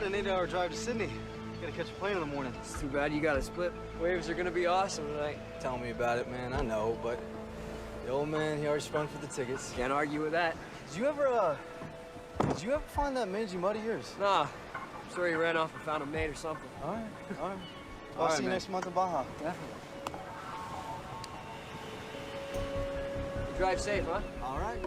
an 8-hour drive to Sydney. Gotta catch a plane in the morning. It's too bad you got to split. Waves are gonna be awesome tonight. Tell me about it, man. I know, but the old man, he already sprung for the tickets. Can't argue with that. Did you ever find that mangy mud of yours? Nah, I'm sure he ran off and found a mate or something. All right. I'll see you next month in Baja. Definitely. Drive safe, huh? All right.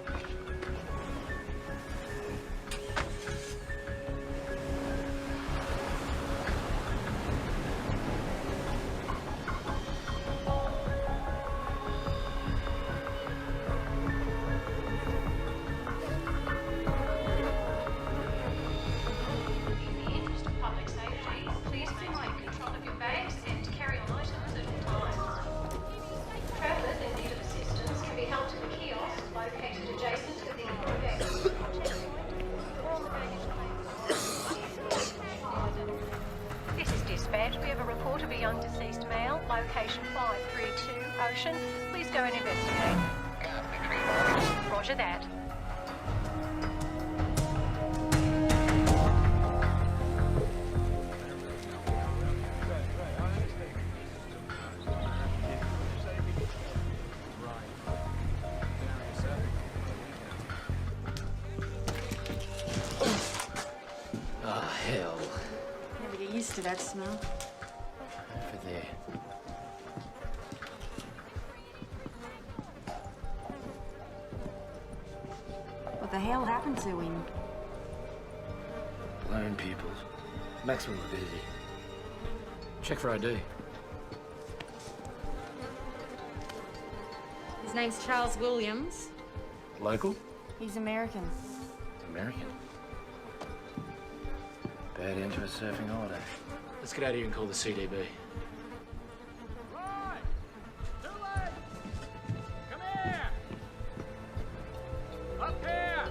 Location 532 Ocean. Please go and investigate. Roger that. Oh, hell. Never get used to that smell. Over there. What the hell happened to him? Lone pupils. Maximum avidity. Check for ID. His name's Charles Williams. Local? He's American. American. Bad end to a surfing holiday. Let's get out of here and call the CDB. Right! Too late! Come here! Up here!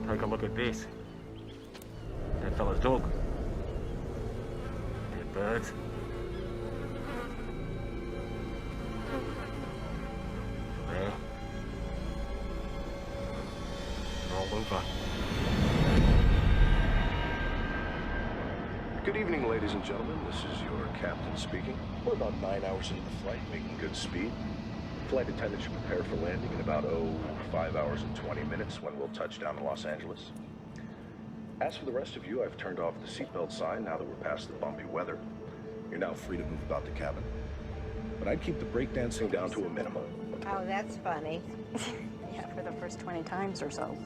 Take a look at this. That fella's dog. Dead birds. There. All over. Good evening, ladies and gentlemen. This is your captain speaking. We're about 9 hours into the flight, making good speed. Flight attendant should prepare for landing in about, 5 hours and 20 minutes when we'll touch down in Los Angeles. As for the rest of you, I've turned off the seatbelt sign now that we're past the bumpy weather. You're now free to move about the cabin. But I'd keep the breakdancing down to a minimum. Oh, that's funny. Yeah, for the first 20 times or so.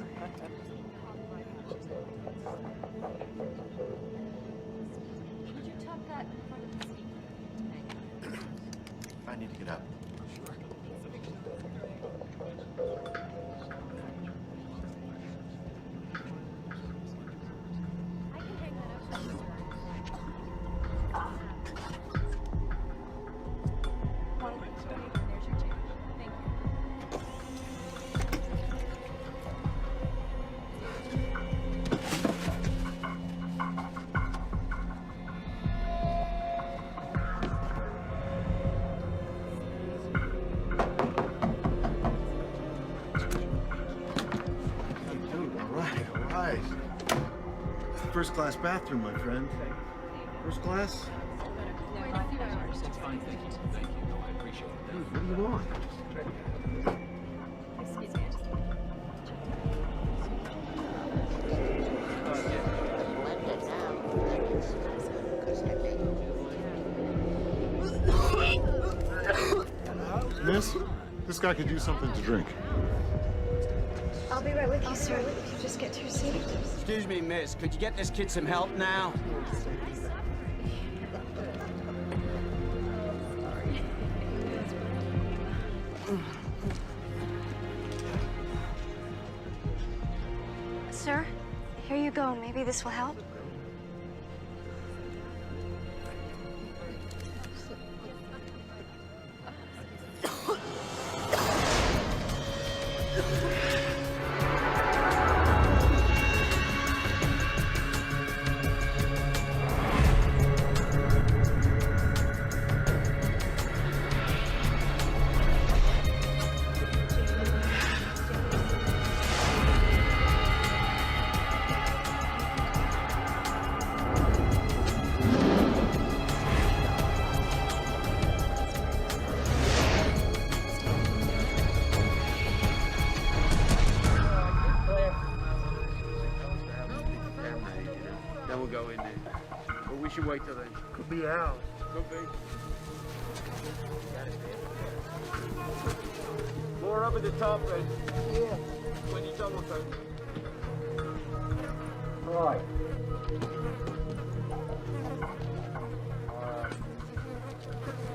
Would you tuck that in front of the seat? I need to get up. I can hang that up. There's your change. Thank you. All right. First class bathroom, my friend. First class? It's fine, thank you. Thank you. No, I appreciate it. Dude, what do you want? Miss, this guy could use something to drink. I'll be right with you, sir. If you just get to your seat. Excuse me, miss. Could you get this kid some help now? Sir, here you go. Maybe this will help. should wait till then. Could be hours. Could be. More up at the top, then. Yeah. When you double take. Right.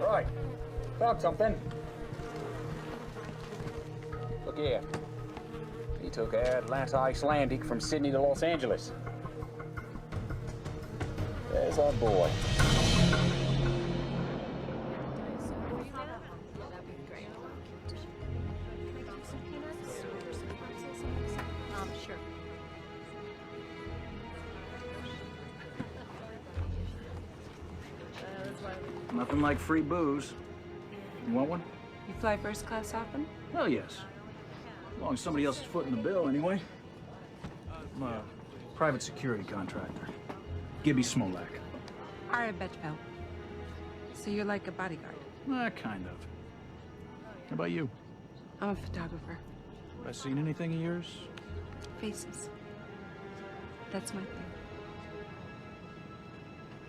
Right. Found something. Look here. He took Atlanta Icelandic from Sydney to Los Angeles. There's our boy. Sure. Nothing like free booze. You want one? You fly first class often? Hell yes. As long as somebody else is footing the bill, anyway. I'm a private security contractor. Gibby Smolak. Ara Betchfeld. So you're like a bodyguard? Kind of. How about you? I'm a photographer. Have I seen anything of yours? Faces. That's my thing.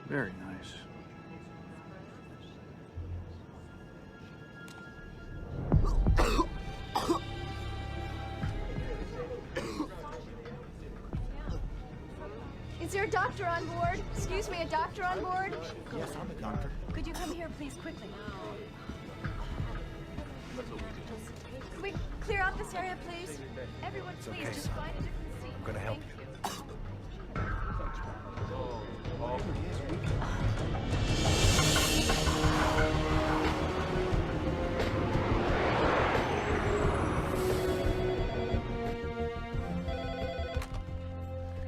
Very nice. Is there a doctor on board? Excuse me, a doctor on board? Yes, I'm a doctor. Could you come here, please, quickly? Could we clear out this area, please? Everyone, please, okay, just son. find a different seat. I'm gonna help Thank you.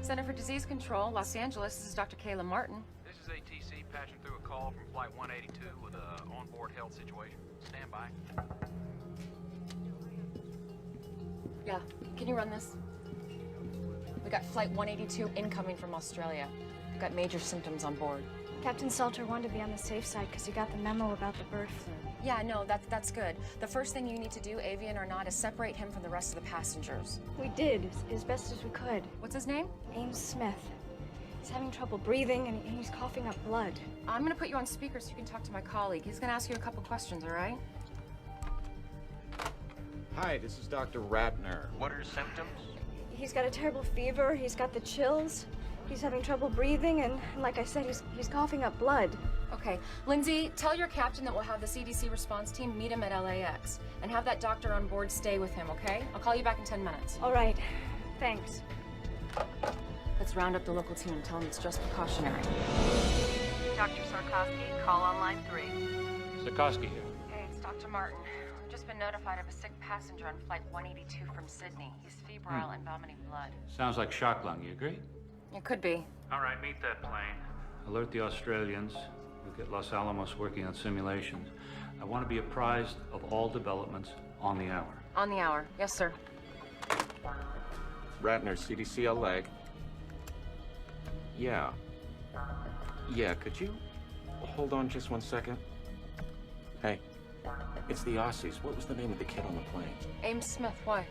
Center for Disease Control, Los Angeles. This is Dr. Kayla Martin. This is ATC patching through a call from Flight 182 with an onboard health situation. Stand by. Yeah, can you run this? We got Flight 182 incoming from Australia. We've got major symptoms on board. Captain Salter wanted to be on the safe side because he got the memo about the bird flu. Yeah, no, that's good. The first thing you need to do, avian or not, is separate him from the rest of the passengers. We did, as best as we could. What's his name? Ames Smith. He's having trouble breathing and he's coughing up blood. I'm gonna put you on speaker so you can talk to my colleague. He's gonna ask you a couple questions, all right? Hi, this is Dr. Ratner. What are his symptoms? He's got a terrible fever, he's got the chills, he's having trouble breathing, and like I said, he's coughing up blood. Okay, Lindsay, tell your captain that we'll have the CDC response team meet him at LAX and have that doctor on board stay with him, okay? I'll call you back in 10 minutes. All right, thanks. Let's round up the local team and tell them it's just precautionary. Dr. Sarkowski, call on line 3. Sarkowski here. Hey, it's Dr. Martin. We've just been notified of a sick passenger on Flight 182 from Sydney. He's febrile and vomiting blood. Sounds like shock lung. You agree? It could be. All right, meet that plane. Alert the Australians. We'll get Los Alamos working on simulations. I want to be apprised of all developments on the hour. On the hour. Yes, sir. Ratner, CDC LA. Yeah. Yeah, could you hold on just 1 second? Hey, it's the Aussies. What was the name of the kid on the plane? Ames Smith, why?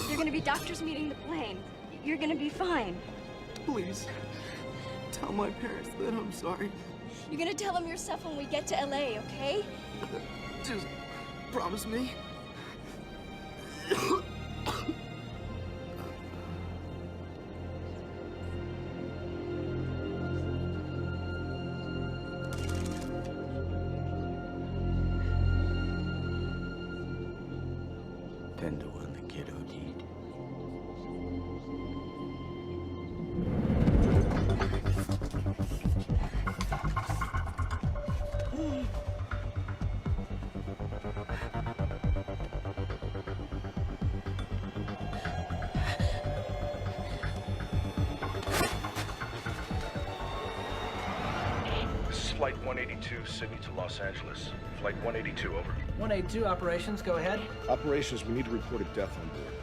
You're gonna be doctors meeting the plane. You're gonna be fine. Please, tell my parents that I'm sorry. You're gonna tell them yourself when we get to LA, okay? Just promise me. Tender when the kid OD'd. This is Flight 182, Sydney to Los Angeles. Flight 182, over. 182 operations, go ahead. Operations, we need to report a death on board.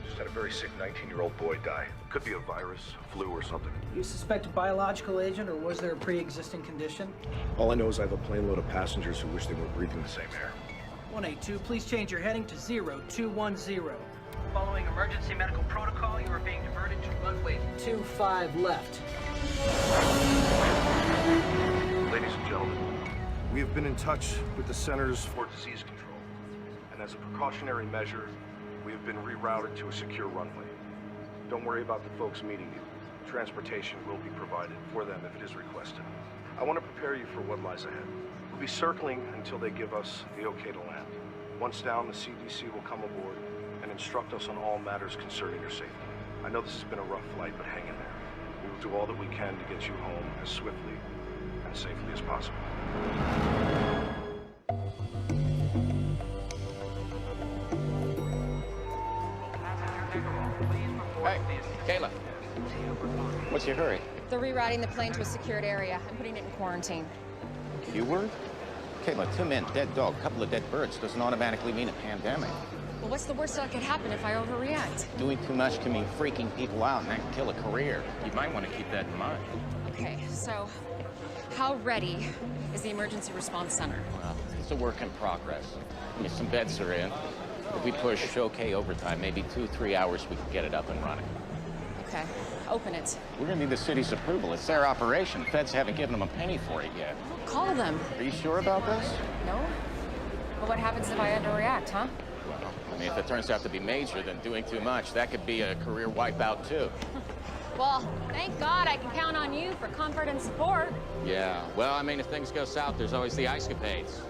Just had a very sick 19-year-old boy die. Could be a virus, flu, or something. You suspect a biological agent, or was there a pre-existing condition? All I know is I have a plane load of passengers who wish they were breathing the same air. 182, please change your heading to 0210. Following emergency medical protocol, you are being diverted to runway 25 left. Ladies and gentlemen, we have been in touch with the Centers for Disease Control, and as a precautionary measure, we have been rerouted to a secure runway. Don't worry about the folks meeting you. Transportation will be provided for them if it is requested. I want to prepare you for what lies ahead. We'll be circling until they give us the okay to land. Once down, the CDC will come aboard and instruct us on all matters concerning your safety. I know this has been a rough flight, but hang in there. We will do all that we can to get you home as swiftly and safely as possible. Hey, Kayla. What's your hurry? They're rerouting the plane to a secured area. I'm putting it in quarantine. You were? Kayla, 2 men, dead dog, couple of dead birds doesn't automatically mean a pandemic. Well, what's the worst that could happen if I overreact? Doing too much can mean freaking people out, and that can kill a career. You might want to keep that in mind. Okay, so how ready is the emergency response center? Well, it's a work in progress. I mean, some beds are in. If we push okay overtime, maybe 2-3 hours, we can get it up and running. Okay, open it. We're gonna need the city's approval. It's their operation. Feds haven't given them a penny for it yet. Call them. Are you sure about this? No? Well, what happens if I underreact, huh? Well, I mean, if it turns out to be major, then doing too much, that could be a career wipeout, too. Well, thank God I can count on you for comfort and support. Yeah, well, I mean, if things go south, there's always the ice-capades.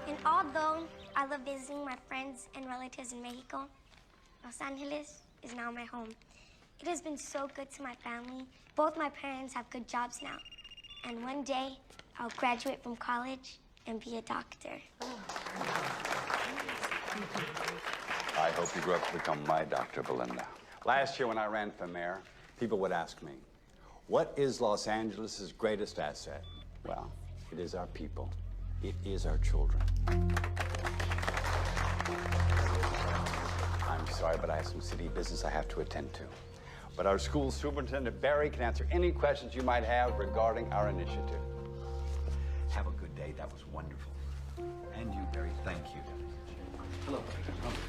And although I love visiting my friends and relatives in Mexico, Los Angeles is now my home. It has been so good to my family. Both my parents have good jobs now. And one day, I'll graduate from college and be a doctor. I hope you grow up to become my Dr. Belinda. Last year when I ran for mayor, people would ask me, what is Los Angeles' greatest asset? Well, it is our people. It is our children. I'm sorry, but I have some city business I have to attend to. But our school superintendent, Barry, can answer any questions you might have regarding our initiative. Have a good day. That was wonderful. And you, Barry, thank you. Hello.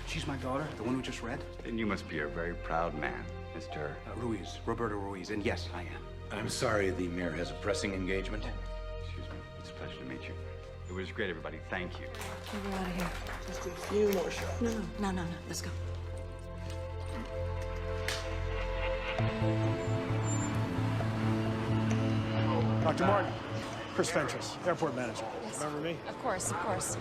She's my daughter, the one who just read? Then you must be a very proud man, Mr. Ruiz, Roberto Ruiz, and yes, I am. I'm sorry, the mayor has a pressing engagement. Excuse me. It's a pleasure to meet you. It was great, everybody. Thank you. We're out of here. Just a few more shots. No. Let's go. Dr. Martin, Chris Fentress, airport manager. Yes. Remember me? Of course, of course.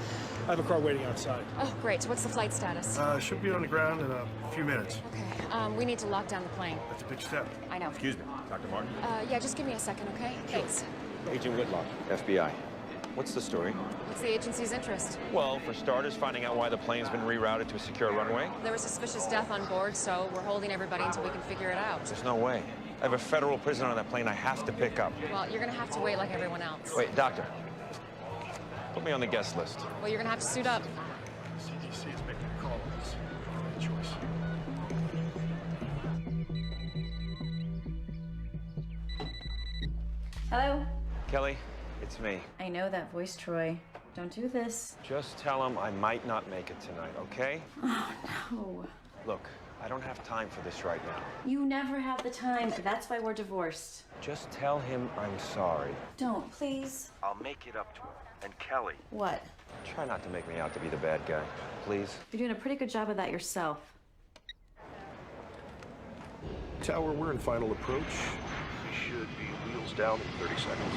I have a car waiting outside. Oh, great. So what's the flight status? Should be on the ground in a few minutes. Okay. We need to lock down the plane. That's a big step. I know. Excuse me, Dr. Martin? Yeah, just give me a second, okay? Thanks. Agent Whitlock, FBI. What's the story? What's the agency's interest? Well, for starters, finding out why the plane's been rerouted to a secure runway. There was suspicious death on board, so we're holding everybody until we can figure it out. There's no way. I have a federal prisoner on that plane I have to pick up. Well, you're gonna have to wait like everyone else. Wait, doctor. Put me on the guest list. Well, you're gonna have to suit up. CDC is making a call on this. Choice. Hello? Kelly, it's me. I know that voice, Troy. Don't do this. Just tell him I might not make it tonight, okay? Oh, no. Look, I don't have time for this right now. You never have the time. That's why we're divorced. Just tell him I'm sorry. Don't, please. I'll make it up to him. And Kelly. What? Try not to make me out to be the bad guy, please. You're doing a pretty good job of that yourself. Tower, we're in final approach. We should be wheels down in 30 seconds.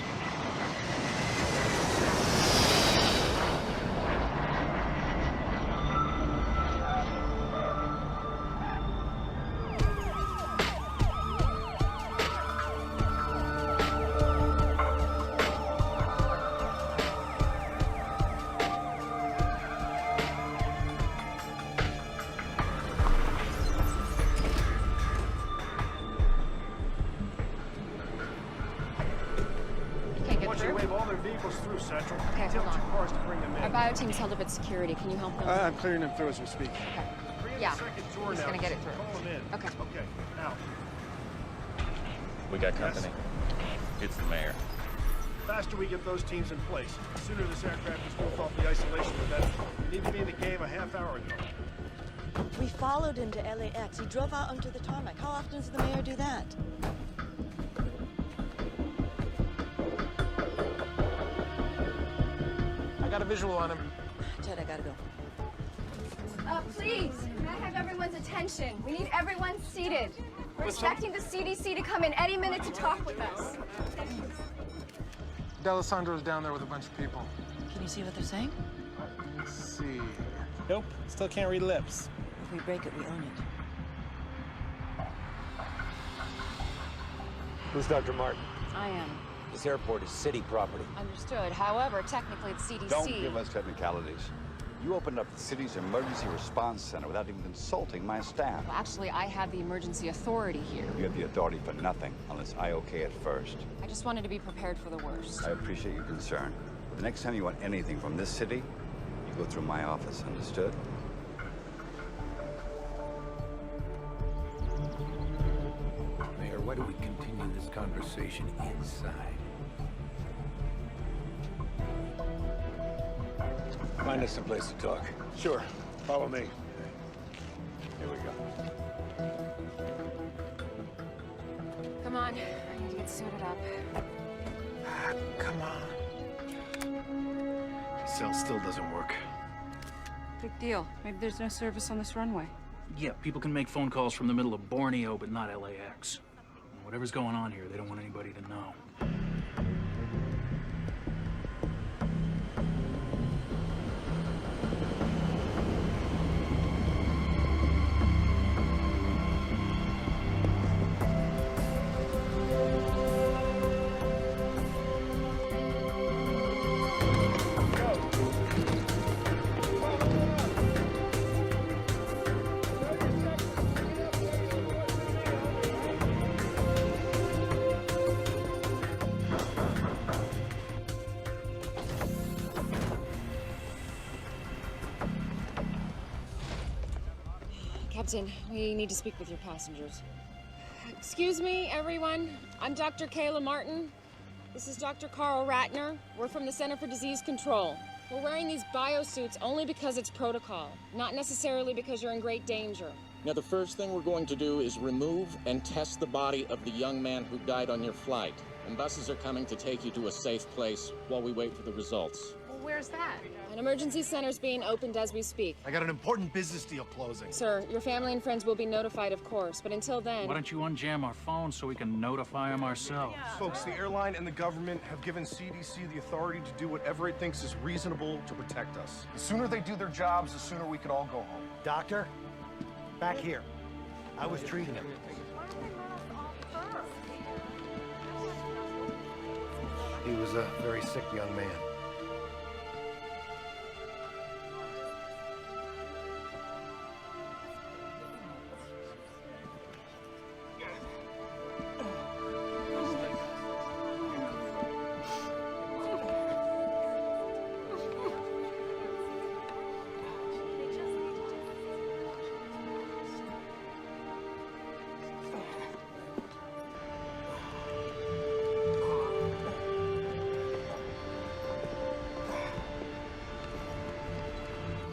Through Central. Okay, Tell hold on. 2 cars to bring them in. Our bio team's held up at security. Can you help them? I'm clearing them through as we speak. Okay. Yeah. He's gonna get it through. Call them in. Okay. Okay. Now. We got company. It's the mayor. faster we get those teams in place, the sooner this aircraft is moved off the isolation, the better. We need to be in the game a half hour ago. We followed him to LAX. He drove out onto the tarmac. How often does the mayor do that? I got a visual on him. Ted, I gotta go. Please, may I have everyone's attention? We need everyone seated. We're expecting the CDC to come in any minute to talk with us. D'Alessandro's down there with a bunch of people. Can you see what they're saying? Let's see. Nope, still can't read lips. If we break it, we own it. Who's Dr. Martin? I am. This airport is city property. Understood. However, technically it's CDC. Don't give us technicalities. You opened up the city's emergency response center without even consulting my staff. Well, actually, I have the emergency authority here. You have the authority for nothing unless I okay it first. I just wanted to be prepared for the worst. I appreciate your concern. The next time you want anything from this city, you go through my office, understood? Mayor, why don't we continue this conversation inside? Find us some place to talk. Sure, follow me. Here we go. Come on. I need to get suited up. Come on. Cell still doesn't work. Big deal. Maybe there's no service on this runway. Yeah, people can make phone calls from the middle of Borneo, but not LAX. Whatever's going on here, they don't want anybody to know. Captain, we need to speak with your passengers. Excuse me, everyone. I'm Dr. Kayla Martin. This is Dr. Carl Ratner. We're from the Center for Disease Control. We're wearing these biosuits only because it's protocol, not necessarily because you're in great danger. Now, the first thing we're going to do is remove and test the body of the young man who died on your flight. And buses are coming to take you to a safe place while we wait for the results. Well, where's that? An emergency center's being opened as we speak. I got an important business deal closing. Sir, your family and friends will be notified, of course, but until then... Why don't you unjam our phones so we can notify them ourselves? Folks, the airline and the government have given CDC the authority to do whatever it thinks is reasonable to protect us. The sooner they do their jobs, the sooner we can all go home. Doctor, back here. I was treating him. He was a very sick young man.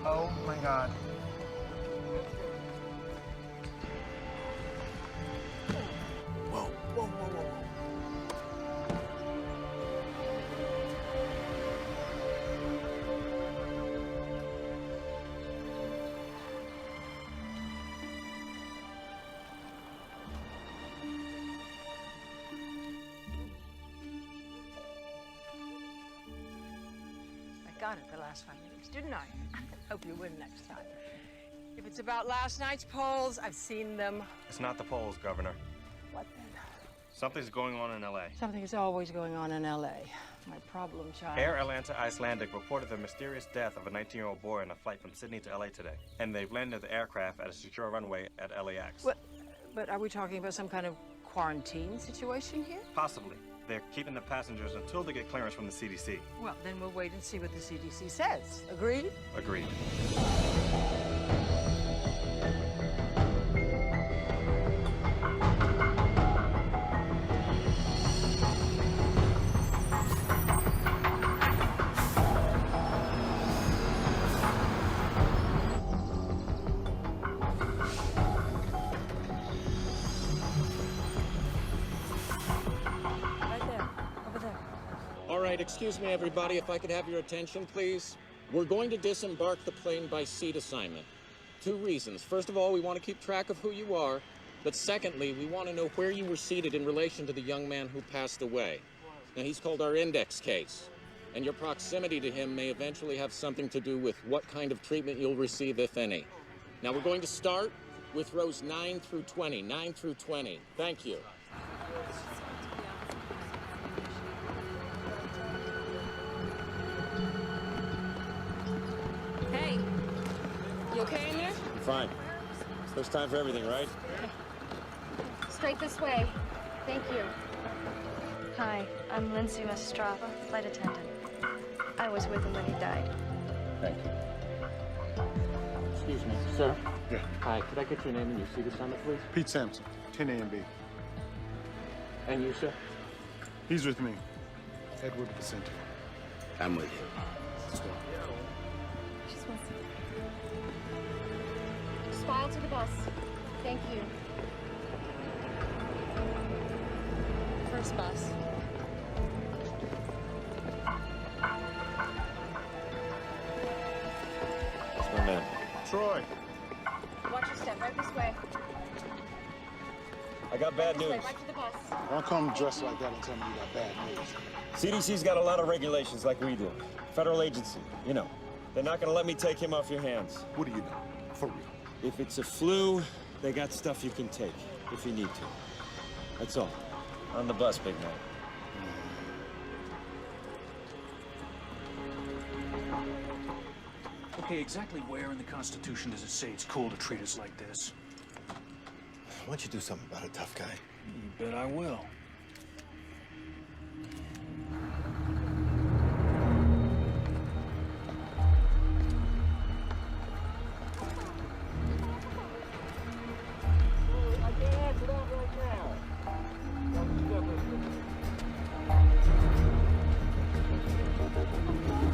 Oh my God. Whoa, whoa, whoa, whoa, whoa. I got it the last 5 minutes, didn't I? Hope you win next time. If it's about last night's polls, I've seen them. It's not the polls, Governor. What then? Something's going on in L.A. Something is always going on in L.A. My problem child. Air Atlanta Icelandic reported the mysterious death of a 19-year-old boy on a flight from Sydney to L.A. today. And they've landed the aircraft at a secure runway at LAX. But are we talking about some kind of quarantine situation here? Possibly. They're keeping the passengers until they get clearance from the CDC. Well, then we'll wait and see what the CDC says. Agreed? Agreed. right, excuse me, everybody, if I could have your attention, please. We're going to disembark the plane by seat assignment. 2 reasons. First of all, we want to keep track of who you are. But secondly, we want to know where you were seated in relation to the young man who passed away. Now, he's called our index case. And your proximity to him may eventually have something to do with what kind of treatment you'll receive, if any. Now, we're going to start with rows 9 through 20. 9 through 20. Thank you. Hey, you okay in there? I'm fine. First time for everything, right? Straight this way. Thank you. Hi, I'm Lindsay Mastrava, flight attendant. I was with him when he died. Thank you. Excuse me, sir. Yeah. Hi, could I get your name and your seat assignment, please? Pete Sampson, 10 A and B. And you, sir? He's with me. Edward Vicente. I'm with you. Just file to the bus. Thank you. First bus. That's my man. Troy. Watch your step. Right this way. I got bad This way, news. right to the bus. Don't come dressed like that and tell me you got bad news. CDC's got a lot of regulations like we do. Federal agency, you know. They're not gonna let me take him off your hands. What do you know? For real. If it's a flu, they got stuff you can take if you need to. That's all. On the bus, big man. Okay, exactly where in the Constitution does it say it's cool to treat us like this? Why don't you do something about it, tough guy? You bet I will.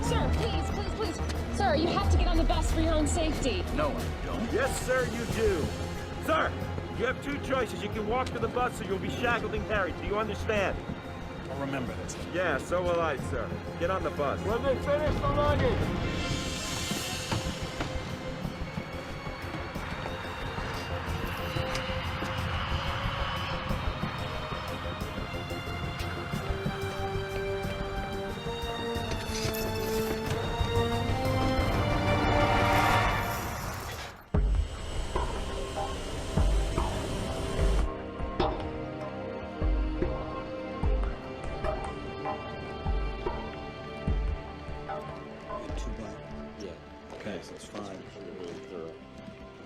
Sir, please. Sir, you have to get on the bus for your own safety. No, I don't. Yes, sir, you do. Sir, you have 2 choices. You can walk to the bus or you'll be shackled and carried. Do you understand? I'll remember this. Yeah, so will I, sir. Get on the bus. When they finish the luggage.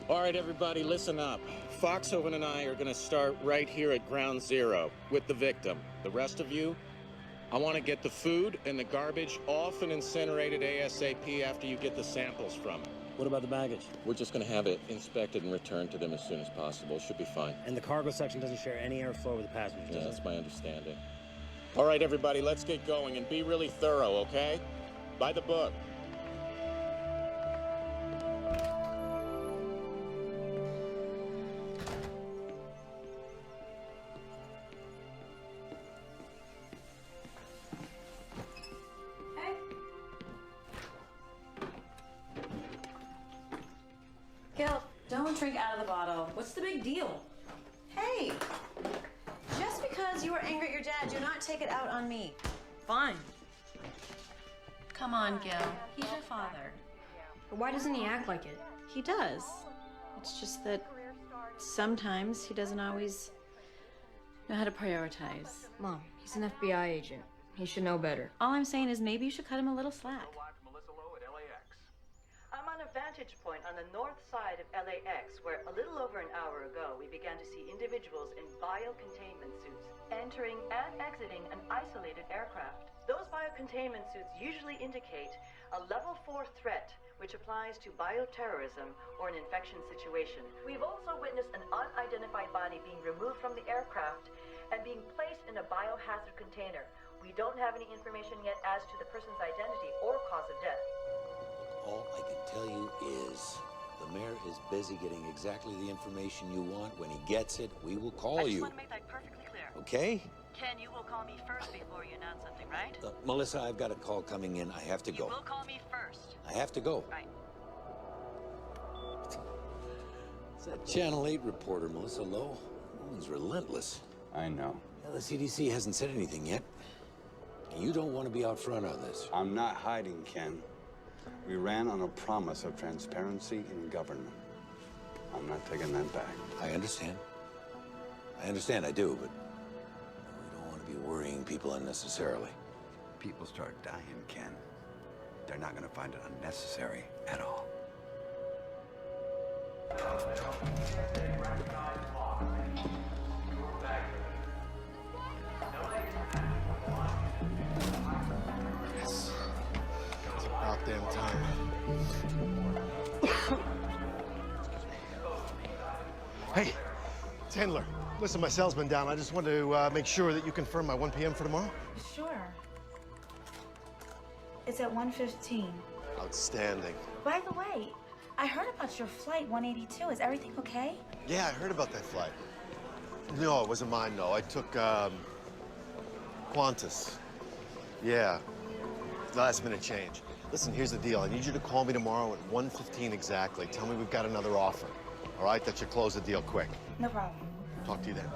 All right, everybody, listen up. Foxhoven and I are going to start right here at ground zero with the victim. The rest of you, I want to get the food and the garbage off and incinerated ASAP after you get the samples from it. What about the baggage? We're just going to have it inspected and returned to them as soon as possible. Should be fine. And the cargo section doesn't share any airflow with the passengers, Yeah, does that's it? my understanding. All right, everybody, let's get going and be really thorough, okay? By the book. Gil, don't drink out of the bottle. What's the big deal? Hey, just because you were angry at your dad, do not take it out on me. Fine. Come on, Gil. He's your father. But why doesn't he act like it? He does. It's just that sometimes he doesn't always know how to prioritize. Mom, he's an FBI agent. He should know better. All I'm saying is maybe you should cut him a little slack. I'm on a vantage point on the north side of LAX, where a little over an hour ago we began to see individuals in biocontainment suits entering and exiting an isolated aircraft. Those biocontainment suits usually indicate a level 4 threat, which applies to bioterrorism or an infection situation. We've also witnessed an unidentified body being removed from the aircraft and being placed in a biohazard container. We don't have any information yet as to the person's identity or cause of death. All I can tell you is the mayor is busy getting exactly the information you want. When he gets it, we will call I just you. want to make that perfectly clear. Okay? Ken, you will call me first before you announce something, right? right? Melissa, I've got a call coming in. I have to go. You will call me first. I have to go. Right. It's that Channel 8 reporter, Melissa Lowe. Woman's relentless. I know. Yeah, the CDC hasn't said anything yet. You don't want to be out front on this. I'm not hiding, Ken. We ran on a promise of transparency in government. I'm not taking that back. I understand. I do, but we don't want to be worrying people unnecessarily. People start dying, Ken. They're not going to find it unnecessary at all. Yes. It's about damn time. Hey, it's Handler. Listen, my cell's been down. I just wanted to make sure that you confirm my 1 p.m. for tomorrow. Sure. It's at 1:15. Outstanding. By the way, I heard about your flight 182. Is everything okay? Yeah, I heard about that flight. No, it wasn't mine, no. I took, Qantas. Yeah. Last minute change. Listen, here's the deal. I need you to call me tomorrow at 1:15 exactly. Tell me we've got another offer. All right? That should close the deal quick. No problem. Talk to you then.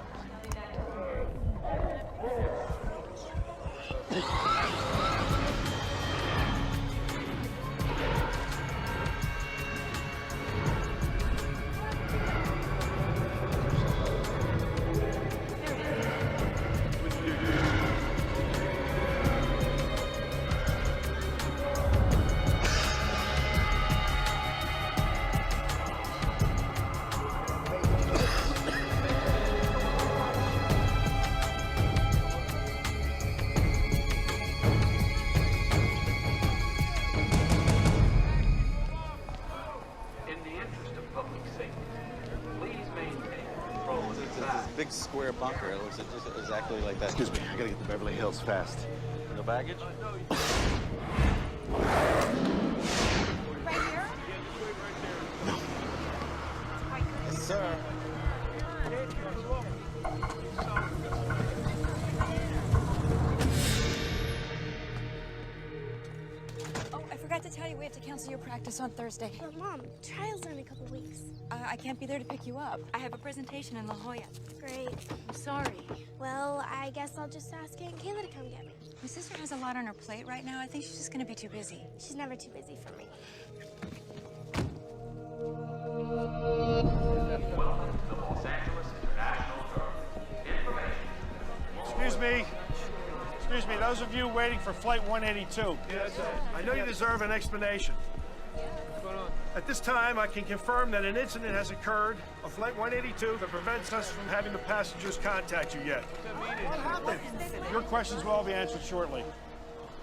Big square bunker. It looks just exactly like that. Excuse me, I gotta get to Beverly Hills fast. No baggage? Right here? Yes, sir. Oh, I forgot to tell you, we have to cancel your practice on Thursday. But Mom, trial's in a couple weeks. I can't be there to pick you up. I have a presentation in La Jolla. Great. I'm sorry. Well, I guess I'll just ask Aunt Kayla to come get me. My sister has a lot on her plate right now. I think she's just gonna be too busy. She's never too busy for me. Welcome to the Los Angeles International Terminal. Information. Excuse me, those of you waiting for Flight 182. Yes, sir. I know you deserve an explanation. What's going on? At this time, I can confirm that an incident has occurred on Flight 182 that prevents us from having the passengers contact you yet. What happened? Your questions will all be answered shortly.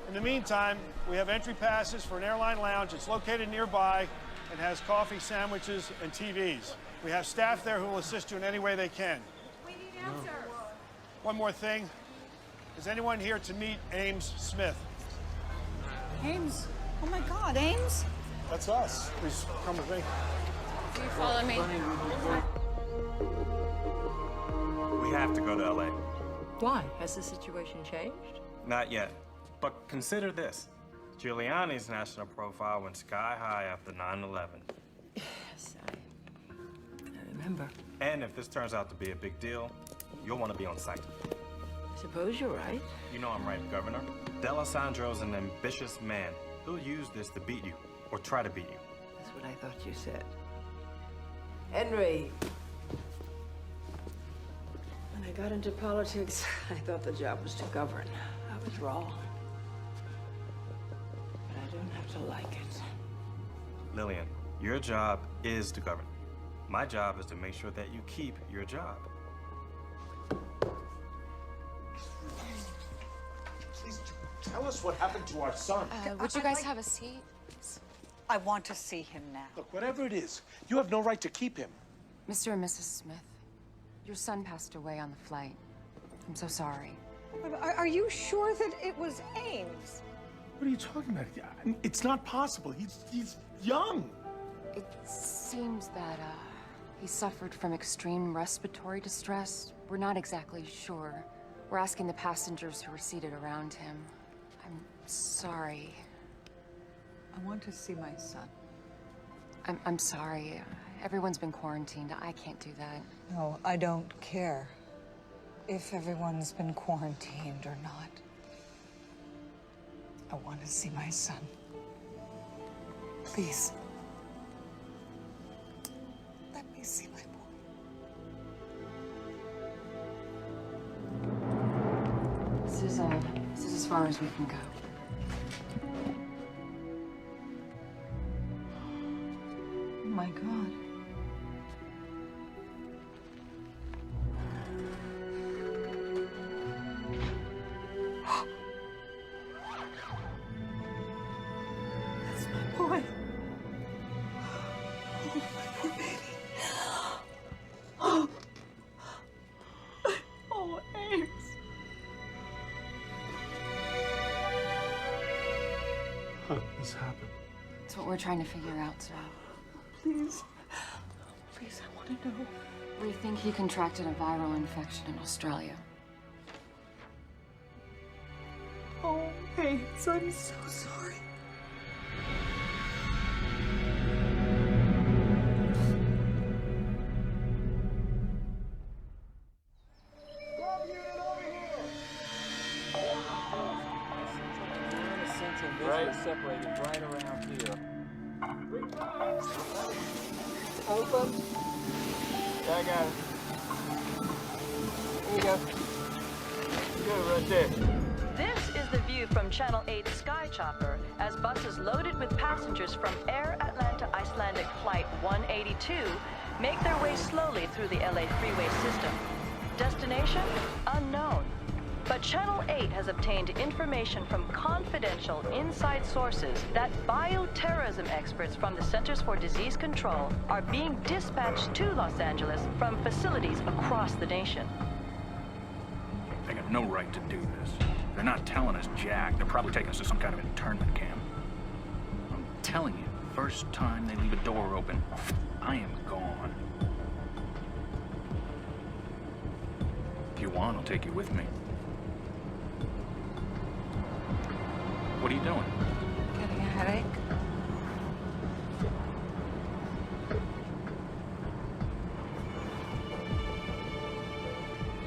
In the meantime, we have entry passes for an airline lounge. It's located nearby and has coffee, sandwiches, and TVs. We have staff there who will assist you in any way they can. We need answers. One more thing. Is anyone here to meet Ames Smith? Ames? Oh my God, Ames? That's us. Please come with me. Do you follow me? We have to go to LA. Why? Has the situation changed? Not yet. But consider this. Giuliani's national profile went sky high after 9/11. Yes, I remember. And if this turns out to be a big deal, you'll want to be on site. I suppose you're right. You know I'm right, Governor. D'Alessandro's an ambitious man. He'll use this to beat you, or try to beat you. That's what I thought you said. Henry. When I got into politics, I thought the job was to govern. I was wrong. But I don't have to like it. Lillian, your job is to govern. My job is to make sure that you keep your job. Please tell us what happened to our son. Would you guys have a seat? I want to see him now. Look, whatever it is, you have no right to keep him. Mr. and Mrs. Smith, your son passed away on the flight. I'm so sorry. Are you sure that it was Ames? What are you talking about? It's not possible. He's young. It seems that he suffered from extreme respiratory distress. We're not exactly sure. We're asking the passengers who were seated around him. I'm sorry. I want to see my son. I'm sorry. Everyone's been quarantined. I can't do that. No, I don't care if everyone's been quarantined or not. I want to see my son. Please. Let me see my boy. This is as far as we can go. Oh my God. That's my boy. Oh, my poor baby. Oh, oh, Ames. How did this happen? It's what we're trying to figure out, Sal. Please. Please, I want to know. We think he contracted a viral infection in Australia. Oh, Ames, I'm so sorry. Right. Separated right around here. Open. Yeah, I got it. There you go. Good, right there. This is the view from Channel 8 Sky Chopper as buses loaded with passengers from Air Atlanta Icelandic Flight 182 make their way slowly through the LA freeway system. Destination? Unknown. But Channel 8 has obtained information from confidential inside sources that bioterrorism experts from the Centers for Disease Control are being dispatched to Los Angeles from facilities across the nation. They got no right to do this. They're not telling us jack. They're probably taking us to some kind of internment camp. I'm telling you, first time they leave a door open, I am gone. If you want, I'll take you with me. What are you doing? Getting a headache.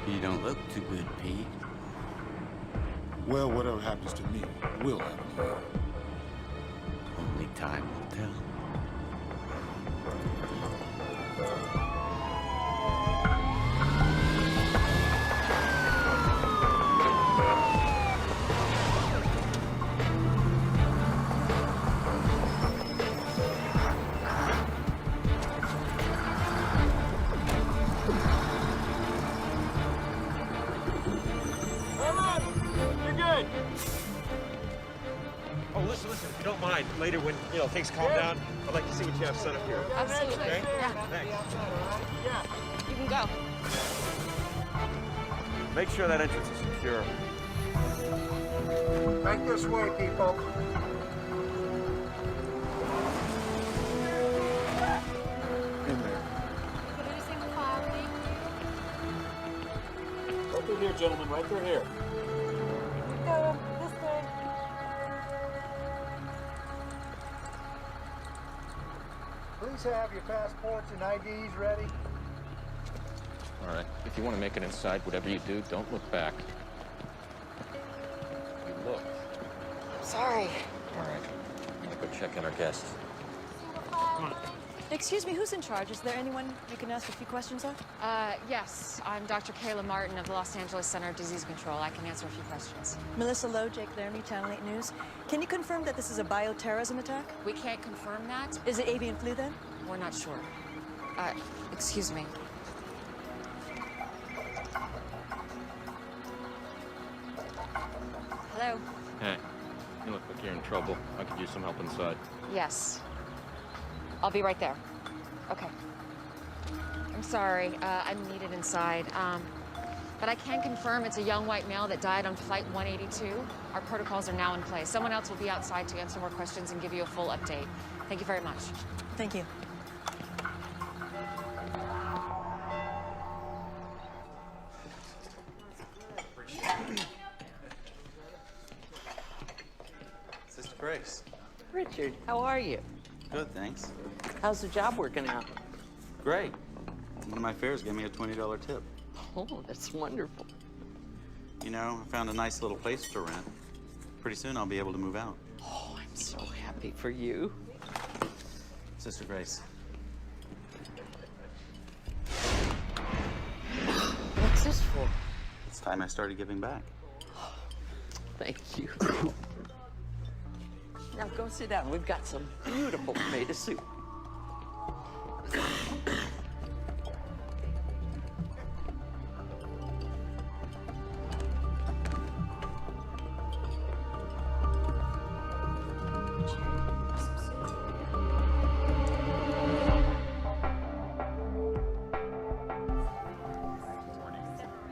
You don't look too good, Pete. Well, whatever happens to me will happen to you. Only time will tell. Oh, listen, if you don't mind, later when, things calm down, I'd like to see what you have set up here. Absolutely. Okay? Yeah. Thanks. You can go. Make sure that entrance is secure. Right this way, people. Right through here, gentlemen, right through here. Go this way. Please have your passports and IDs ready. All right. If you want to make it inside, whatever you do, don't look back. You look. Sorry. All right. I'm gonna go check in our guests. Come on. Excuse me, who's in charge? Is there anyone you can ask a few questions of? Yes. I'm Dr. Kayla Martin of the Los Angeles Center of Disease Control. I can answer a few questions. Melissa Lowe, Jake Laramie, Channel 8 News. Can you confirm that this is a bioterrorism attack? We can't confirm that. Is it avian flu then? We're not sure. Excuse me. Hello? Hey, you look like you're in trouble. I could use some help inside. Yes. I'll be right there. Okay. I'm sorry. I'm needed inside. But I can confirm it's a young white male that died on Flight 182. Our protocols are now in place. Someone else will be outside to answer more questions and give you a full update. Thank you very much. Thank you. Grace. Richard, how are you? Good, thanks. How's the job working out? Great. One of my fares gave me a $20 tip. Oh, that's wonderful. You know, I found a nice little place to rent. Pretty soon I'll be able to move out. Oh, I'm so happy for you. Sister Grace. What's this for? It's time I started giving back. Thank you. Now go sit down. We've got some beautiful tomato soup.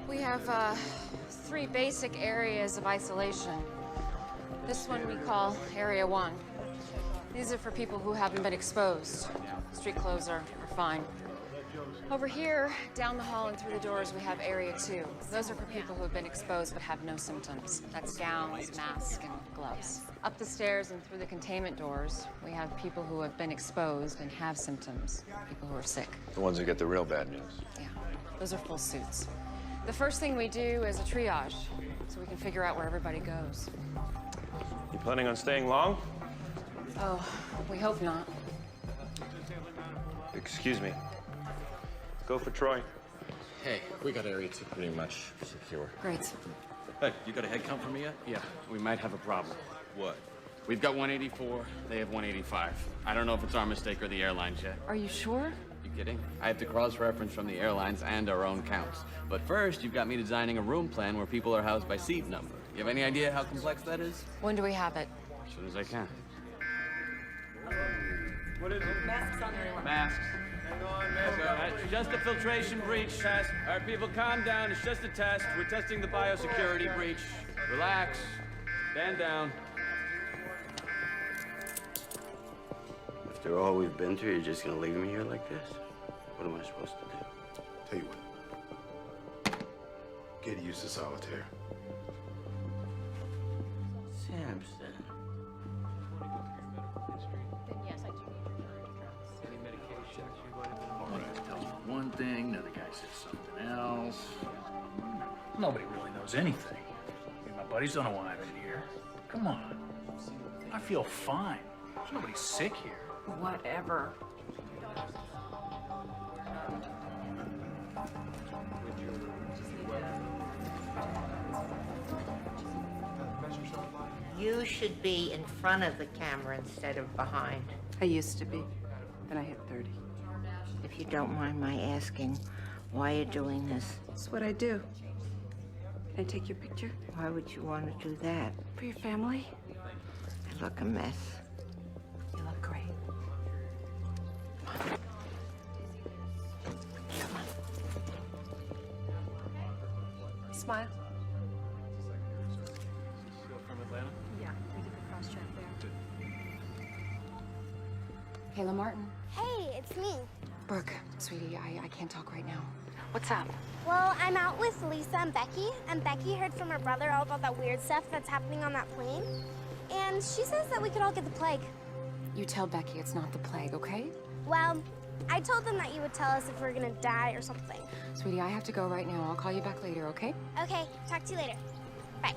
We have 3 basic areas of isolation. This one we call Area 1. These are for people who haven't been exposed. Street clothes are fine. Over here, down the hall and through the doors, we have Area 2. Those are for people who have been exposed but have no symptoms. That's gowns, masks, and gloves. Up the stairs and through the containment doors, we have people who have been exposed and have symptoms, people who are sick. The ones who get the real bad news. Yeah, those are full suits. The first thing we do is a triage, so we can figure out where everybody goes. You planning on staying long? Oh, we hope not. Excuse me. Go for Troy. Hey, we got Area 2 pretty much secure. Great. Hey, you got a head count for me yet? Yeah, we might have a problem. What? We've got 184, they have 185. I don't know if it's our mistake or the airlines yet. Are you sure? You kidding? I have to cross-reference from the airlines and our own counts. But first, you've got me designing a room plan where people are housed by seat number. You have any idea how complex that is? When do we have it? As soon as I can. What is it? Masks on everyone. Masks. Hang on, man. It's just a filtration breach test. All right, people, calm down. It's just a test. We're testing the biosecurity breach. Relax. Stand down. After all we've been through, you're just gonna leave me here like this? What am I supposed to do? Tell you what. Get used to solitaire. Samson. One thing, another guy says something else. Nobody really knows anything. I mean, my buddies don't know why I'm in here. Come on. I feel fine. There's nobody sick here. Whatever. You should be in front of the camera instead of behind. I used to be, then I hit 30. If you don't mind my asking, why you're doing this? It's what I do. Can I take your picture? Why would you want to do that? For your family? I look a mess. You look great. Smile. From Atlanta? Yeah, we did the cross-check there. Kayla Martin. Hey, it's me. Brooke, sweetie, I can't talk right now. What's up? Well, I'm out with Lisa and Becky heard from her brother all about that weird stuff that's happening on that plane. And she says that we could all get the plague. You tell Becky it's not the plague, okay? Well, I told them that you would tell us if we're gonna die or something. Sweetie, I have to go right now. I'll call you back later, okay? Okay, talk to you later. Bye.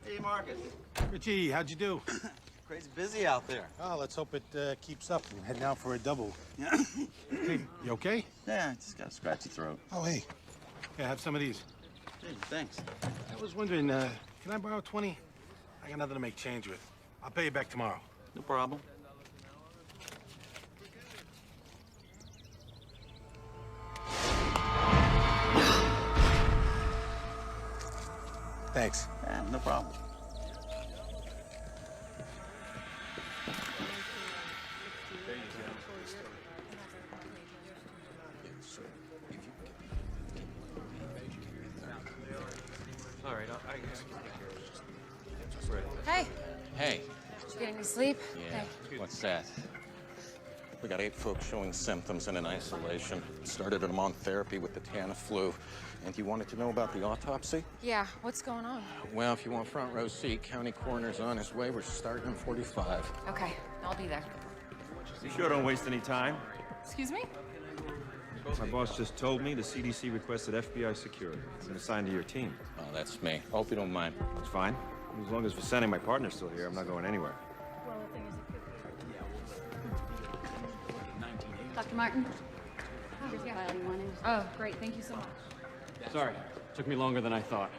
Hey, Marcus. Richie, how'd you do? Crazy busy out there. Oh, let's hope it keeps up. I'm heading out for a double. Hey, you okay? Yeah, I just got a scratchy throat. Oh, hey. Yeah, have some of these. Hey, thanks. I was wondering, can I borrow 20? I got nothing to make change with. I'll pay you back tomorrow. No problem. Thanks. Yeah, no problem. All right, I guess I can take care of it. Hey. Hey, you get any sleep? Yeah. What's that? We got 8 folks showing symptoms and in isolation. Started them on therapy with the Tana flu. And you wanted to know about the autopsy? Yeah, what's going on? Well, if you want front row seat, county coroner's on his way. We're starting in 45. Okay, I'll be there. You sure don't waste any time. Excuse me? My boss just told me the CDC requested FBI security. I'm assigned to your team. Oh, that's me. Hope you don't mind. It's fine. As long as Vicenni, my partner's still here, I'm not going anywhere. Dr. Martin? Oh, great. Thank you so much. Sorry, took me longer than I thought.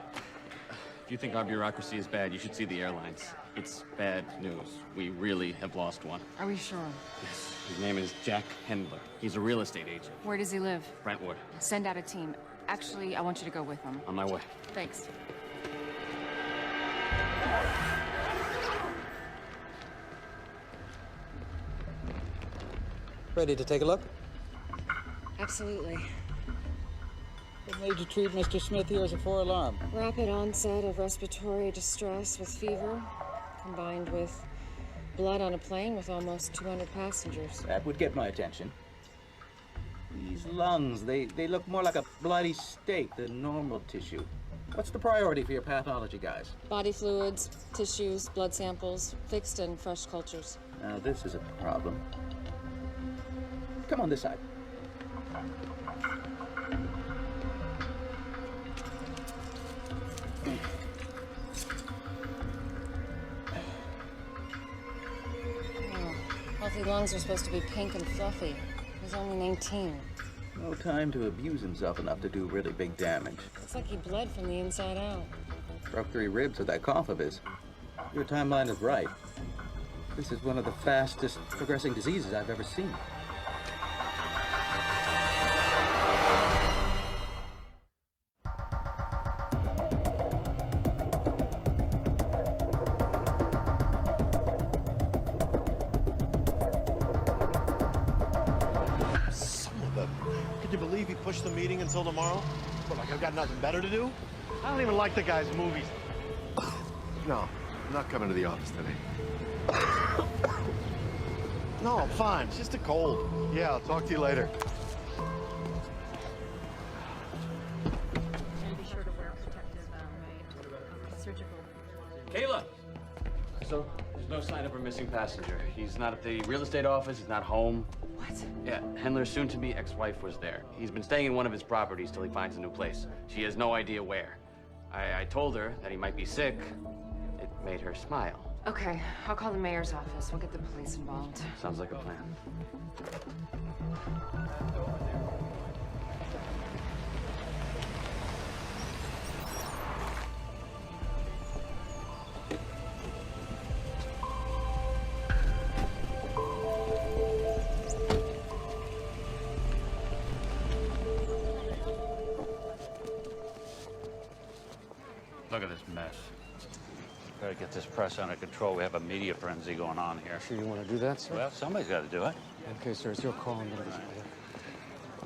If you think our bureaucracy is bad, you should see the airlines. It's bad news. We really have lost one. Are we sure? Yes. His name is Jack Hendler. He's a real estate agent. Where does he live? Brentwood. Send out a team. Actually, I want you to go with him. On my way. Thanks. Ready to take a look? Absolutely. What made you treat Mr. Smith here as a 4-alarm? Rapid onset of respiratory distress with fever, combined with blood on a plane with almost 200 passengers. That would get my attention. These lungs, they look more like a bloody steak than normal tissue. What's the priority for your pathology guys? Body fluids, tissues, blood samples, fixed and fresh cultures. Now this is a problem. Come on this side. Healthy lungs are supposed to be pink and fluffy. He's only 19. No time to abuse himself enough to do really big damage. It's like he bled from the inside out. Broke 3 ribs with that cough of his. Your timeline is right. This is one of the fastest progressing diseases I've ever seen. Push the meeting until tomorrow? But like I've got nothing better to do? I don't even like the guy's movies. No, I'm not coming to the office today. No, I'm fine. It's just a cold. Yeah, I'll talk to you later. Be sure to wear protective surgical. Kayla! So, there's no sign of her missing passenger. He's not at the real estate office, he's not home. What? Yeah, Hendler's soon-to-be ex-wife was there. He's been staying in one of his properties till he finds a new place. She has no idea where. I told her that he might be sick. It made her smile. Okay, I'll call the mayor's office. We'll get the police involved. Sounds like a plan. Look at this mess. Gotta get this press under control. We have a media frenzy going on here. Sure you want to do that, sir? Well, somebody's got to do it. Okay, sir, it's your call. I'm gonna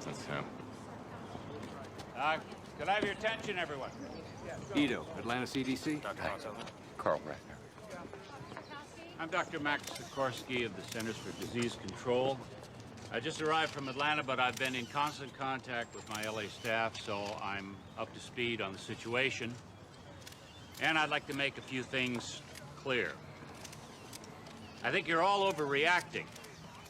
That's him. Can I have your attention, everyone? Ito, Atlanta CDC. Carl Ratner. I'm Dr. Max Sikorsky of the Centers for Disease Control. I just arrived from Atlanta, but I've been in constant contact with my LA staff, so I'm up to speed on the situation. And I'd like to make a few things clear. I think you're all overreacting.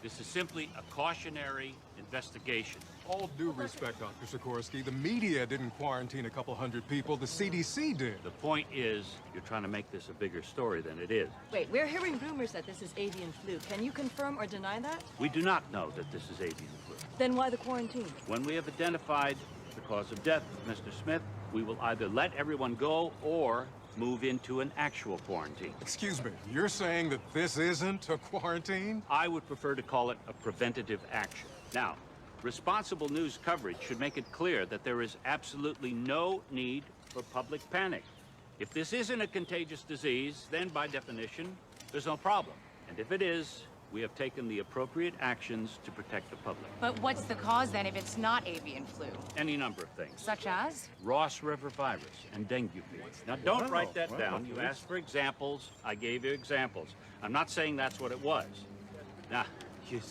This is simply a cautionary investigation. All due respect, Dr. Sikorsky, the media didn't quarantine a couple hundred people, the CDC did. The point is, you're trying to make this a bigger story than it is. Wait, we're hearing rumors that this is avian flu. Can you confirm or deny that? We do not know that this is avian flu. Then why the quarantine? When we have identified the cause of death of Mr. Smith, we will either let everyone go or move into an actual quarantine. Excuse me, you're saying that this isn't a quarantine? I would prefer to call it a preventative action. Now, responsible news coverage should make it clear that there is absolutely no need for public panic. If this isn't a contagious disease, then by definition, there's no problem. And if it is, we have taken the appropriate actions to protect the public. But what's the cause then if it's not avian flu? Any number of things. Such as? Ross River virus and dengue fever. Now, don't write that down. You asked for examples. I gave you examples. I'm not saying that's what it was. Now, you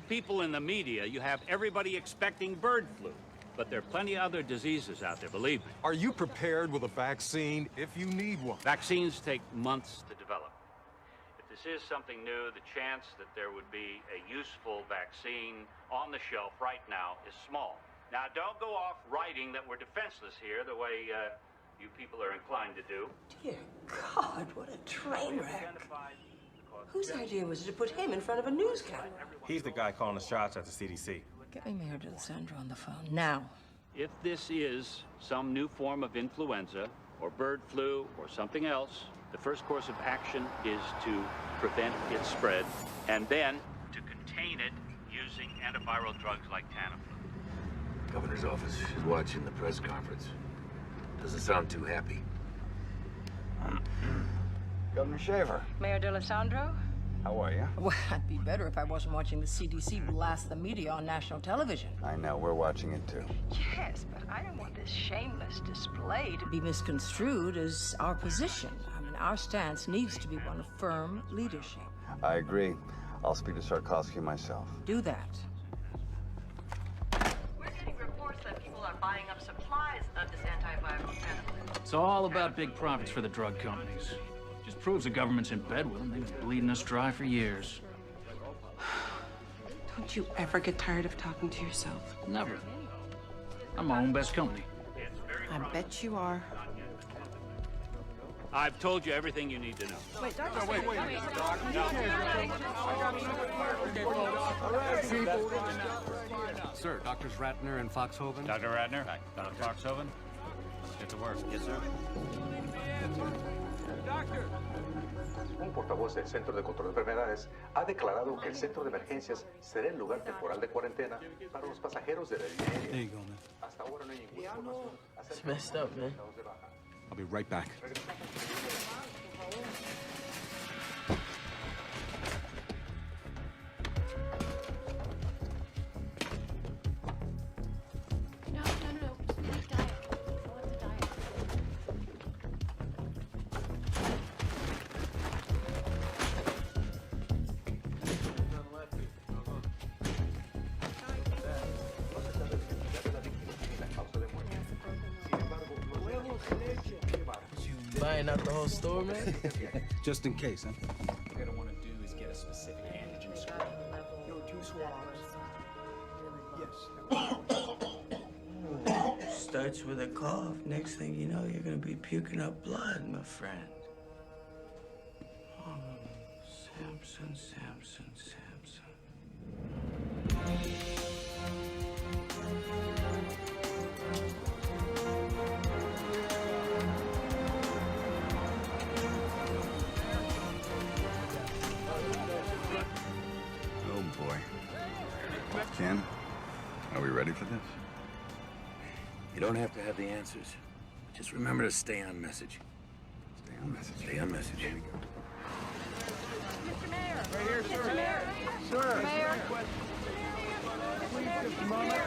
people in the media, you have everybody expecting bird flu. But there are plenty of other diseases out there, believe me. Are you prepared with a vaccine if you need one? Vaccines take months to develop. If this is something new, the chance that there would be a useful vaccine on the shelf right now is small. Now, don't go off writing that we're defenseless here the way you people are inclined to do. Dear God, what a train wreck. Whose idea was it to put him in front of a news camera? He's the guy calling the shots at the CDC. Get me Mayor D'Alessandro on the phone, now. If this is some new form of influenza or bird flu or something else, the first course of action is to prevent its spread and then to contain it using antiviral drugs like Tamiflu. Governor's office is watching the press conference. Doesn't sound too happy. Governor Shaver. Mayor D'Alessandro? How are you? Well, I'd be better if I wasn't watching the CDC blast the media on national television. I know, we're watching it too. Yes, but I don't want this shameless display to be misconstrued as our position. I mean, our stance needs to be one of firm leadership. I agree. I'll speak to Sarkovsky myself. Do that. We're getting reports that people are buying up supplies of this antiviral Tamiflu. It's all about big profits for the drug companies. Just proves the government's in bed with them. They've been bleeding us dry for years. Don't you ever get tired of talking to yourself? Never. I'm my own best company. I bet you are. I've told you everything you need to know. Wait, Doctor. Wait. Sir, Doctors Ratner and Foxhoven. Dr. Ratner? Hi. Dr. Foxhoven? Let's get to work. Yes, sir. Un portavoz del Centro de Control de Enfermedades ha declarado que el centro de emergencias será el lugar temporal de cuarentena para los pasajeros de la línea. There you go, man. Hasta ahora no hay ninguna información acerca It's messed up, man. de baja. I'll be right back. No. Leave diet. Follow the diet. Buying out the whole store, man? Just in case, huh? What you're gonna want to do is get a specific antigen score. Yo, 2 swallows. Yes. Starts with a cough. Next thing you know, you're gonna be puking up blood, my friend. Oh, Samson. Oh, boy. Ken, are we ready for this? You don't have to have the answers. Just remember to stay on message. Stay on message. Stay on message. Here we go. Mr. Mayor. Right here, sir. Mr. Mayor. Sir. Mayor. Please, just a moment.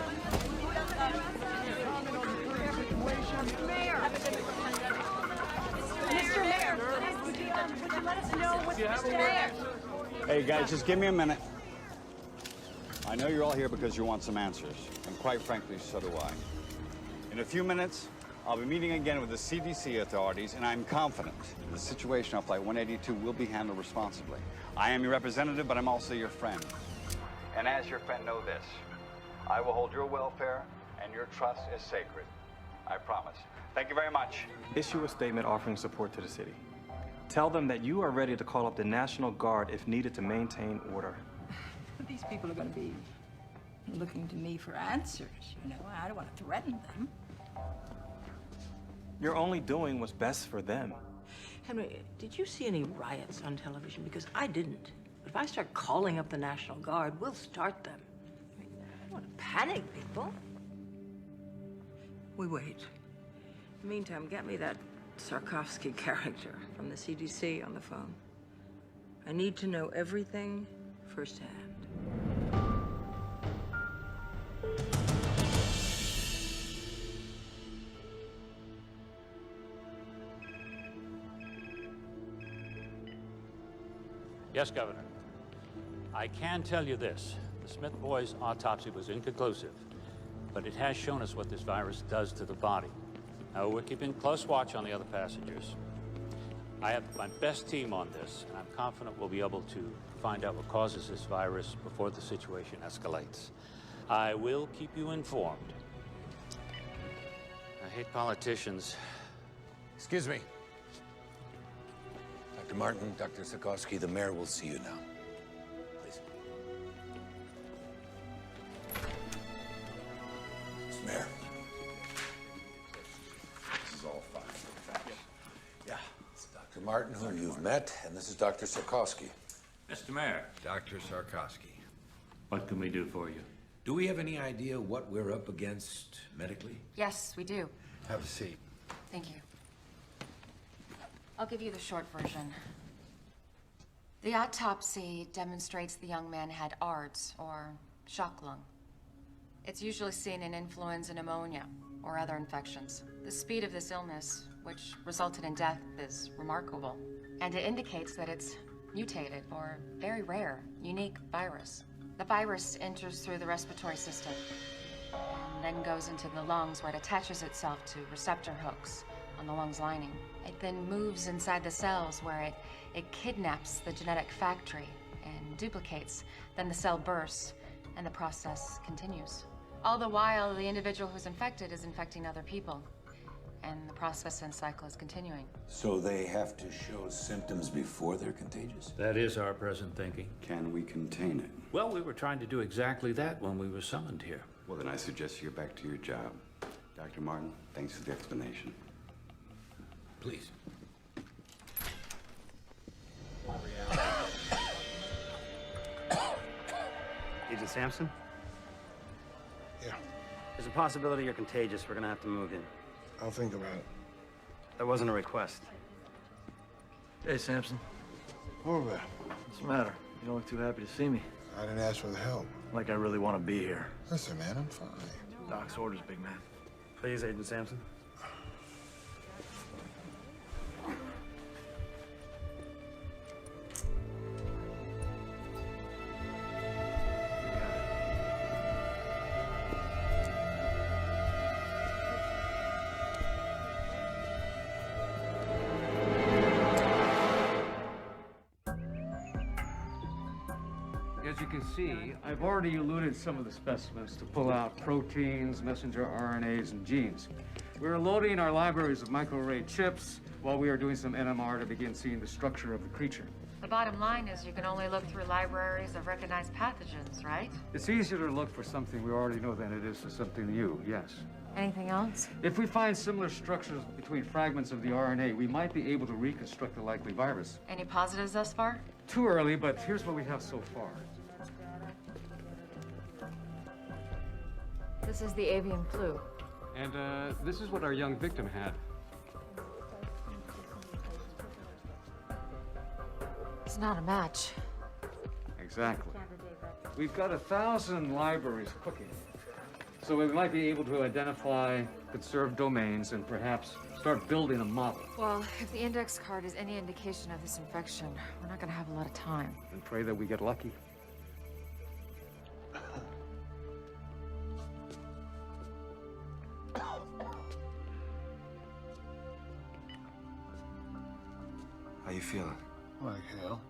Mr. Mayor. Would you let us know what's Mr. Mayor? Hey, guys, just give me a minute. I know you're all here because you want some answers, and quite frankly, so do I. In a few minutes, I'll be meeting again with the CDC authorities, and I'm confident the situation on Flight 182 will be handled responsibly. I am your representative, but I'm also your friend. And as your friend, know this. I will hold your welfare, and your trust is sacred. I promise. Thank you very much. Issue a statement offering support to the city. Tell them that you are ready to call up the National Guard if needed to maintain order. These people are going to be looking to me for answers, you know. I don't want to threaten them. You're only doing what's best for them. Henry, did you see any riots on television? Because I didn't. But if I start calling up the National Guard, we'll start them. I don't want to panic people. We wait. In the meantime, get me that Sarkovsky character from the CDC on the phone. I need to know everything firsthand. Yes, Governor. I can tell you this. The Smith boys' autopsy was inconclusive, but it has shown us what this virus does to the body. Now, we're keeping close watch on the other passengers. I have my best team on this, and I'm confident we'll be able to find out what causes this virus before the situation escalates. I will keep you informed. I hate politicians. Excuse me. Dr. Martin, Dr. Sikorsky, the mayor will see you now. Please. Mr. Mayor. This is all fine. Yeah. It's Dr. Martin, who you've met, and this is Dr. Sikorsky. Mr. Mayor. Dr. Sarkowski. What can we do for you? Do we have any idea what we're up against medically? Yes, we do. Have a seat. Thank you. I'll give you the short version. The autopsy demonstrates the young man had ARDS, or shock lung. It's usually seen in influenza pneumonia or other infections. The speed of this illness, which resulted in death, is remarkable. And it indicates that it's mutated or very rare, unique virus. The virus enters through the respiratory system and then goes into the lungs where it attaches itself to receptor hooks on the lungs lining. It then moves inside the cells where it kidnaps the genetic factory and duplicates. Then the cell bursts and the process continues. All the while, the individual who's infected is infecting other people. And the process and cycle is continuing. So they have to show symptoms before they're contagious? That is our present thinking. Can we contain it? Well, we were trying to do exactly that when we were summoned here. Well, then I suggest you get back to your job. Dr. Martin, thanks for the explanation. Please. Agent Sampson? Yeah. There's a possibility you're contagious. We're gonna have to move in. I'll think about it. That wasn't a request. Hey, Sampson. Orville. What's the matter? You don't look too happy to see me. I didn't ask for the help. Like I really want to be here. Listen, man, I'm fine. Doc's orders, big man. Please, Agent Sampson. As you can see, I've already eluted some of the specimens to pull out proteins, messenger RNAs, and genes. We're loading our libraries of microarray chips while we are doing some NMR to begin seeing the structure of the creature. The bottom line is you can only look through libraries of recognized pathogens, right? It's easier to look for something we already know than it is for something new, yes. Anything else? If we find similar structures between fragments of the RNA, we might be able to reconstruct the likely virus. Any positives thus far? Too early, but here's what we have so far. This is the avian flu. And this is what our young victim had. It's not a match. Exactly. We've got 1,000 libraries cooking. So we might be able to identify conserved domains and perhaps start building a model. Well, if the index card is any indication of this infection, we're not gonna have a lot of time. And pray that we get lucky. How you feeling? Like hell.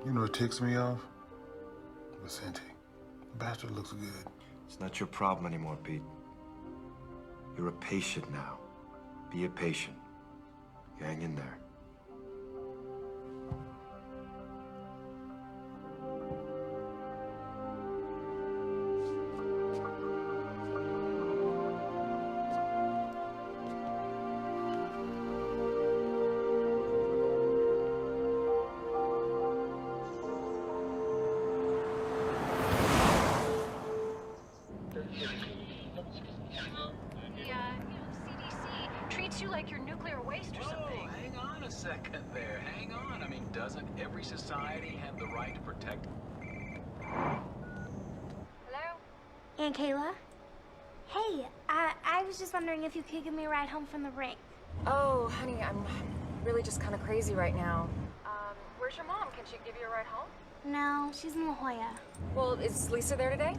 You know what ticks me off? Vicente. The bastard looks good. It's not your problem anymore, Pete. You're a patient now. Be a patient. You hang in there. CDC treats you like your nuclear waste or something. Hang on a second there. Hang on. I mean, doesn't every society have the right to protect? Hello? Aunt Kayla? Hey, I was just wondering if you could give me a ride home from the rink. Oh, honey, I'm really just kind of crazy right now. Where's your mom? Can she give you a ride home? No, she's in La Jolla. Well, is Lisa there today?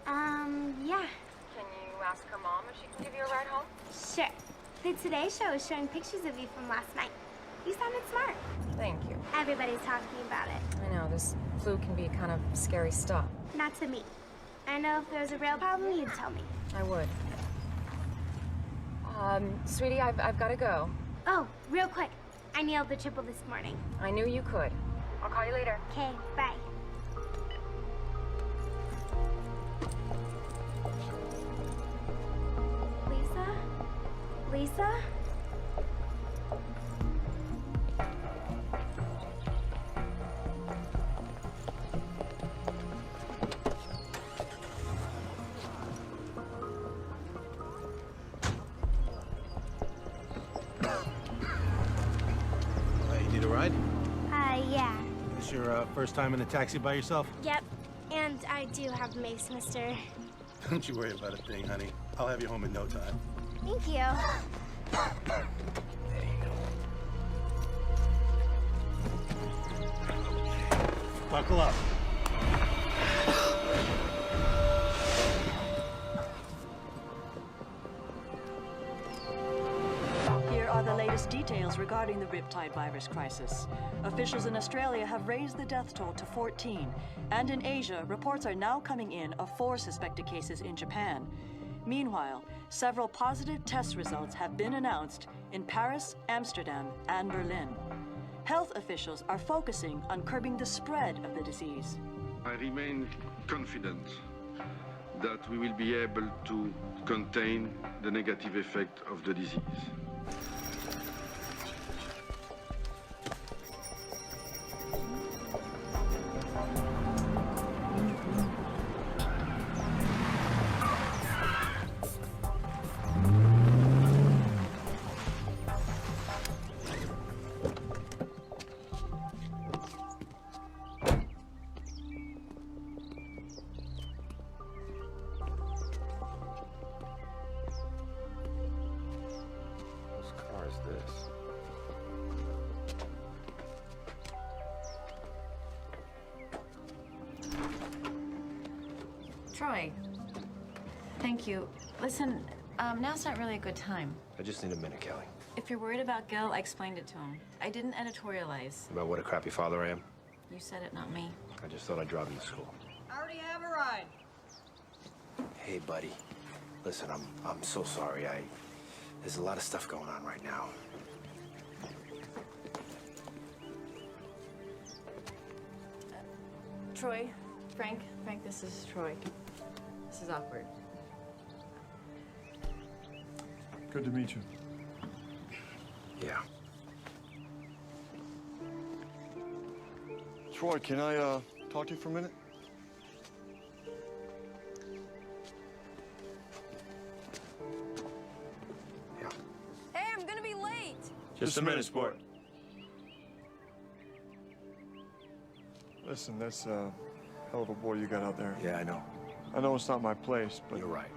Yeah. Can you ask her mom if she can give you a ride home? Sure. The Today Show is showing pictures of you from last night. You sounded smart. Thank you. Everybody's talking about it. I know, this flu can be kind of scary stuff. Not to me. I know if there was a real problem, you'd tell me. I would. Sweetie, I've got to go. Oh, real quick. I nailed the triple this morning. I knew you could. I'll call you later. Okay, bye. Lisa? Lisa? You need a ride? Yeah. This your first time in a taxi by yourself? Yep. And I do have Mace, mister. Don't you worry about a thing, honey. I'll have you home in no time. Thank you. Buckle up. Here are the latest details regarding the Riptide virus crisis. Officials in Australia have raised the death toll to 14, and in Asia, reports are now coming in of 4 suspected cases in Japan. Meanwhile, several positive test results have been announced in Paris, Amsterdam, and Berlin. Health officials are focusing on curbing the spread of the disease. I remain confident that we will be able to contain the negative effect of the disease. Troy, thank you. Listen, now's not really a good time. I just need a minute, Kelly. If you're worried about Gil, I explained it to him. I didn't editorialize. About what a crappy father I am? You said it, not me. I just thought I'd drive him to school. I already have a ride. Hey, buddy. Listen, I'm so sorry. There's a lot of stuff going on right now. Troy, Frank, this is Troy. This is awkward. Good to meet you. Yeah. Troy, can I talk to you for a minute? Hey, I'm gonna be late. Just a minute, sport. Listen, that's a hell of a boy you got out there. Yeah, I know. I know it's not my place, but... You're right.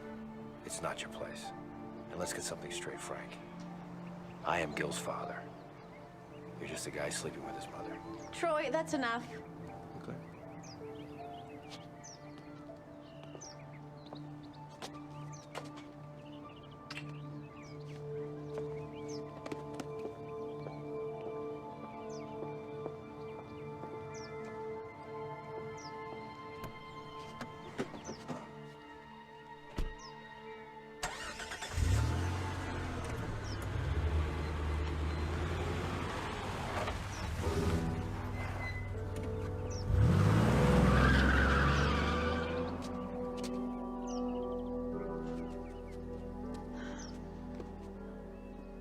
It's not your place. And let's get something straight, Frank. I am Gil's father. You're just a guy sleeping with his mother. Troy, that's enough. Okay.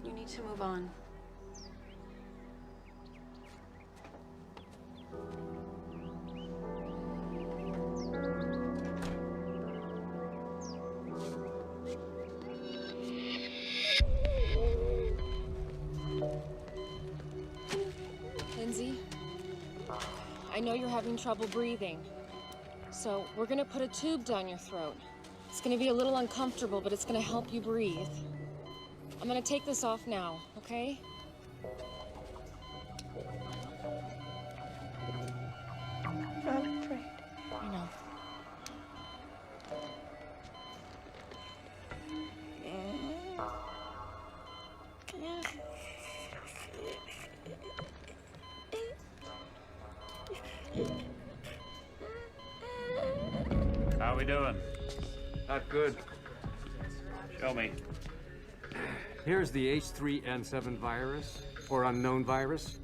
You need to move on. Lindsay, I know you're having trouble breathing. So we're gonna put a tube down your throat. It's gonna be a little uncomfortable, but it's gonna help you breathe. I'm gonna take this off now, okay? I'm afraid. I know. How we doing? Not good. Show me. Here's the H3N7 virus, or unknown virus.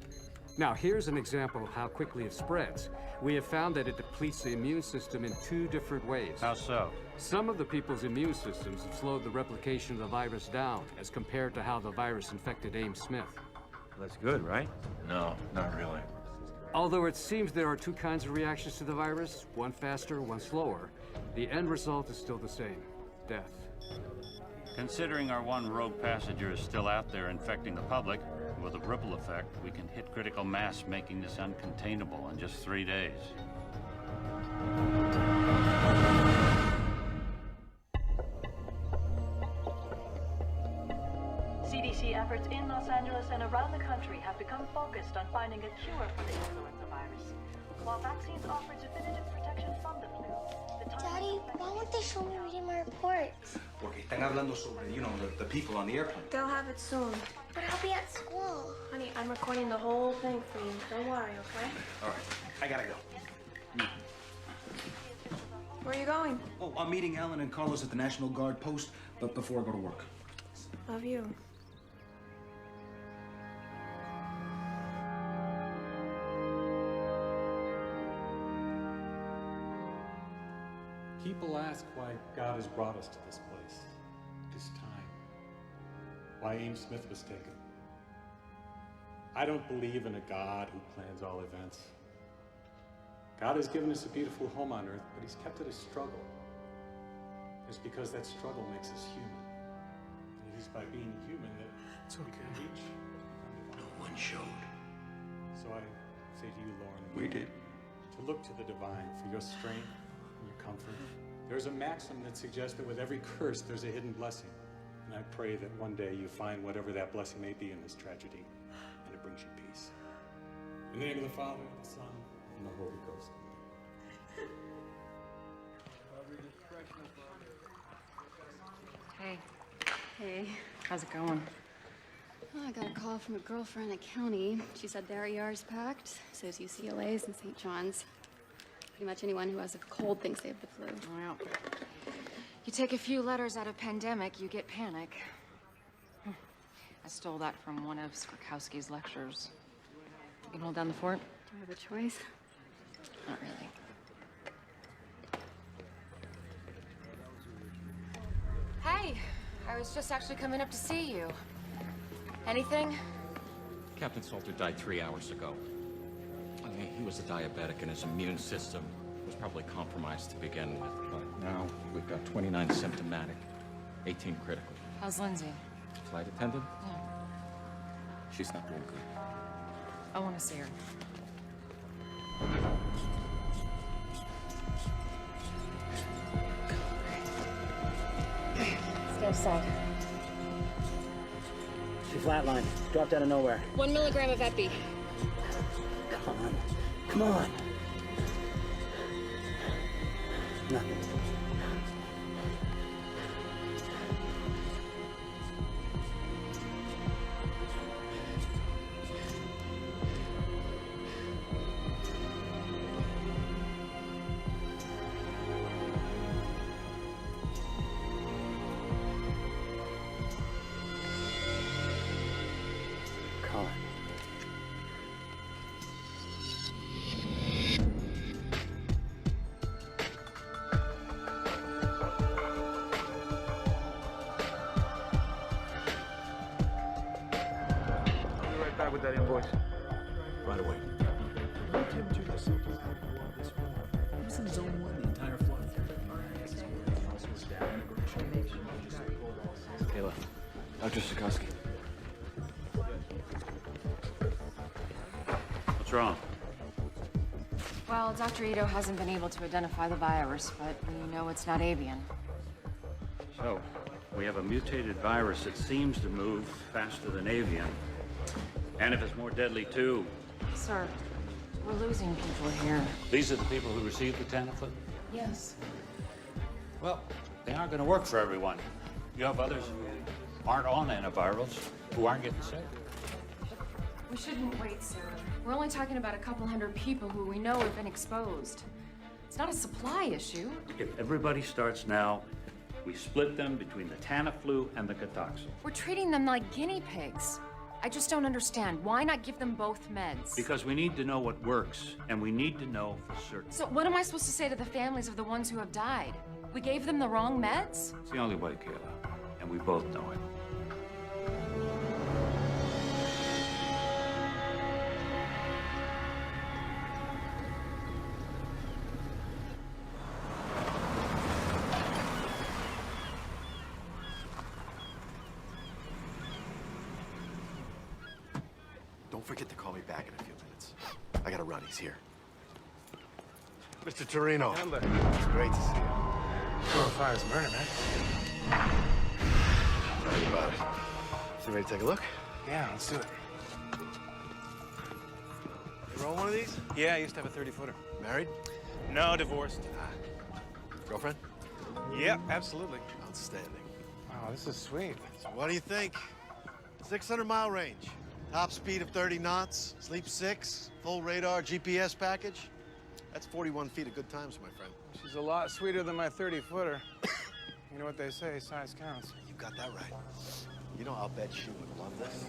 Now, here's an example of how quickly it spreads. We have found that it depletes the immune system in 2 different ways. How so? Some of the people's immune systems have slowed the replication of the virus down, as compared to how the virus infected Ames Smith. That's good, right? No, not really. Although it seems there are 2 kinds of reactions to the virus, one faster, one slower, the end result is still the same: death. Considering our one rogue passenger is still out there infecting the public, with a ripple effect, we can hit critical mass, making this uncontainable in just 3 days. CDC efforts in Los Angeles and around the country have become focused on finding a cure for the influenza virus. While vaccines offer definitive protection from the flu, Daddy, why won't they show me reading my reports? Porque están hablando sobre, you know, the people on the airplane. They'll have it soon. But I'll be at school. Honey, I'm recording the whole thing for you. Don't worry, okay? All right, I gotta go. Where are you going? Oh, I'm meeting Alan and Carlos at the National Guard post, but before I go to work. Love you. People ask why God has brought us to this place, this time, why Ames Smith was taken. I don't believe in a God who plans all events. God has given us a beautiful home on earth, but he's kept it a struggle. It's because that struggle makes us human. And it is by being human that we can reach. No one showed. So I say to you, Lauren, We did. to look to the divine for your strength and your comfort. There's a maxim that suggests that with every curse, there's a hidden blessing. And I pray that one day you find whatever that blessing may be in this tragedy, and it brings you peace. In the name of the Father, the Son, and the Holy Ghost. Hey, Hey. how's it going? Oh, I got a call from a girlfriend at county. She said their ER's packed, so is UCLA's and St. John's. Pretty much anyone who has a cold thinks they have the flu. Well, you take a few letters out of pandemic, you get panic. I stole that from one of Skrzykowski's lectures. You can hold down the fort? Do I have a choice? Not really. Hey, I was just actually coming up to see you. Anything? Captain Salter died 3 hours ago. I mean, he was a diabetic and his immune system was probably compromised to begin with, but now we've got 29 symptomatic, 18 critical. How's Lindsay? Flight attendant? Yeah. She's not doing good. I want to see her. Stay outside. She flatlined. Dropped out of nowhere. 1 milligram of epi. Come on. Come on. Nothing. Colin. I'll be right back with that invoice. Right away. He's in zone 1 the entire flight. Kayla, Dr. Sikorsky. What's wrong? Well, Dr. Ito hasn't been able to identify the virus, but we know it's not avian. So, we have a mutated virus that seems to move faster than avian. And if it's more deadly, too. Sir, we're losing people here. These are the people who received the Tamiflu? Yes. Well, they aren't going to work for everyone. You have others who aren't on antivirals who aren't getting sick. We shouldn't wait, sir. We're only talking about a couple hundred people who we know have been exposed. It's not a supply issue. If everybody starts now, we split them between the Tamiflu and the Cotoxil. We're treating them like guinea pigs. I just don't understand. Why not give them both meds? Because we need to know what works, and we need to know for certain. So what am I supposed to say to the families of the ones who have died? We gave them the wrong meds? It's the only way, Kayla, and we both know it. Don't forget to call me back in a few minutes. I gotta run, he's here. Mr. Torino. It's great to see you. Fire's murder, man. Tell me about it. So you ready to take a look? Yeah, let's do it. You roll one of these? Yeah, I used to have a 30-footer. Married? No, divorced. Girlfriend? Yep, absolutely. Outstanding. Wow, this is sweet. So what do you think? 600-mile range. Top speed of 30 knots, sleep 6, full radar GPS package. That's 41 feet of good times, my friend. She's a lot sweeter than my 30-footer. You know what they say, size counts. You got that right. You know, I'll bet she would love this.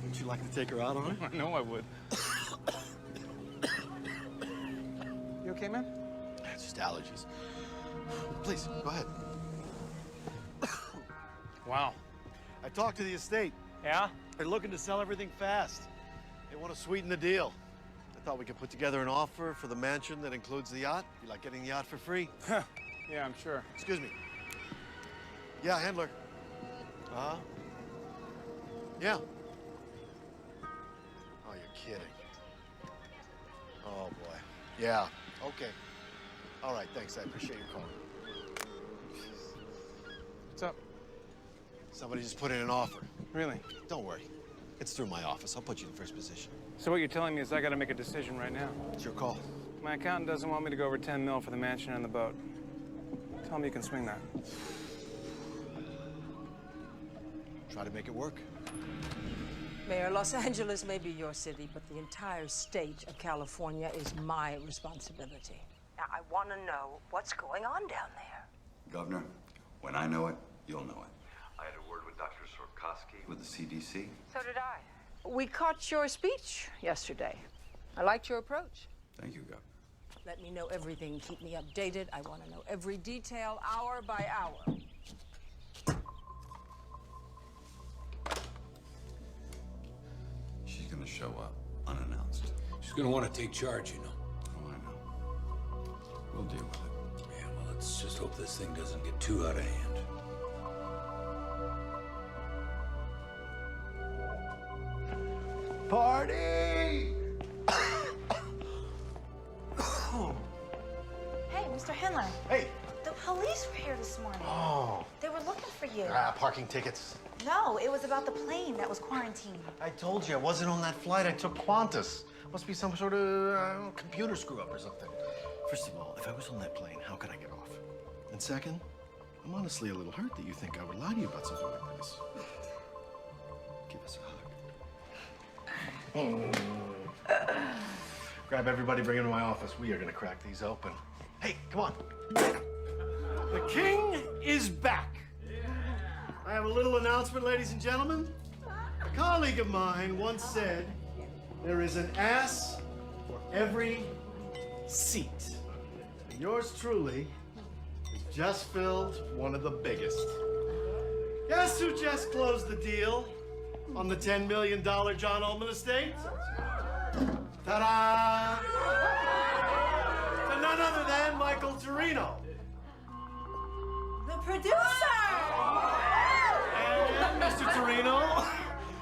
Would you like to take her out on it? I know I would. You okay, man? It's just allergies. Please, go ahead. Wow. I talked to the estate. Yeah? They're looking to sell everything fast. They want to sweeten the deal. I thought we could put together an offer for the mansion that includes the yacht. You like getting the yacht for free? Yeah, I'm sure. Excuse me. Yeah, handler. Uh-huh. Yeah. Oh, you're kidding. Oh, boy. Yeah, okay. All right, thanks. I appreciate your call. What's up? Somebody just put in an offer. Really? Don't worry. It's through my office. I'll put you in first position. So what you're telling me is I gotta make a decision right now. It's your call. My accountant doesn't want me to go over 10 mil for the mansion and the boat. Tell me you can swing that. Try to make it work. Mayor, Los Angeles may be your city, but the entire state of California is my responsibility. Now, I want to know what's going on down there. Governor, when I know it, you'll know it. I had a word with Dr. Sorkowski with the CDC. So did I. We caught your speech yesterday. I liked your approach. Thank you, Governor. Let me know everything. Keep me updated. I want to know every detail, hour by hour. She's gonna show up unannounced. She's gonna want to take charge, you know. Oh, I know. We'll deal with it. Yeah, well, let's just hope this thing doesn't get too out of hand. Party! Hey, Mr. Hindler. Hey. The police were here this morning. Oh. They were looking for you. Parking tickets. No, it was about the plane that was quarantined. I told you, I wasn't on that flight. I took Qantas. Must be some sort of computer screw-up or something. First of all, if I was on that plane, how could I get off? And second, I'm honestly a little hurt that you think I would lie to you about something like this. Give us a hug. Grab everybody, bring them to my office. We are gonna crack these open. Hey, come on. The king is back. I have a little announcement, ladies and gentlemen. A colleague of mine once said, there is an ass for every seat. And yours truly has just filled one of the biggest. Guess who just closed the deal on the $10 million John Ullman estate? Ta-da! To none other than Michael Torino. The producer! And Mr. Torino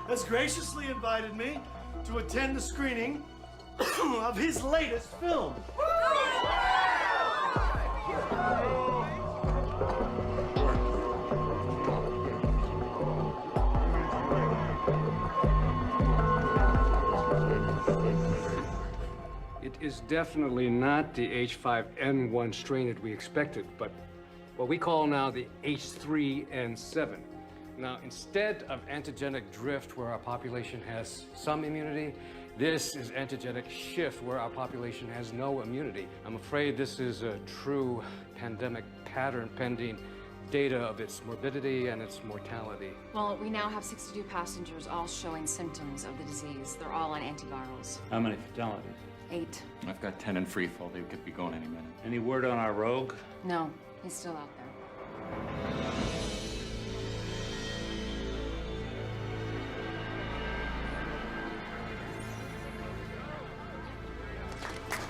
has graciously invited me to attend the screening of his latest film. It is definitely not the H5N1 strain that we expected, but what we call now the H3N7. Now, instead of antigenic drift where our population has some immunity, this is antigenic shift where our population has no immunity. I'm afraid this is a true pandemic pattern pending data of its morbidity and its mortality. Well, we now have 62 passengers all showing symptoms of the disease. They're all on antivirals. How many fatalities? 8. I've got 10 in free fall. They could be going any minute. Any word on our rogue? No, he's still out there.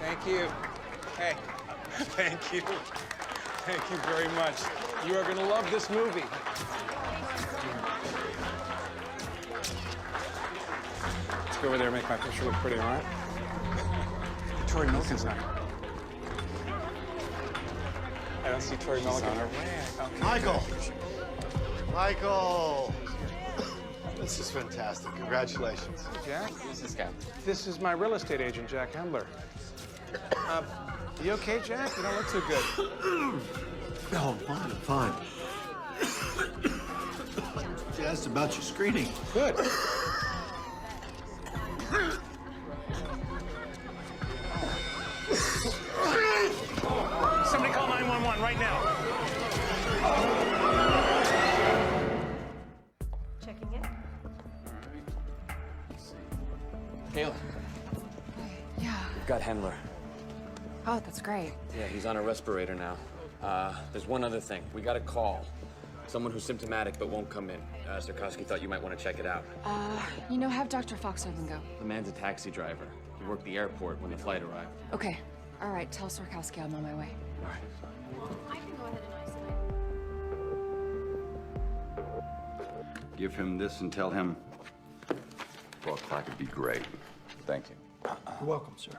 Thank you. Hey, thank you. Thank you very much. You are gonna love this movie. Let's go over there and make my picture look pretty, all right? Tori Milken's not. I don't see Tori Milken. On her way. Michael! Michael! This is fantastic. Congratulations. Jack? Who's this guy? This is my real estate agent, Jack Hendler. You okay, Jack? You don't look too good. No, I'm fine. You asked about your screening. Good. Somebody call 911 right now. Checking in. Kayla, Yeah. we've got Hendler. Oh, that's great. Yeah, he's on a respirator now. There's one other thing. We got a call. Someone who's symptomatic but won't come in. Sarkowski thought you might want to check it out. Have Dr. Foxhaven go. The man's a taxi driver. He worked the airport when the flight arrived. Okay. All right, tell Sarkowski I'm on my way. All right. I can go ahead and isolate. Give him this and tell him 4 o'clock would be great. Thank you. You're welcome, sir.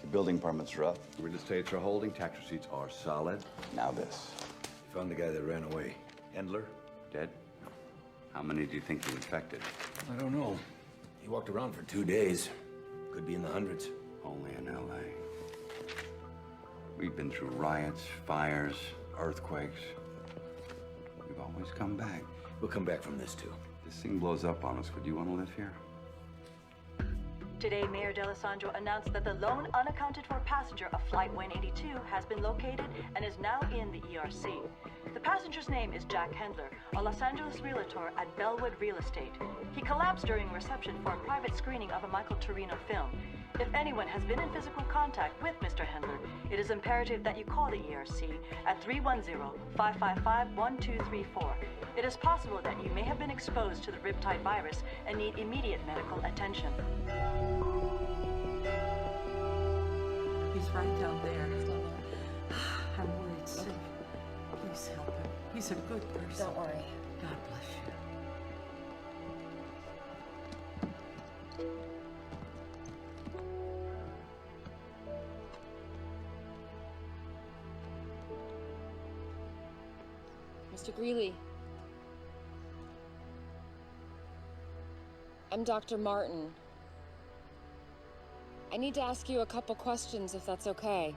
Your building permits are up. Real estates are holding. Tax receipts are solid. Now this. Found the guy that ran away. Endler, dead? How many do you think he infected? I don't know. He walked around for 2 days. Could be in the hundreds. Only in L.A. We've been through riots, fires, earthquakes. We've always come back. We'll come back from this, too. This thing blows up on us. Would you want to live here? Today, Mayor D'Alessandro announced that the lone unaccounted-for passenger of Flight 182 has been located and is now in the ERC. The passenger's name is Jack Hendler, a Los Angeles realtor at Bellwood Real Estate. He collapsed during a reception for a private screening of a Michael Torino film. If anyone has been in physical contact with Mr. Hendler, it is imperative that you call the ERC at 310-555-1234. It is possible that you may have been exposed to the riptide virus and need immediate medical attention. He's right down there. I'm worried sick. Please help him. He's a good person. Don't worry. God bless you. Mr. Greeley. I'm Dr. Martin. I need to ask you a couple questions, if that's okay.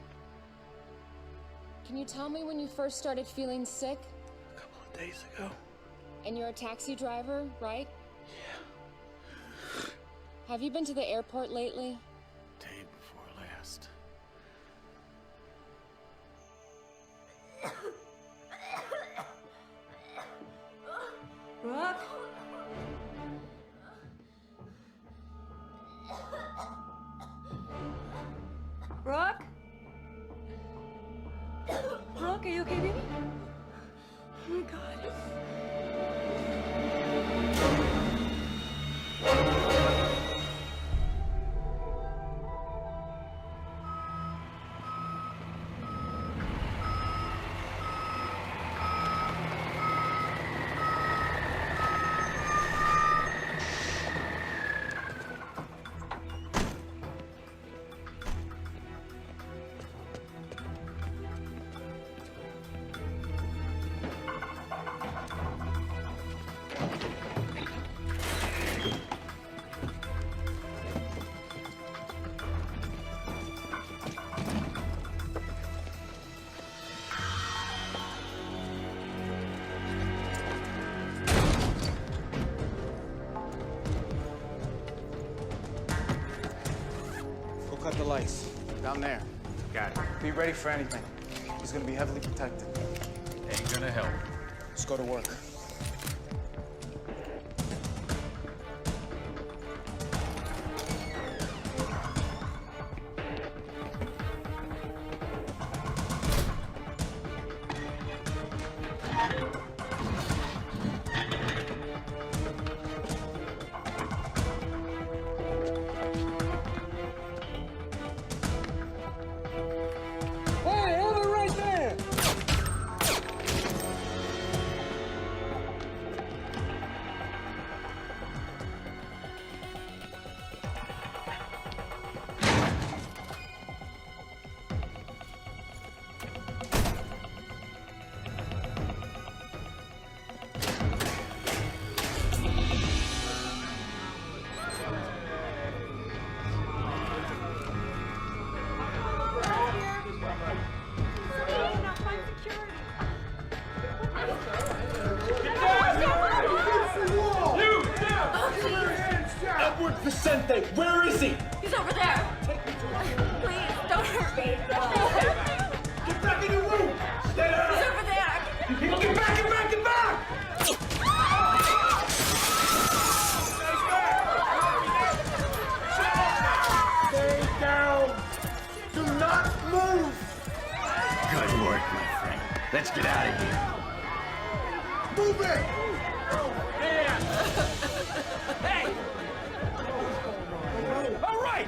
Can you tell me when you first started feeling sick? A couple of days ago. And you're a taxi driver, right? Yeah. Have you been to the airport lately? Day before last. Rook? Rook? Rook, are you okay, baby? Oh my God. cut the lights. Down there. Got it. Be ready for anything. He's gonna be heavily protected. Ain't gonna help. Let's go to work. Hey, hold it right there! Edward Vicente, where is he? He's over there! Please, don't hurt me! Get back in your room! Stay down! He's over there! Get back, get back, get back! Stay down! Do not move! Good work, my friend. Let's get out of here. Move it! Hey! All right!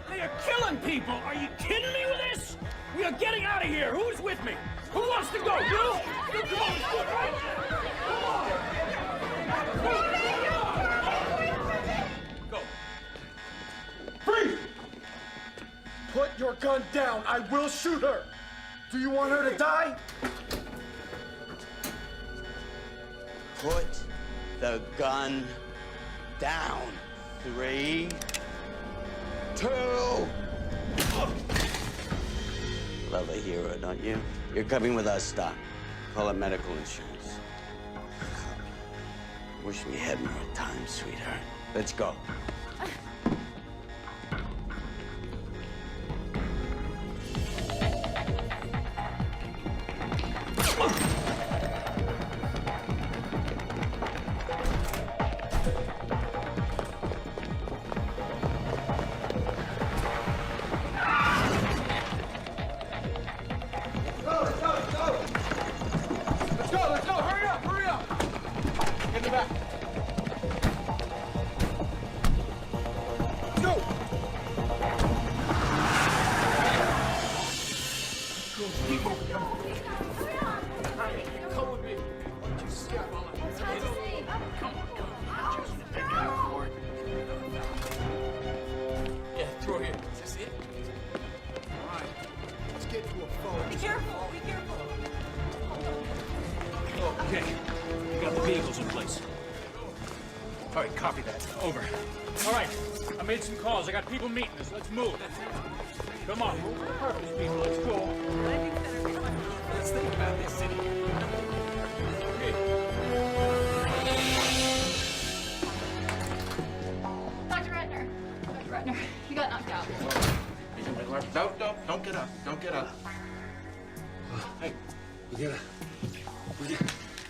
They are killing people! Are you kidding me with this? We are getting out of here! Who's with me? Who wants to go? You? Come on! Go! Freeze! Put your gun down! I will shoot her! Do you want her to die? Put the gun down. 3, 2. Love a hero, don't you? You're coming with us, Doc. Call it medical insurance. Wish we had more time, sweetheart. Let's go. Let's go! Hurry up! Hurry up! Get in the back. Let's go! Come with me. Just step on it. Come on. Just pick it up for it. Yeah, through here. Is this it? All right. Let's get to a phone. Be careful! Be careful! Okay. We got the vehicles in place. All right, copy that. Over. All right. I made some calls. I got people meeting us. Let's move. Come on. Move with purpose, people. Let's go. Let's think about this city. Dr. Ratner. Dr. Ratner, you got knocked out. No, don't get up. Don't get up. Hey, we gotta.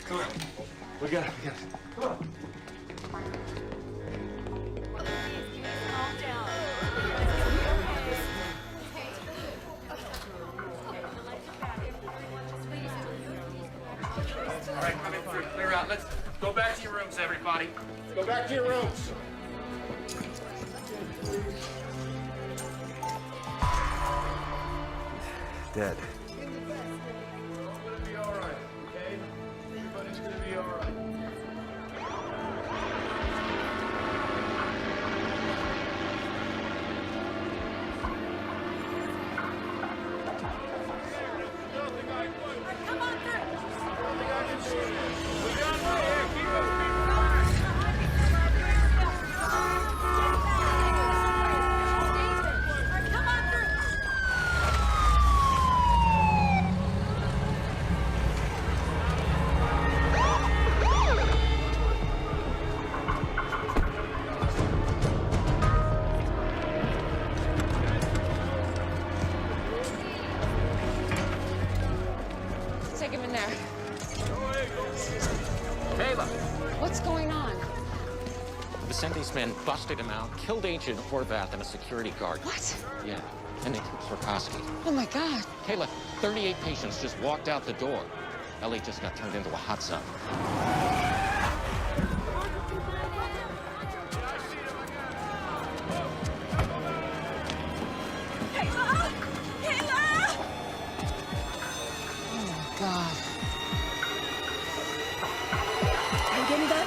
Come on. We gotta. Come on. All right, come in through. Clear out. Let's go back to your rooms, everybody. Go back to your rooms. Dead. Everybody's gonna be all right, okay? Everybody's gonna be all right. Come on through! We're done right here. Keep those people Come on through! Vicente's men busted him out, killed Agent Horvath and a security guard. What? Yeah, and they took Sorkoski. Oh my God. Kayla, 38 patients just walked out the door. Ellie just got turned into a hot zone. Kayla! Kayla! Oh my God. Are you getting that?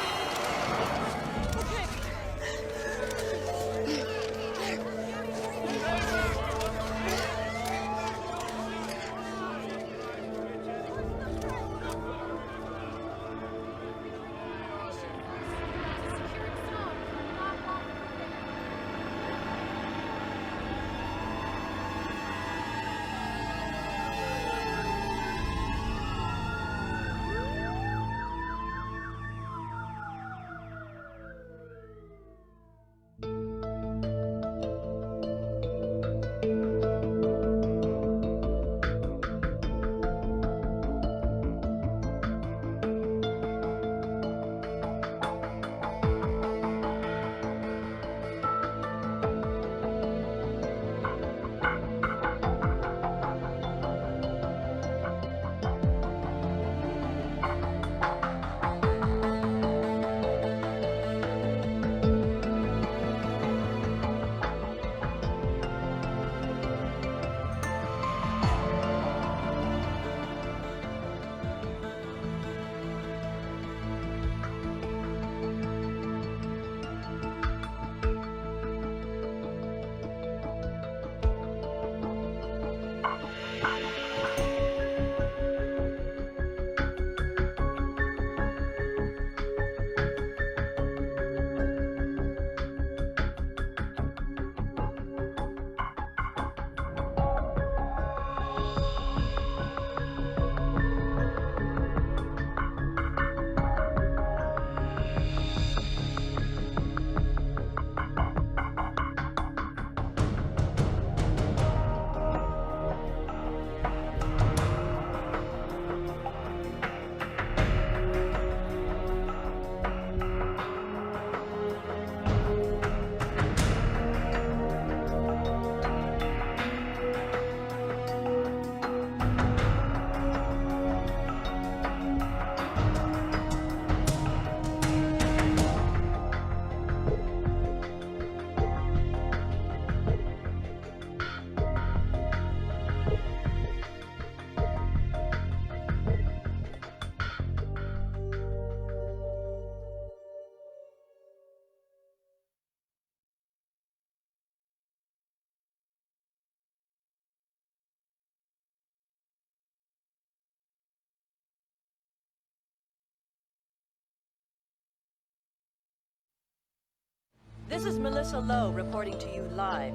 This is Melissa Lowe reporting to you live.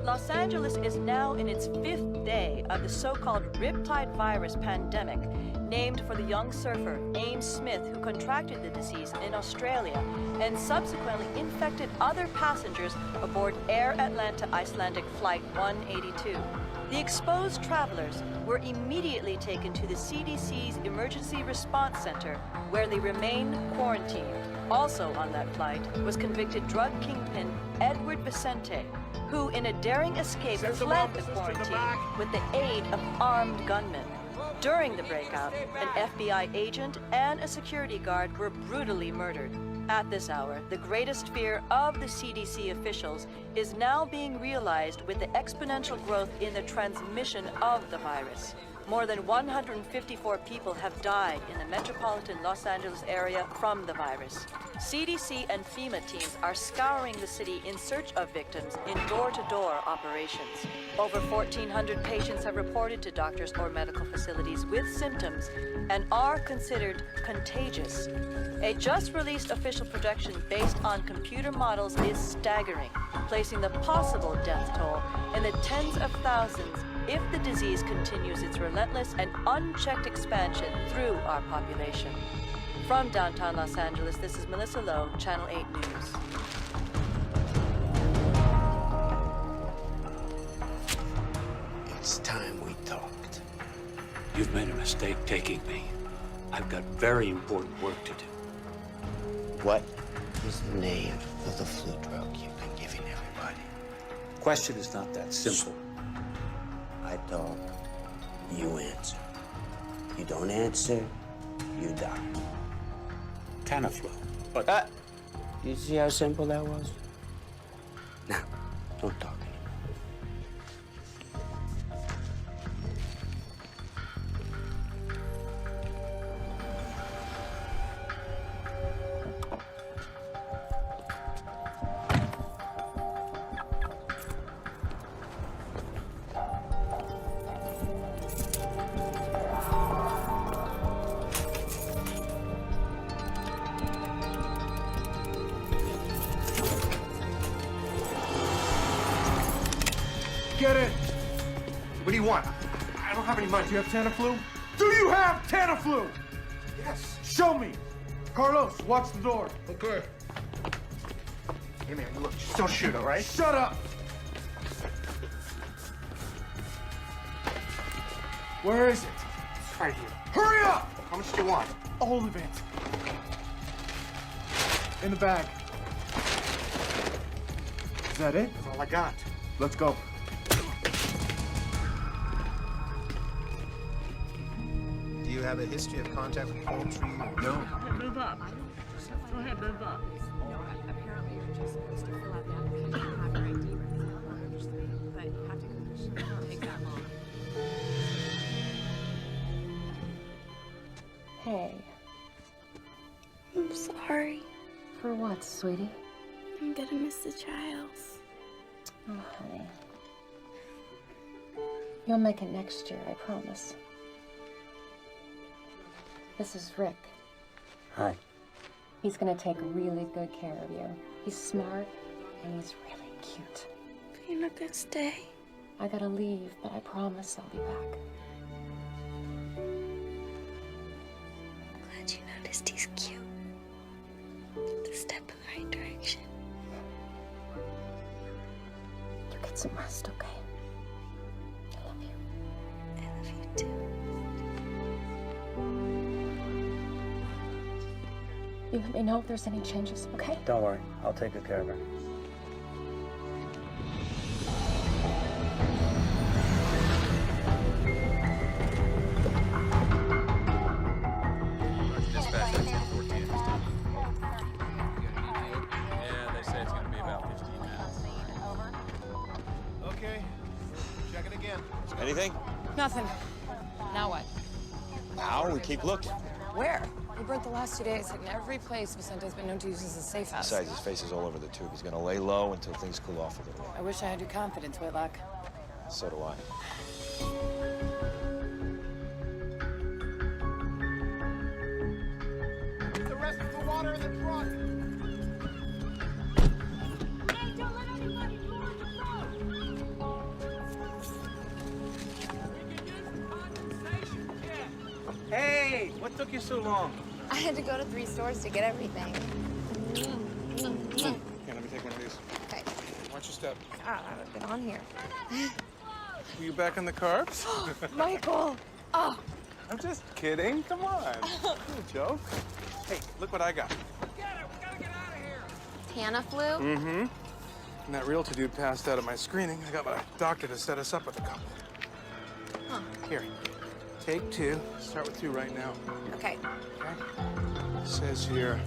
Los Angeles is now in its 5th day of the so-called Riptide virus pandemic, named for the young surfer Ames Smith, who contracted the disease in Australia and subsequently infected other passengers aboard Air Atlanta Icelandic Flight 182. The exposed travelers were immediately taken to the CDC's Emergency Response Center, where they remain quarantined. Also on that flight was convicted drug kingpin Edward Vicente, who in a daring escape fled the quarantine with the aid of armed gunmen. During the breakout, an FBI agent and a security guard were brutally murdered. At this hour, the greatest fear of the CDC officials is now being realized with the exponential growth in the transmission of the virus. More than 154 people have died in the metropolitan Los Angeles area from the virus. CDC and FEMA teams are scouring the city in search of victims in door-to-door operations. Over 1,400 patients have reported to doctors or medical facilities with symptoms and are considered contagious. A just-released official projection based on computer models is staggering, placing the possible death toll in the tens of thousands if the disease continues its relentless and unchecked expansion through our population. From downtown Los Angeles, this is Melissa Lowe, Channel 8 News. It's time we talked. You've made a mistake taking me. I've got very important work to do. What is the name of the flu drug you've been giving everybody? Question is not that simple. I talk, you answer. You don't answer, you die. Tamiflu. But You see how simple that was? Now, don't talk anymore. Get it! What do you want? I don't have any money. Do you have Tamiflu? Do you have Tamiflu? Yes. Show me. Carlos, watch the door. Okay. Hey, man, look, just don't shoot, all right? Shut up! Where is it? It's right here. Hurry up! How much do you want? All of it. In the bag. Is that it? That's all I got. Let's go. Do you have a history of contact with poultry? No. Move up. Go ahead, move up. No, apparently you're just supposed to fill out the application and have your ID ready. But you have to go. It won't take that long. Hey. I'm sorry. For what, sweetie? I'm gonna miss the trials. Oh, honey. You'll make it next year, I promise. This is Rick. Hi. He's gonna take really good care of you. He's smart and he's really cute. You're not gonna stay. I gotta leave, but I promise I'll be back. Glad you noticed he's cute. It's a step in the right direction. You get some rest, okay? I love you. I love you too. You let me know if there's any changes, okay? don't worry. I'll take good care of her. Dispatch at 10:14 this time. Yeah, they say it's gonna be about 15 minutes. Okay. Check it again. Anything? Nothing. Now what? Now we keep looking. Where? We burnt the last 2 days, hitting every place Vicente's been known to use as a safe house. Besides, his face is all over the tube. He's gonna lay low until things cool off a little. I wish I had your confidence, Whitlock. So do I. The rest of the water in the trunk. Hey, don't let anybody board the boat! Hey, what took you so long? I had to go to 3 stores to get everything. Okay, let me take one of these. Okay. Watch your step. I've been on here. Were you back on the carbs? Michael! Oh! I'm just kidding. Come on. No joke. Hey, look what I got. Tamiflu? Mm-hmm. And that realtor dude passed out at my screening. I got my doctor to set us up with a couple. Huh. Here, take 2. Start with 2 right now. Okay. It says here,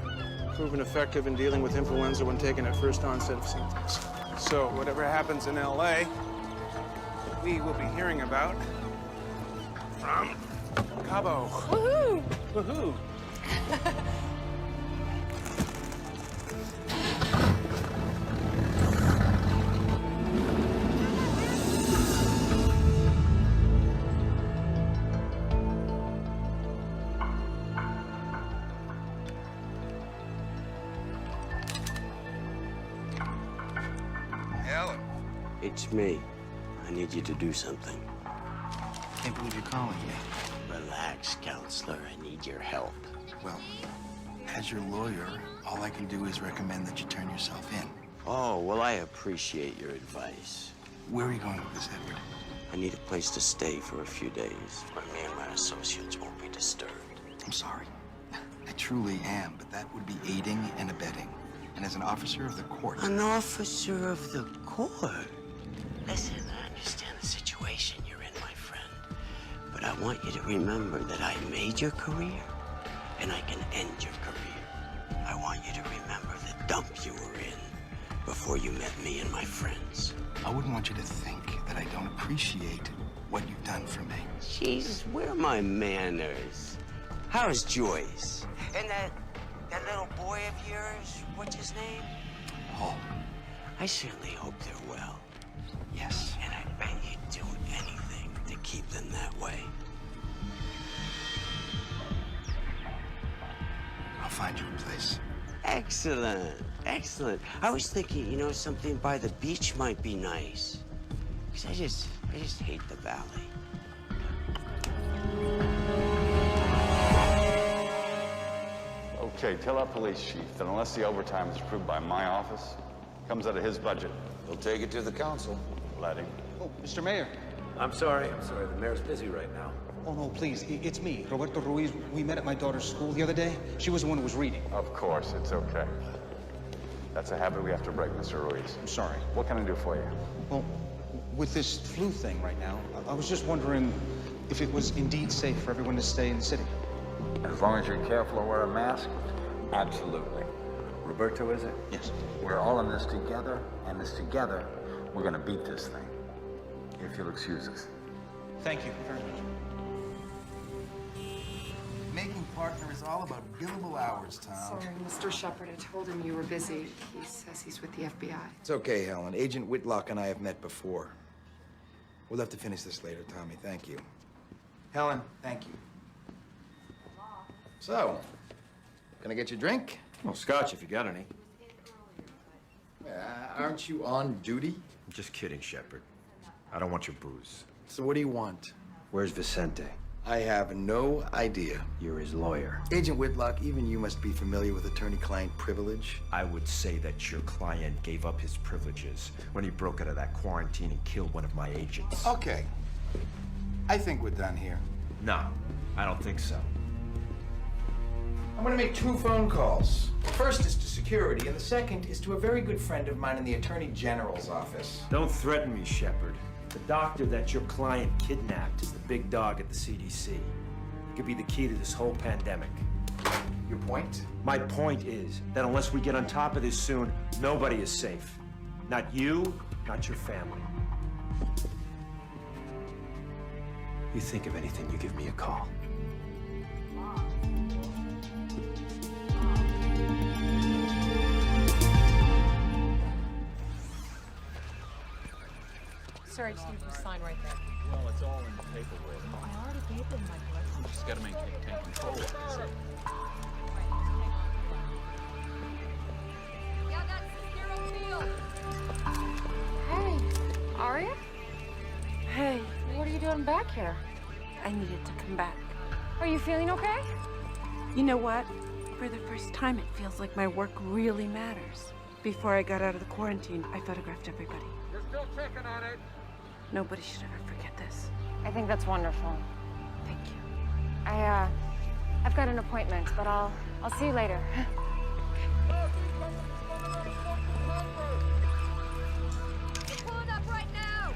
proven effective in dealing with influenza when taken at first onset of symptoms. So whatever happens in LA, we will be hearing about from Cabo. Woohoo! Woohoo! Helen. It's me. I need you to do something. Can't believe you're calling me. Relax, counselor. I need your help. Well, as your lawyer, all I can do is recommend that you turn yourself in. Oh, well, I appreciate your advice. Where are you going with this, Edward? I need a place to stay for a few days where me and my associates won't be disturbed. I'm sorry. I truly am, but that would be aiding and abetting. and as an officer of the court. An officer of the court? Listen, I understand the situation you're in, my friend. But I want you to remember that I made your career, and I can end your career. I want you to remember the dump you were in before you met me and my friends. I wouldn't want you to think that I don't appreciate what you've done for me. Jesus, where are my manners? How's Joyce? And that little boy of yours, what's his name? Paul. I certainly hope they're well. Yes. And I bet you'd do anything to keep them that way. I'll find you a place. Excellent, excellent. I was thinking, you know, something by the beach might be nice. Because I just hate the valley. Okay, tell our police chief that unless the overtime is approved by my office, comes out of his budget. He'll take it to the council. Let him. Oh, Mr. Mayor. I'm sorry. The mayor's busy right now. Oh, no, please. It's me, Roberto Ruiz. We met at my daughter's school the other day. She was the one who was reading. Of course, it's okay. That's a habit we have to break, Mr. Ruiz. I'm sorry. What can I do for you? Well, with this flu thing right now, I was just wondering if it was indeed safe for everyone to stay in the city. As long as you're careful to wear a mask, absolutely. Roberto, is it? Yes. We're all in this together, and this together, we're gonna beat this thing. If you'll excuse us. Thank you very much. Making partner is all about billable hours, Tom. Sorry, Mr. Shepard. I told him you were busy. He says he's with the FBI. It's okay, Helen. Agent Whitlock and I have met before. We'll have to finish this later, Tommy. Thank you. Helen, thank you. So, gonna get you a drink? Well, scotch if you got any. Aren't you on duty? I'm just kidding, Shepard. I don't want your booze. So what do you want? Where's Vicente? I have no idea. You're his lawyer. Agent Whitlock, even you must be familiar with attorney-client privilege. I would say that your client gave up his privileges when he broke out of that quarantine and killed one of my agents. Okay. I think we're done here. No, I don't think so. I'm gonna make 2 phone calls. The first is to security, and the second is to a very good friend of mine in the Attorney General's office. Don't threaten me, Shepard. The doctor that your client kidnapped is the big dog at the CDC. He could be the key to this whole pandemic. Your point? My point is that unless we get on top of this soon, nobody is safe. Not you, not your family. You think of anything, you give me a call. Sir, I just need you to sign right there. Well, it's all in the paperwork. I already gave them my blessing. You just gotta maintain control of it. That's it. Hey, Aria? Hey, What are you doing back here? I needed to come back. Are you feeling okay? You know what? For the first time, it feels like my work really matters. Before I got out of the quarantine, I photographed everybody. You're still checking on it. Nobody should ever forget this. I think that's wonderful. Thank you. I've got an appointment, but I'll see you later. Pulling up right now!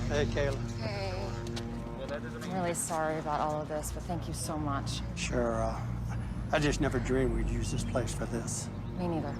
Hey, Kayla. Hey. I'm really sorry about all of this, but thank you so much. Sure, I just never dreamed we'd use this place for this. Me neither.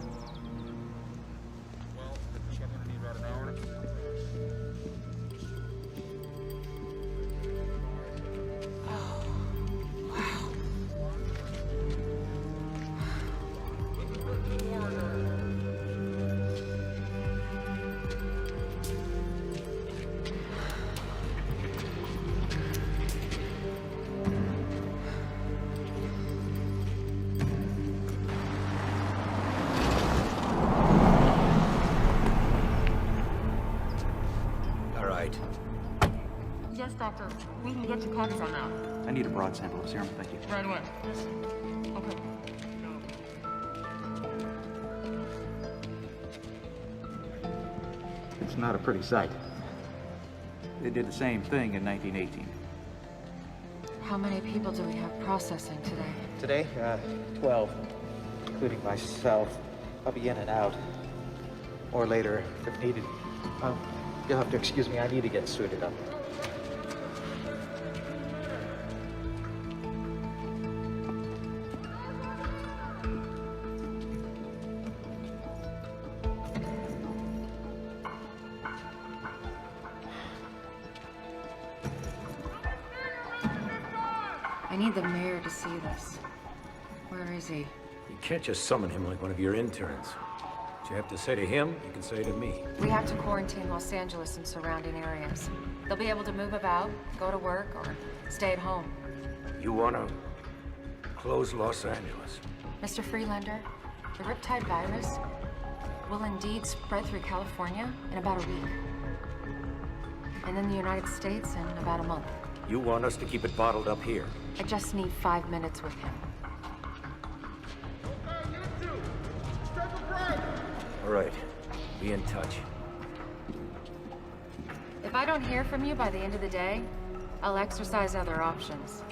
doctor. We can get you copies on that. I need a broad sample of serum, thank you. Right away. Okay. It's not a pretty sight. They did the same thing in 1918. How many people do we have processing today? Today, 12, including myself. I'll be in and out. Or later, if needed. You'll have to excuse me, I need to get suited up. I need the mayor to see this. Where is he? You can't just summon him like one of your interns. What you have to say to him, you can say to me. We have to quarantine Los Angeles and surrounding areas. They'll be able to move about, go to work, or stay at home. You want to close Los Angeles? Mr. Freelander, the Riptide virus will indeed spread through California in about a week. And then the United States in about a month. You want us to keep it bottled up here? I just need 5 minutes with him. All right. Be in touch. If I don't hear from you by the end of the day, I'll exercise other options.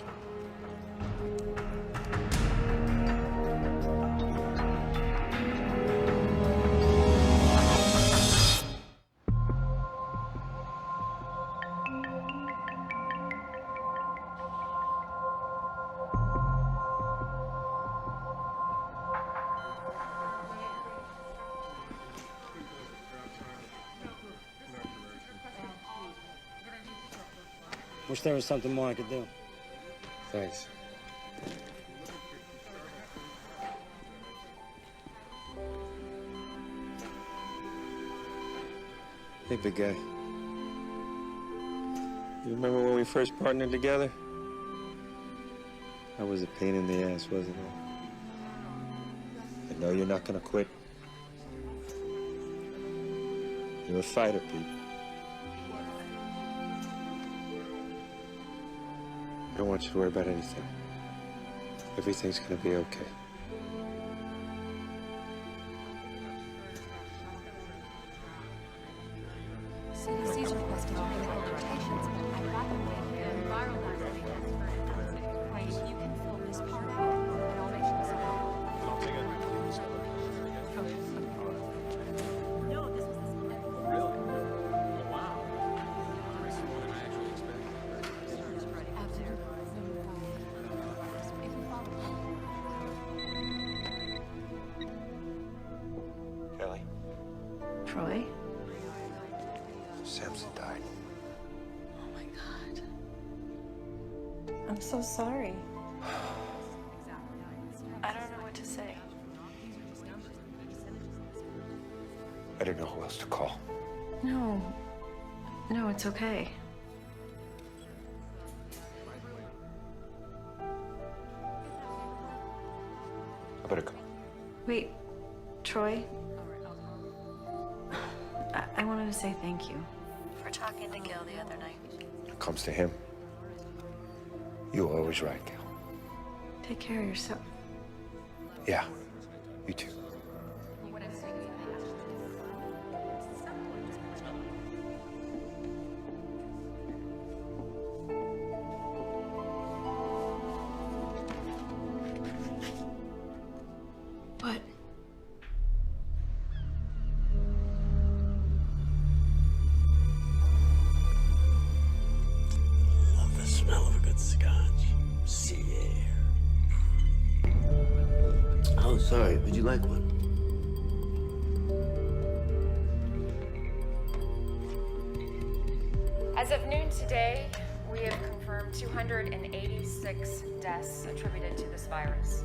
Wish there was something more I could do. Thanks. Hey, big guy. You remember when we first partnered together? I was a pain in the ass, wasn't I? I know you're not gonna quit. You're a fighter, Pete. I don't want you to worry about anything. Everything's gonna be okay. CDC's requesting medical rotations. I've got them in viral you can fill this part out, and I'll make sure it's No, this was Really? Oh, wow. That's more than I actually expected. Out there. Kelly, Troy? Samson died. Oh my God. I'm so sorry. I don't know what to say. I didn't know who else to call. No. No, it's okay. I better go. Wait, Troy? I wanted to say thank you for talking to Gil the other night. When it comes to him, you're always right, Gal. Take care of yourself. Yeah, you too. What? Love the smell of a good scotch. Sea air. Oh, sorry. Would you like one? As of noon today, we have confirmed 286 deaths attributed to this virus,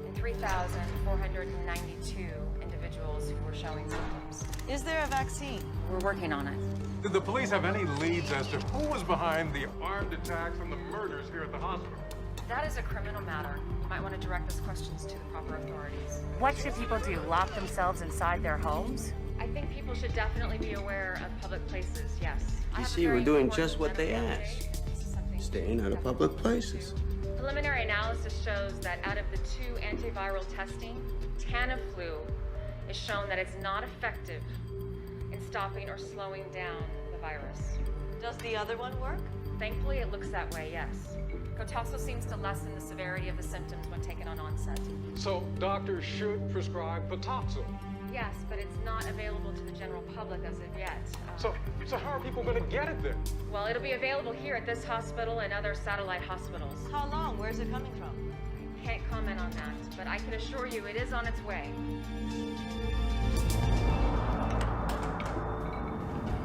and 3,492 individuals who were showing symptoms. Is there a vaccine? We're working on it. Did the police have any leads as to who was behind the armed attacks and the murders here at the hospital? That is a criminal matter. You might want to direct those questions to the proper authorities. What should people do? Lock themselves inside their homes? I I think people should definitely be aware of public places, yes. You see, we're doing just what they asked. Staying out of public places. Preliminary analysis shows that out of the 2 antiviral testing, Tamiflu is shown that it's not effective in stopping or slowing down the virus. Does the other one work? Thankfully, it looks that way, yes. Cotaxo seems to lessen the severity of the symptoms when taken on onset. So doctors should prescribe Contagion. Yes, but it's not available to the general public as of yet. So how are people going to get it then? Well, it'll be available here at this hospital and other satellite hospitals. How long? Where's it coming from? Can't comment on that, but I can assure you it is on its way.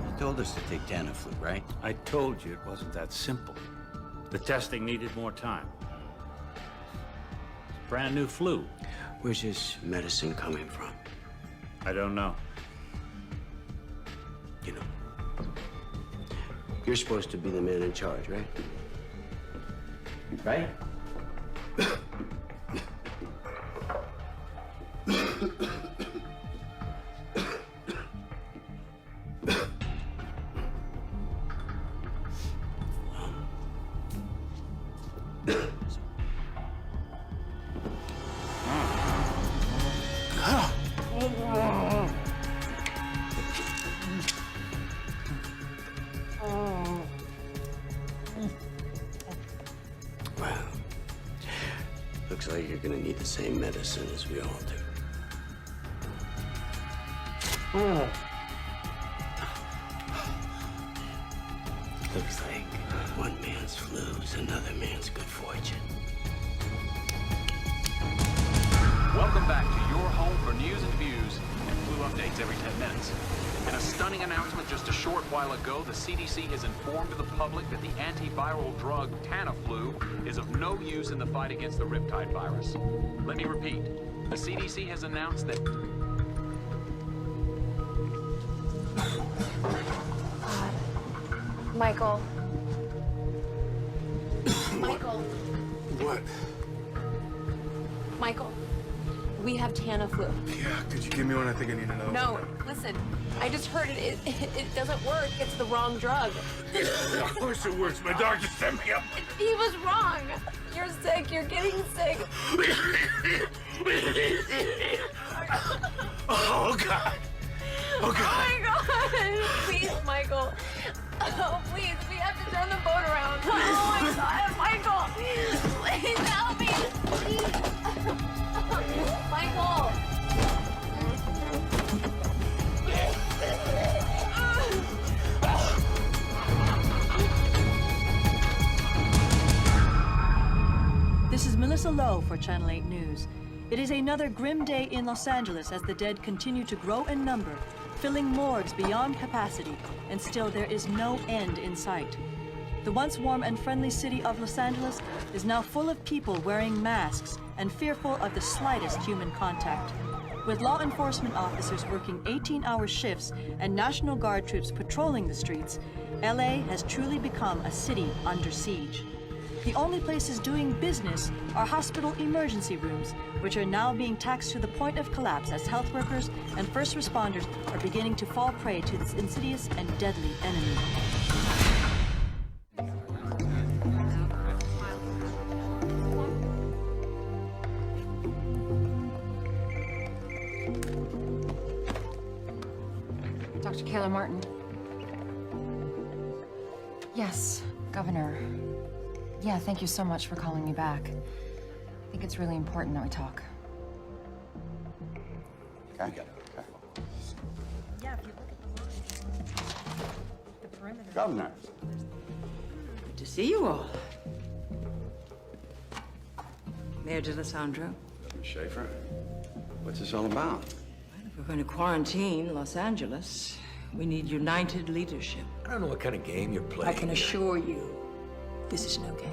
You told us to take Tamiflu, right? I told you it wasn't that simple. The testing needed more time. It's brand new flu. Where's this medicine coming from? I don't know. You know, you're supposed to be the man in charge, right? Right? Well, looks like you're gonna need the same medicine as we all do. Looks like one man's flu is another man's good fortune. Welcome back to your home for news and views and flu updates every 10 minutes. In a stunning announcement just a short while ago, the CDC has informed the public that the antiviral drug Tamiflu is of no use in the fight against the riptide virus. Let me repeat. The CDC has announced that... Michael. Michael. What? Michael. We have Tamiflu. Yeah, could you give me one? I think I need to know. No, listen. I just heard it doesn't work. It's the wrong drug. Of course it works. My doctor sent me up. He was wrong. You're sick. You're getting sick. Oh, God. Oh, God. Oh, my God. Please, Michael. Oh, please. We have to turn the boat around. Oh, my God. Michael. Please help me. Please. Michael. This is Melissa Lowe for Channel 8 News. It is another grim day in Los Angeles as the dead continue to grow in number, filling morgues beyond capacity, and still there is no end in sight. The once warm and friendly city of Los Angeles is now full of people wearing masks and fearful of the slightest human contact. With law enforcement officers working 18-hour shifts and National Guard troops patrolling the streets, LA has truly become a city under siege. The only places doing business are hospital emergency rooms, which are now being taxed to the point of collapse as health workers and first responders are beginning to fall prey to this insidious and deadly enemy. Dr. Kayla Martin. Yes, Governor. Yeah, thank you so much for calling me back. I think it's really important that we talk. Okay. Yeah, if you look at the perimeter. Governor. Good to see you all. Mayor D'Alessandro. Schaefer, what's this all about? If we're going to quarantine Los Angeles, we need united leadership. I don't know what kind of game you're playing. I can assure you, this is no game.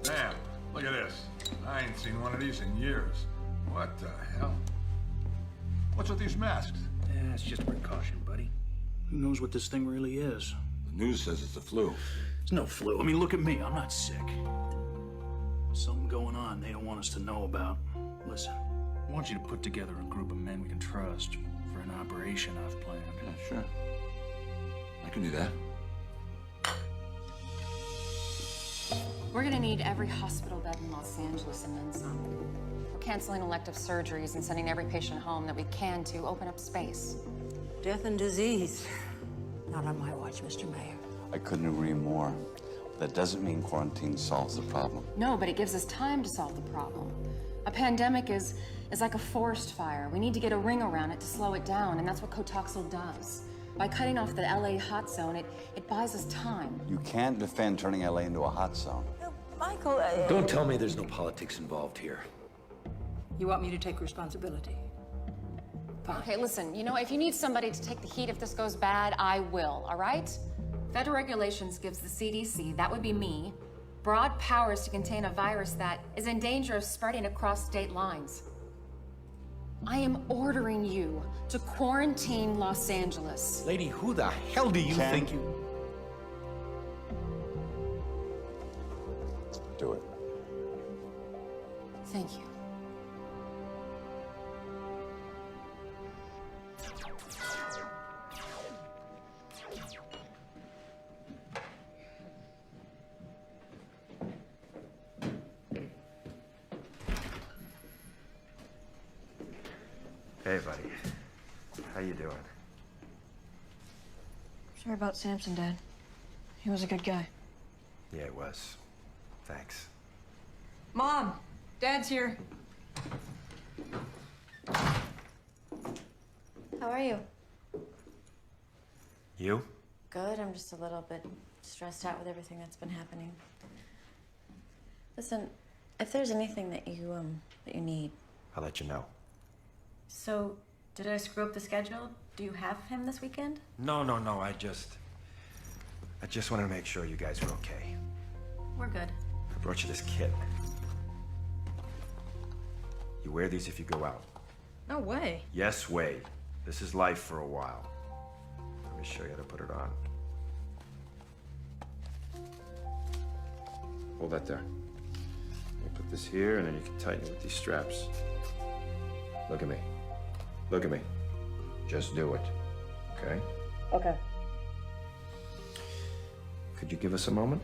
Damn, look at this. I ain't seen one of these in years. What the hell? What's with these masks? Yeah, it's just a precaution, buddy. Who knows what this thing really is? The news says it's the flu. It's no flu. I mean, look at me. I'm not sick. Something going on they don't want us to know about. Listen, I want you to put together a group of men we can trust for an operation I've planned. Yeah, sure. I can do that. We're gonna need every hospital bed in Los Angeles and then some. We're canceling elective surgeries and sending every patient home that we can to open up space. Death and disease. Not on my watch, Mr. Mayor. I couldn't agree more. That doesn't mean quarantine solves the problem. No, but it gives us time to solve the problem. A pandemic is like a forest fire. We need to get a ring around it to slow it down, and that's what Cotoxel does. By cutting off the LA hot zone, it buys us time. You can't defend turning LA into a hot zone. Michael, Don't tell me there's no politics involved here. You want me to take responsibility? Fine. Okay, listen, you know, if you need somebody to take the heat if this goes bad, I will, all right? Federal regulations gives the CDC, that would be me, broad powers to contain a virus that is in danger of spreading across state lines. I am ordering you to quarantine Los Angeles. Lady, who the hell do you think you... Do it. Thank you. Hey, buddy. How you doing? Sorry about Samson, Dad. He was a good guy. Yeah, it was. Thanks. Mom, Dad's here. How are you? You? Good. I'm just a little bit stressed out with everything that's been happening. Listen, if there's anything that you need. I'll let you know. So, did I screw up the schedule? Do you have him this weekend? No. I just wanted to make sure you guys were okay. We're good. I brought you this kit. You wear these if you go out. No way. Yes, way. This is life for a while. Let me show you how to put it on. Hold that there. You put this here, and then you can tighten it with these straps. Look at me. Look at me. Just do it. Okay? Okay. Could you give us a moment?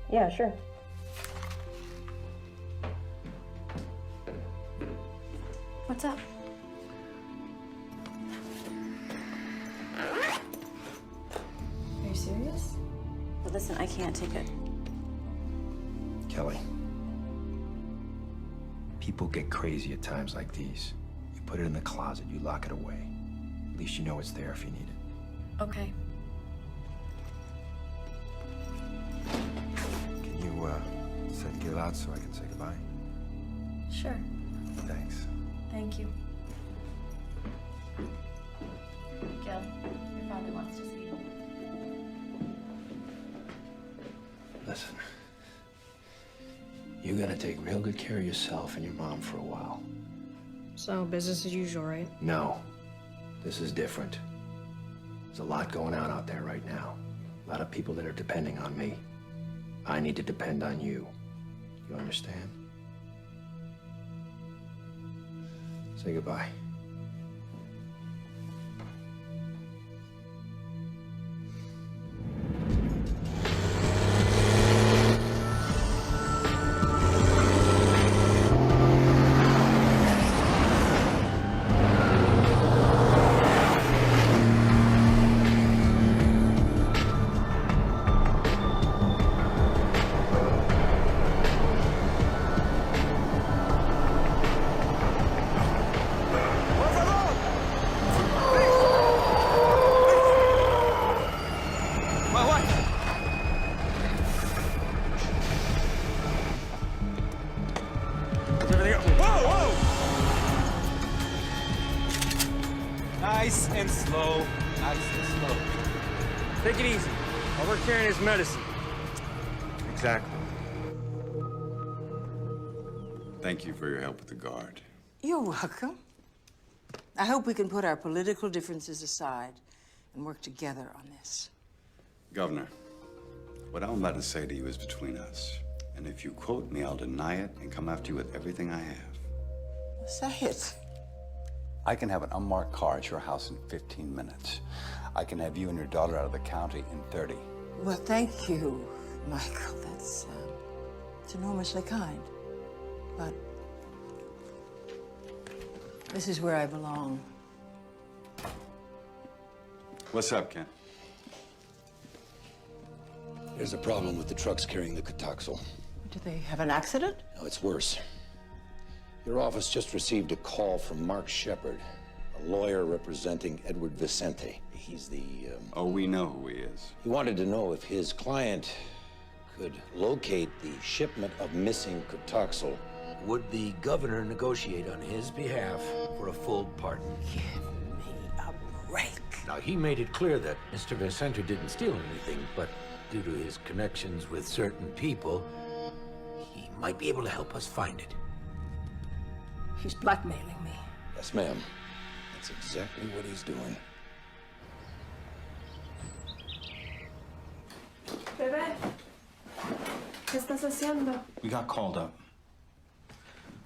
Yeah, sure. What's up? Are you serious? But listen, I can't take it. Kelly. People get crazy at times like these. You put it in the closet, you lock it away. At least you know it's there if you need it. Okay. Can you, set Gil out so I can say goodbye? Sure. Thanks. Thank you. Gil, your father wants to see you. Listen. You gotta take real good care of yourself and your mom for a while. So, business as usual, right? No. This is different. There's a lot going on out there right now. A lot of people that are depending on me. I need to depend on you. You understand? Say goodbye. Nice and slow. Nice and slow. Take it easy. All we're carrying is medicine. Exactly. Thank you for your help with the guard. You're welcome. I hope we can put our political differences aside and work together on this. Governor, what I'm about to say to you is between us. And if you quote me, I'll deny it and come after you with everything I have. Say it. I can have an unmarked car at your house in 15 minutes. I can have you and your daughter out of the county in 30. Well, thank you, Michael. That's it's enormously kind. But this is where I belong. What's up, Ken? There's a problem with the trucks carrying the Cotoxal. Do they have an accident? No, it's worse. Your office just received a call from Mark Shepard, a lawyer representing Edward Vicente. He's the, Oh, we know who he is. He wanted to know if his client could locate the shipment of missing Cotoxal. Would the governor negotiate on his behalf for a full pardon? Give me a break. Now, he made it clear that Mr. Vicente didn't steal anything, but due to his connections with certain people, he might be able to help us find it. He's blackmailing me. Yes, ma'am. That's exactly what he's doing. Bebé, ¿qué estás haciendo? We got called up.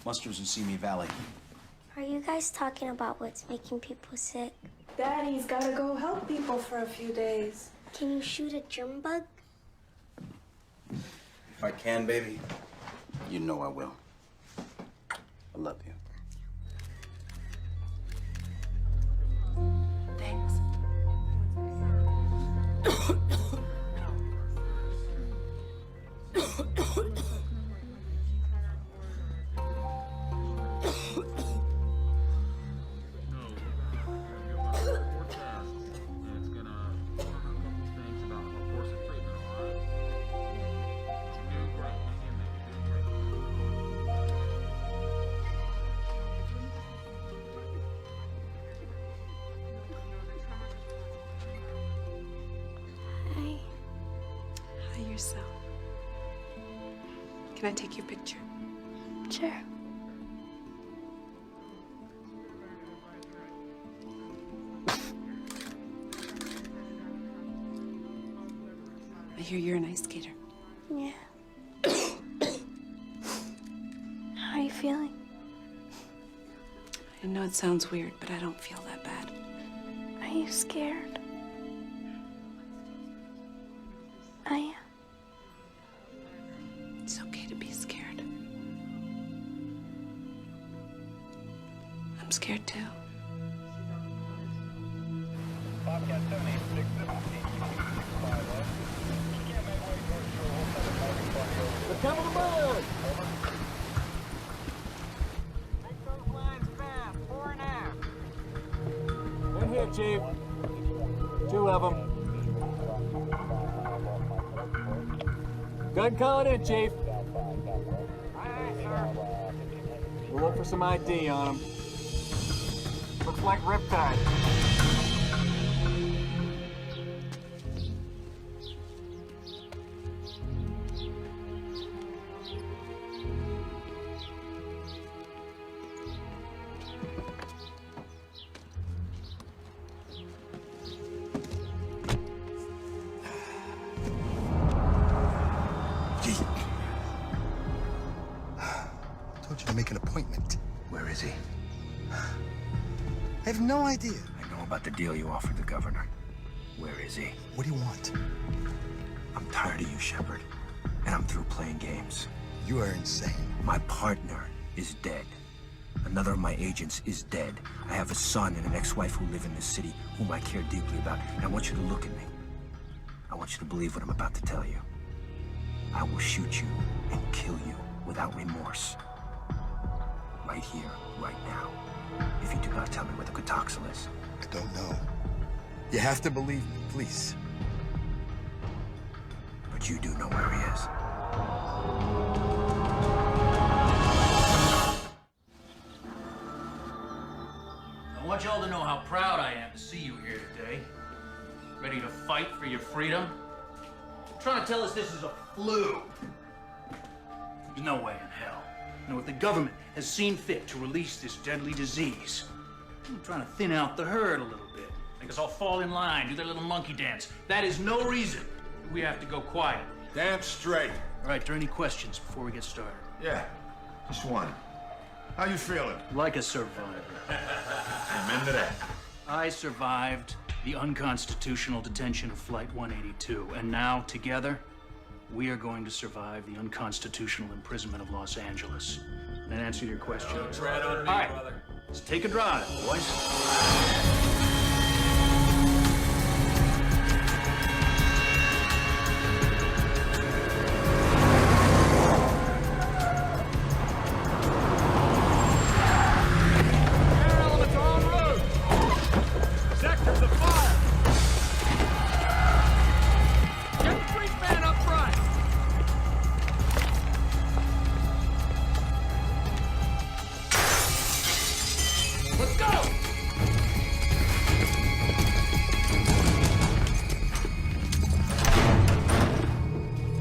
Muster's in Simi Valley. Are you guys talking about what's making people sick? Daddy's gotta go help people for a few days. Can you shoot a germ bug? If I can, baby, you know I will. I love you. Thanks. Hi, yourself. Can I take your picture? Sure. I hear you're an ice skater. Yeah. How are you feeling? I know it sounds weird, but I don't feel that bad. Are you scared? I am. It's okay to be scared. I'm scared too. We're coming aboard! In here, Chief. 2 of them. Gun calling in, Chief. We'll look for some ID on them. Looks like Riptide. Told you to make an appointment. Where is he? I have no idea. I know about the deal you offered the governor. Where is he? What do you want? I'm tired of you, Shepard. And I'm through playing games. You are insane. My partner is dead. Another of my agents is dead. I have a son and an ex-wife who live in this city whom I care deeply about. And I want you to look at me. I want you to believe what I'm about to tell you. I will shoot you and kill you without remorse. Right here, right now. If you do not tell me where the Cotoxal is. I don't know. You have to believe me, please. But you do know where he is. I want y'all to know how proud I am to see you here today. Ready to fight for your freedom? You're trying to tell us this is a flu. There's no way in hell. You know, if the government has seen fit to release this deadly disease, I'm trying to thin out the herd a little bit. Make us all fall in line, do their little monkey dance. That is no reason we have to go quiet. Damn straight. All right, are there any questions before we get started? Yeah, just one. How you feeling? Like a survivor. I'm into that. I survived the unconstitutional detention of Flight 182, and now, together, we are going to survive the unconstitutional imprisonment of Los Angeles. That answer your question? Right on me, All right, brother. let's take a drive, boys.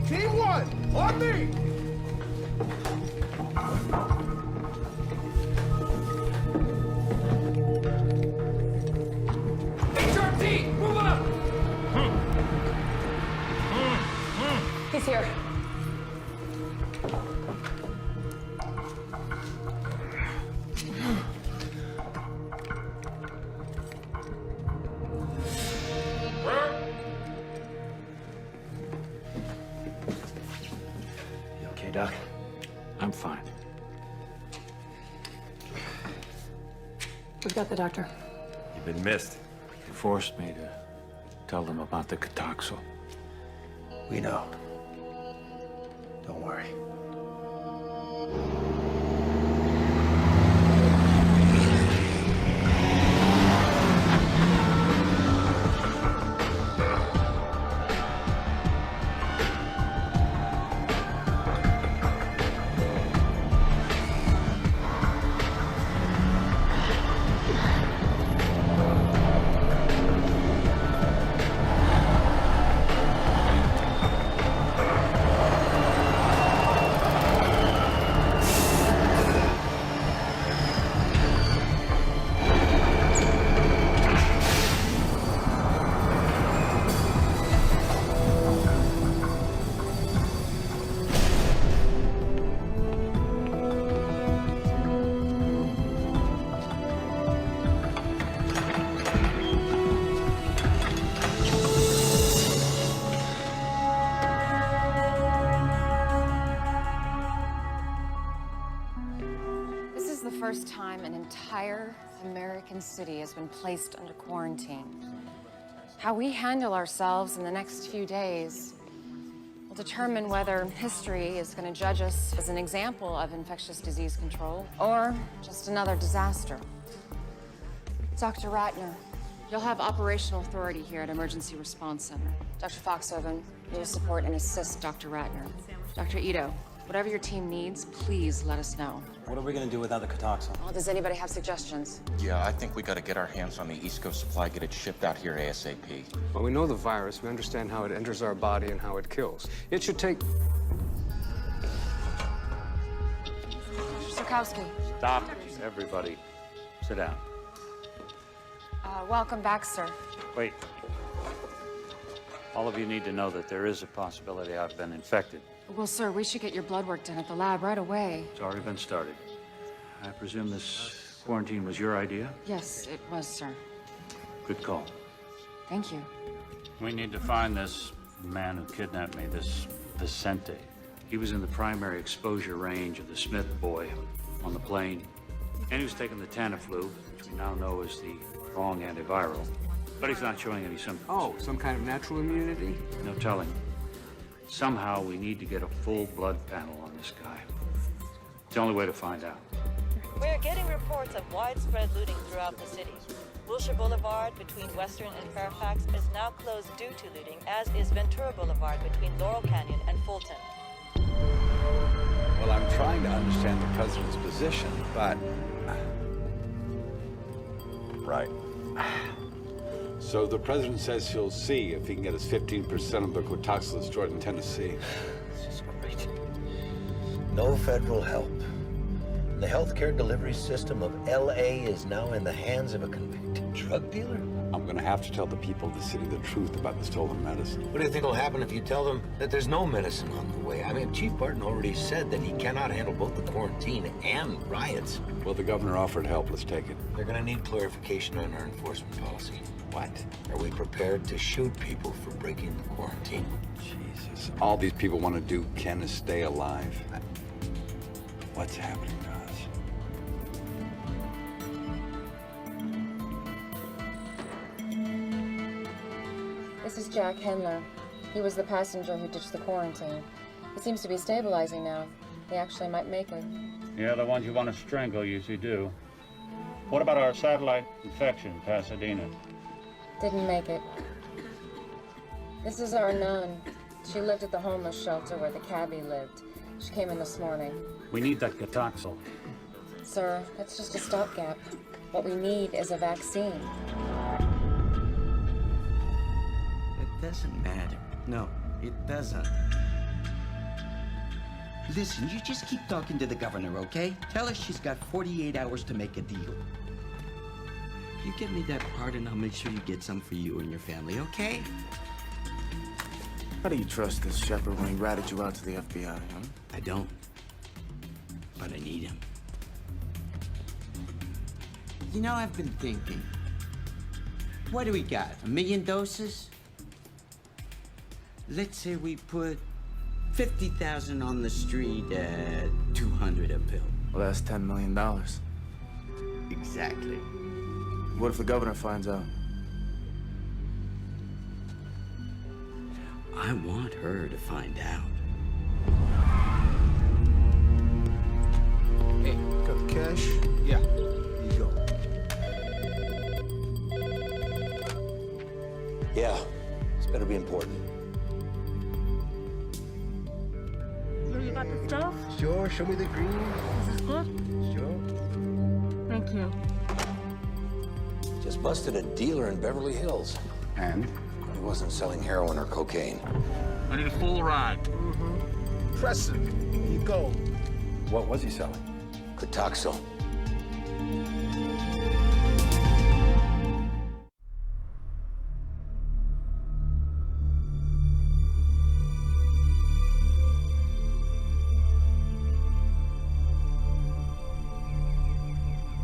T1, on me! HRT, move up! He's here. You okay, Doc? I'm fine. We've got the doctor. You've been missed. You forced me to tell them about the Cataxo. We know. Don't worry. This is the first time an entire American city has been placed under quarantine. How we handle ourselves in the next few days will determine whether history is going to judge us as an example of infectious disease control or just another disaster. Dr. Ratner, you'll have operational authority here at Emergency Response Center. Dr. Foxhoven, you'll support and assist Dr. Ratner. Dr. Ito, whatever your team needs, please let us know. What are we gonna do without the Cataxo? Well, does anybody have suggestions? Yeah, I think we gotta get our hands on the East Coast supply, get it shipped out here ASAP. Well, we know the virus. We understand how it enters our body and how it kills. It should take... Sirkowski, Stop, everybody. Sit down. welcome back, sir. Wait. All of you need to know that there is a possibility I've been infected. Well, sir, we should get your blood work done at the lab right away. It's already been started. I presume this quarantine was your idea? Yes, it was, sir. Good call. Thank you. We need to find this man who kidnapped me, this Vicente. He was in the primary exposure range of the Smith boy on the plane. And he was taking the Tamiflu, which we now know is the wrong antiviral. But he's not showing any symptoms. Oh, some kind of natural immunity? No telling. Somehow we need to get a full blood panel on this guy. It's the only way to find out. We're getting reports of widespread looting throughout the city. Wilshire Boulevard between Western and Fairfax is now closed due to looting, as is Ventura Boulevard between Laurel Canyon and Fulton. Well, I'm trying to understand the president's position, but... Right. So the president says he'll see if he can get his 15% of the Quatoxin destroyed in Tennessee. This is great. No federal help. The healthcare delivery system of LA is now in the hands of a convicted drug dealer? I'm gonna have to tell the people of the city the truth about the stolen medicine. What do you think will happen if you tell them that there's no medicine on the way? I mean, Chief Barton already said that he cannot handle both the quarantine and riots. Well, the governor offered help. Let's take it. They're gonna need clarification on our enforcement policy. What? Are we prepared to shoot people for breaking the quarantine? Jesus. All these people want to do, Ken, is stay alive. What's happening to us? This is Jack Hendler. He was the passenger who ditched the quarantine. He seems to be stabilizing now. He actually might make it. Yeah, the ones you want to strangle usually do. What about our satellite infection, Pasadena? Didn't make it. This is our nun. She lived at the homeless shelter where the cabbie lived. She came in this morning. We need that Gatoxel. Sir, that's just a stopgap. What we need is a vaccine. It doesn't matter. No, it doesn't. Listen, you just keep talking to the governor, okay? Tell her she's got 48 hours to make a deal. You get me that pardon, I'll make sure you get some for you and your family, okay? How do you trust this shepherd when he ratted you out to the FBI, huh? I don't. But I need him. You know, I've been thinking. What do we got? 1 million doses? Let's say we put 50,000 on the street at 200 a pill. Well, that's $10 million. Exactly. What if the governor finds out? I want her to find out. Hey, got the cash? Yeah. Here you go. Yeah, this better be important. You got the stuff? Sure, show me the green. Is this good? Sure. Thank you. Just busted a dealer in Beverly Hills. And? He wasn't selling heroin or cocaine. I need a full ride. Impressive. Here you go. What was he selling? Gatoxel.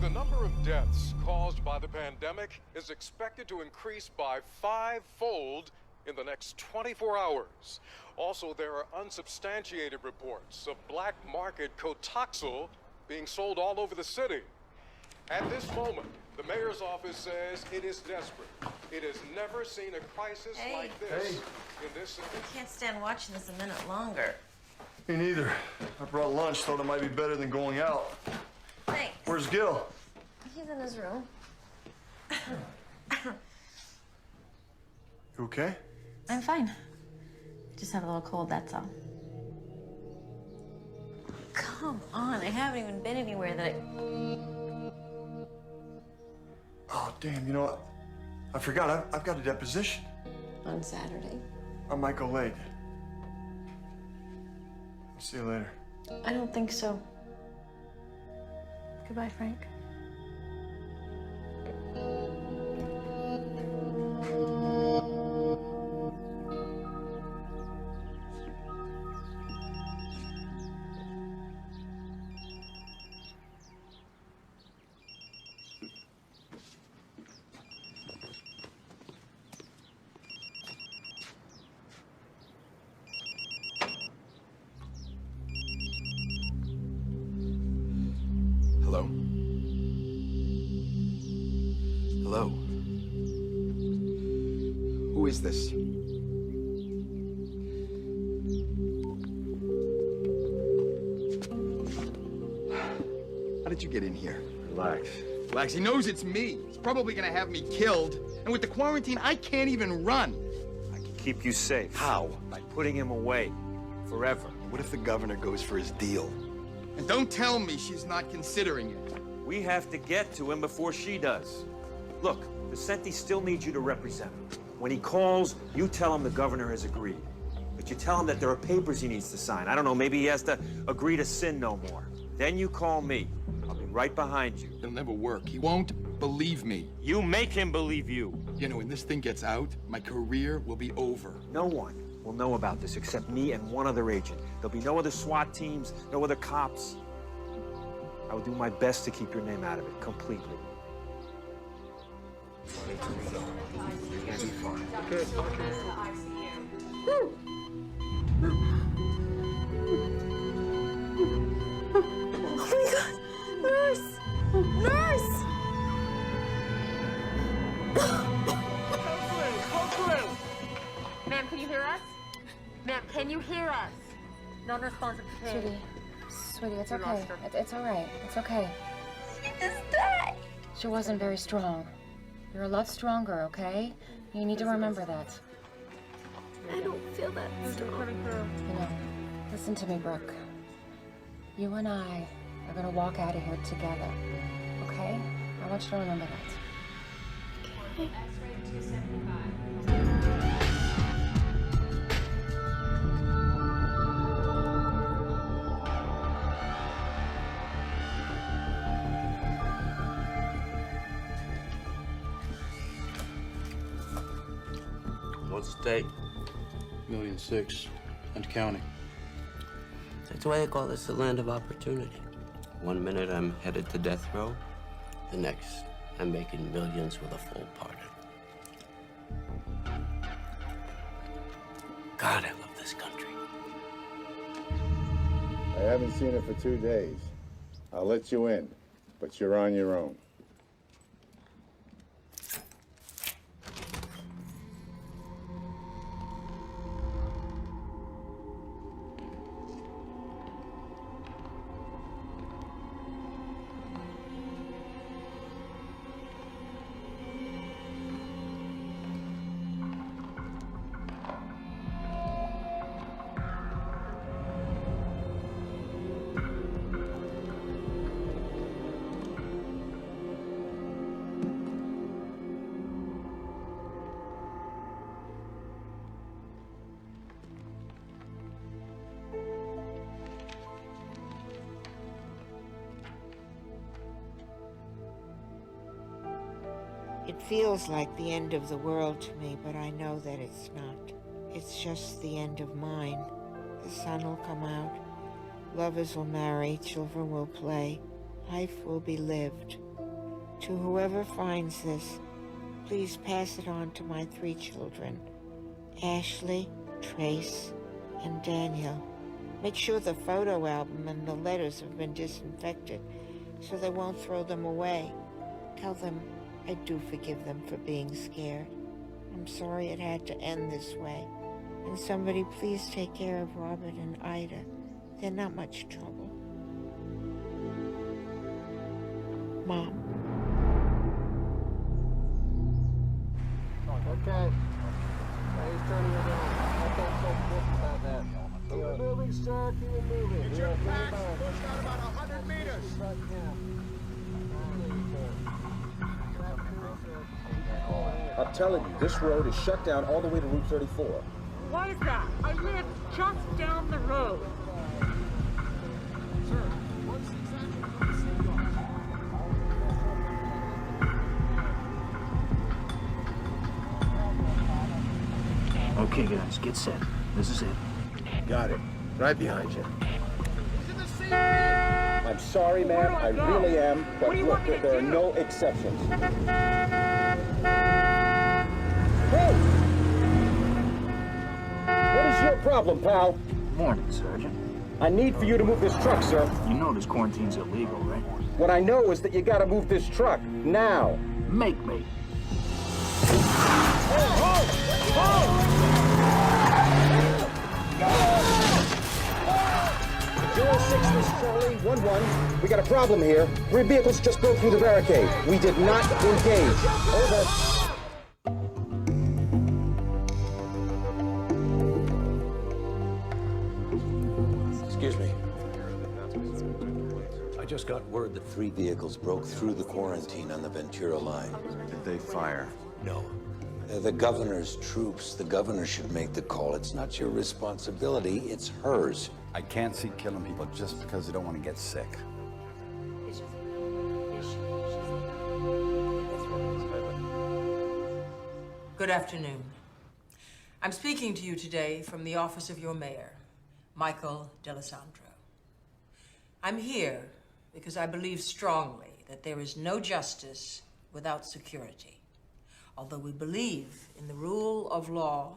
The number of deaths caused by the pandemic is expected to increase by 5-fold in the next 24 hours. Also, there are unsubstantiated reports of black market Cotoxel being sold all over the city. At this moment, the mayor's office says it is desperate. It has never seen a crisis like this in this city. I can't stand watching this a minute longer. Me neither. I brought lunch, thought it might be better than going out. Thanks. Where's Gil? He's in his room. You okay? I'm fine. Just have a little cold, that's all. Come on, I haven't even been anywhere that I... Oh, damn, you know what? I forgot, I've got a deposition. On Saturday? I might go late. I'll see you later. I don't think so. Goodbye, Frank. Hello? Hello? Who is this? How did you get in here? Relax. Relax, he knows it's me. He's probably gonna have me killed. And with the quarantine, I can't even run. I can keep you safe. How? By putting him away. Forever. What if the governor goes for his deal? And don't tell me she's not considering it. We have to get to him before she does. Look, Vicente still needs you to represent him. When he calls, you tell him the governor has agreed. But you tell him that there are papers he needs to sign. I don't know, maybe he has to agree to sin no more. Then you call me. right behind you. It'll never work. He won't believe me. You make him believe you. You know, when this thing gets out, my career will be over. No one will know about this except me and one other agent. There'll be no other SWAT teams, no other cops. I will do my best to keep your name out of it completely. You're gonna be fine. Good. Oh my God! Nurse! Nurse! Ma'am, can you hear us? Ma'am, can you hear us? Non-responsive to pain. Sweetie, it's okay. It's all right. It's okay. She just died. She wasn't very strong. You're a lot stronger, okay? You need to remember that. I don't feel that strong. You know, listen to me, Brooke. You and I are gonna walk out of here together, okay? I want you to remember that. Okay. What's the stake? $1.6 million and counting. That's why they call this the land of opportunity. One minute I'm headed to death row, the next I'm making millions with a full pardon. God, I love this country. I haven't seen it for 2 days. I'll let you in, but you're on your own. It feels like the end of the world to me, but I know that it's not. It's just the end of mine. The sun will come out, lovers will marry, children will play, life will be lived. To whoever finds this, please pass it on to my 3 children, Ashley, Trace, and Daniel. Make sure the photo album and the letters have been disinfected so they won't throw them away. Tell them I do forgive them for being scared. I'm sorry it had to end this way. And somebody please take care of Robert and Ida. They're not much trouble. Mom. Okay. Now he's turning it on. I can't so quick about that. Keep it moving, sir. Keep it moving. Get your backs pushed out about 100 meters. Right now. I'm telling you, this road is shut down all the way to Route 34. Why is that? I live just down the road. Sir, what's exactly from the city Okay, guys, get set. This is it. Got it. Right behind you. I'm sorry, ma'am. I really am. But look, there are no exceptions. Hey! What is your problem, pal? Morning, Sergeant. I need for you to move this truck, sir. You know this quarantine's illegal, right? What I know is that you gotta move this truck, now. Make me. Zero 06, this is Charlie, 1-1. We got a problem here. 3 vehicles just broke through the barricade. We did not engage. Over. Excuse me. I just got word that 3 vehicles broke through the quarantine on the Ventura line. Did they fire? No. They're the governor's troops. The governor should make the call. It's not your responsibility, it's hers. I can't see killing people just because they don't want to get sick. Good afternoon. I'm speaking to you today from the office of your mayor, Michael D'Alessandro. I'm here because I believe strongly that there is no justice without security. Although we believe in the rule of law,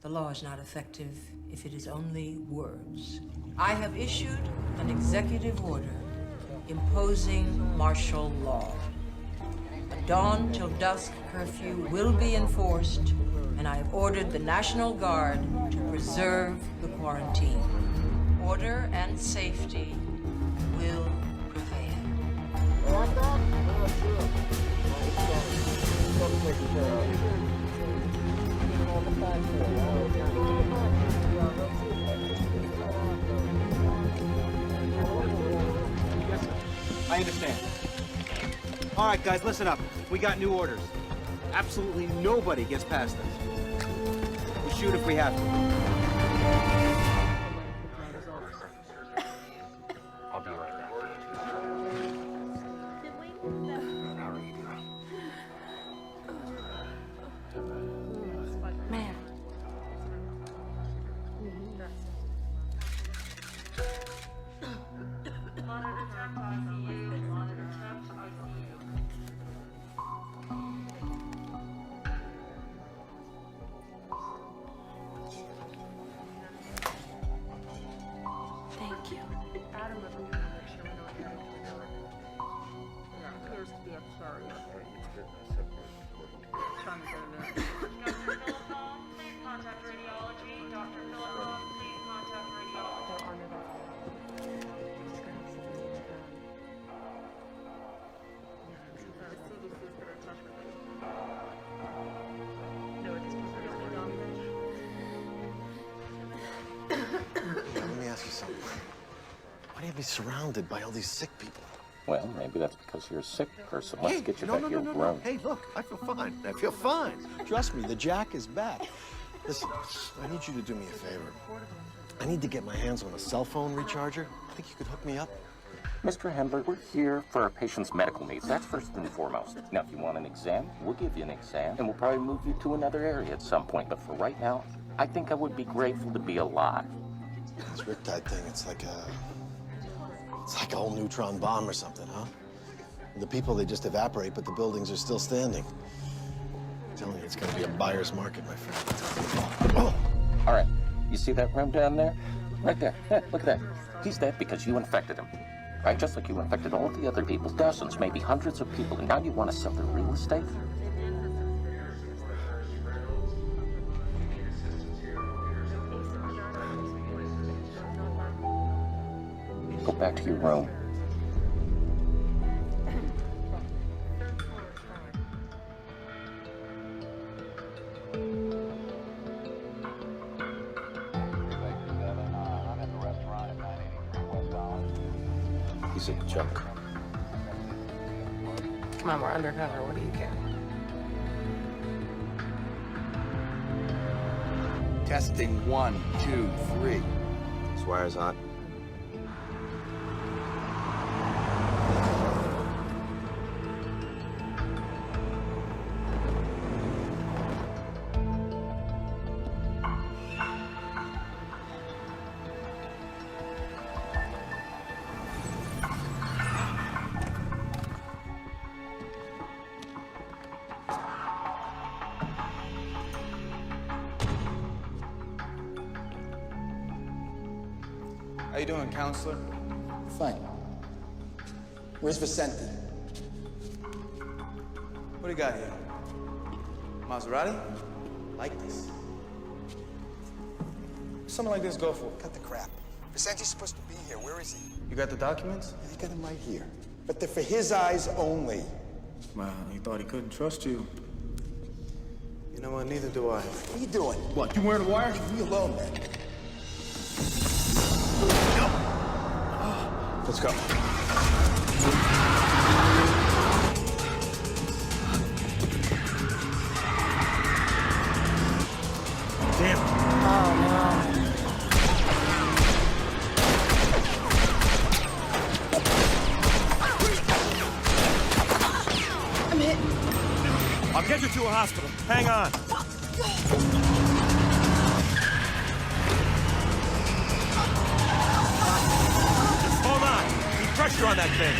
the law is not effective if it is only words. I have issued an executive order imposing martial law. A dawn till dusk curfew will be enforced, and I have ordered the National Guard to preserve the quarantine. Order and safety will prevail. I understand. All right, guys, listen up. We got new orders. Absolutely nobody gets past us. We shoot if we have to. I'll be right back. Man. Thank you. Let me ask you something. Why do you have me surrounded by all these sick people? Well, maybe that's because you're a sick person. Let's get you no, back no, to your no, no, room. no. Hey, look, I feel fine. I feel fine. Trust me, the Jack is back. Listen, I need you to do me a favor. I need to get my hands on a cell phone recharger. Think you could hook me up? Mr. Hendler, we're here for our patient's medical needs. That's first and foremost. Now, if you want an exam, we'll give you an exam, and we'll probably move you to another area at some point. But for right now, I think I would be grateful to be alive. This Riptide thing, it's like a whole neutron bomb or something, huh? The people, they just evaporate, but the buildings are still standing. I'm telling you, it's gonna be a buyer's market, my friend. Oh. All right, you see that room down there? Right there. Yeah, look at that. He's dead because you infected him. Right? Just like you infected all the other people, dozens, maybe hundreds of people, and now you want to sell their real estate? Go back to your room. He's a joke. Come on, we're undercover. What do you care? Testing 1, 2, 3. This wire's hot. How you doing, counselor? Fine. Where's Vicente? What do you got here? Maserati? Like this. What's something like this go for? Cut the crap. Vicente's supposed to be here. Where is he? You got the documents? I got him right here. But they're for his eyes only. Well, he thought he couldn't trust you. You know what? Neither do I. What are you doing? What, you wearing a wire? Leave me alone, man. Let's go. Damn. Oh, no. I'm hit. I'll get you to a hospital. Hang on. Just hold on. Keep pressure on that thing.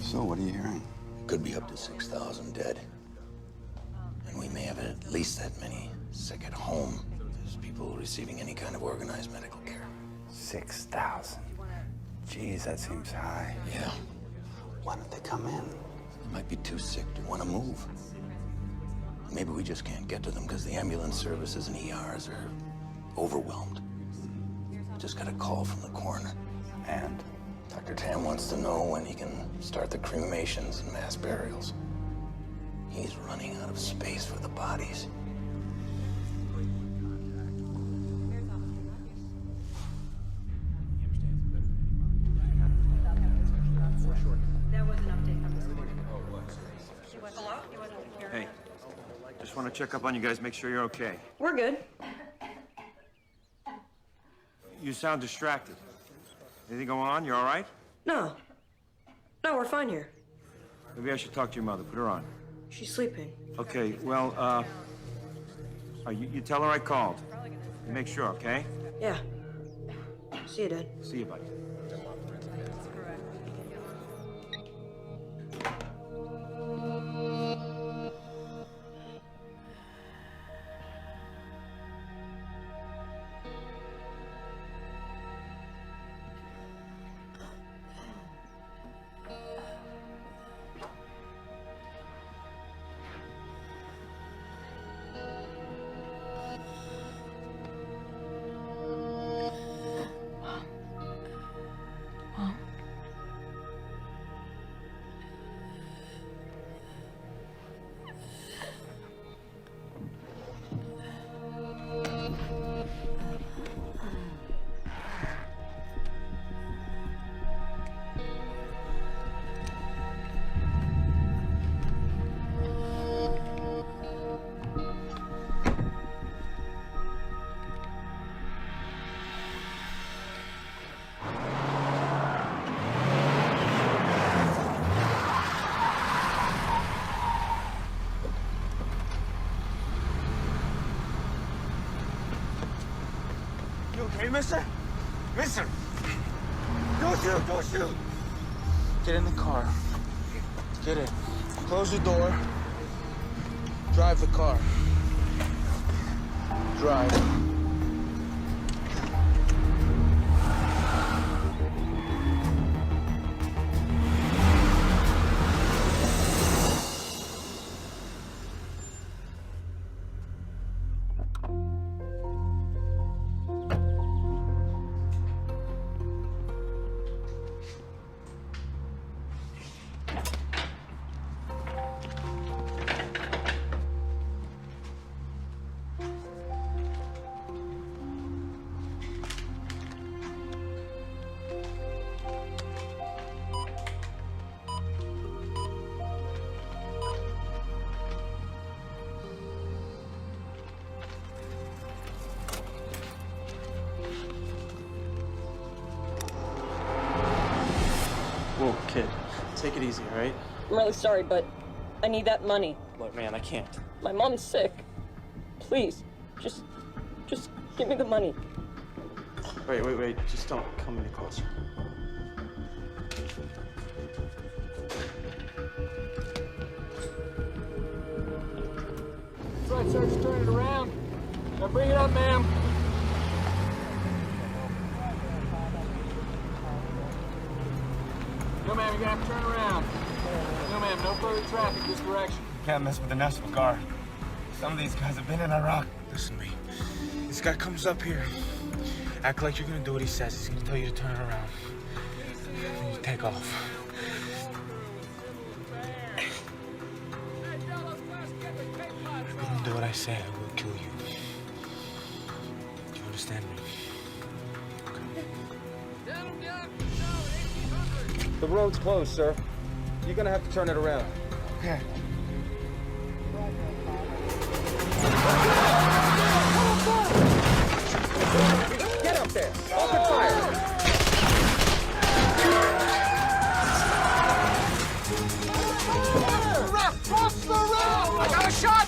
So, what are you hearing? Could be up to 6,000 dead. And we may have at least that many sick at home. There's people receiving any kind of organized medical care. 6,000. Jeez, that seems high. Yeah. Why don't they come in? They might be too sick to want to move. Maybe we just can't get to them because the ambulance services and ERs are overwhelmed. Just got a call from the coroner. And Dr. Tam wants to know when he can start the cremations and mass burials. He's running out of space for the bodies. Hey, just want to check up on you guys, make sure you're okay. We're good. You sound distracted. Anything going on? You all right? No. No, we're fine here. Maybe I should talk to your mother. Put her on. She's sleeping. Okay, well, you tell her I called. You make sure, okay? Yeah. See you, Dad. See you, buddy. Hey, mister? Mister! Don't shoot! Don't shoot! Get in the car. Get in. Close the door. Drive the car. Drive. Whoa, kid. Take it easy, all right? I'm really sorry, but I need that money. Look, man, I can't. My mom's sick. Please, just give me the money. Wait. Just don't come any closer. That's right, sir. Just turn it around. Now bring it up, ma'am. No, ma'am, you're gonna have to turn around. No, ma'am, no further traffic this direction. You can't mess with the National Guard. Some of these guys have been in Iraq. Listen to me. This guy comes up here. Act like you're gonna do what he says. He's gonna tell you to turn around. Then you take off. say I will kill you. Do you understand me? The road's closed, sir. You're gonna have to turn it around. Okay. Get up there! Open fire! Cross the road! I got a shot!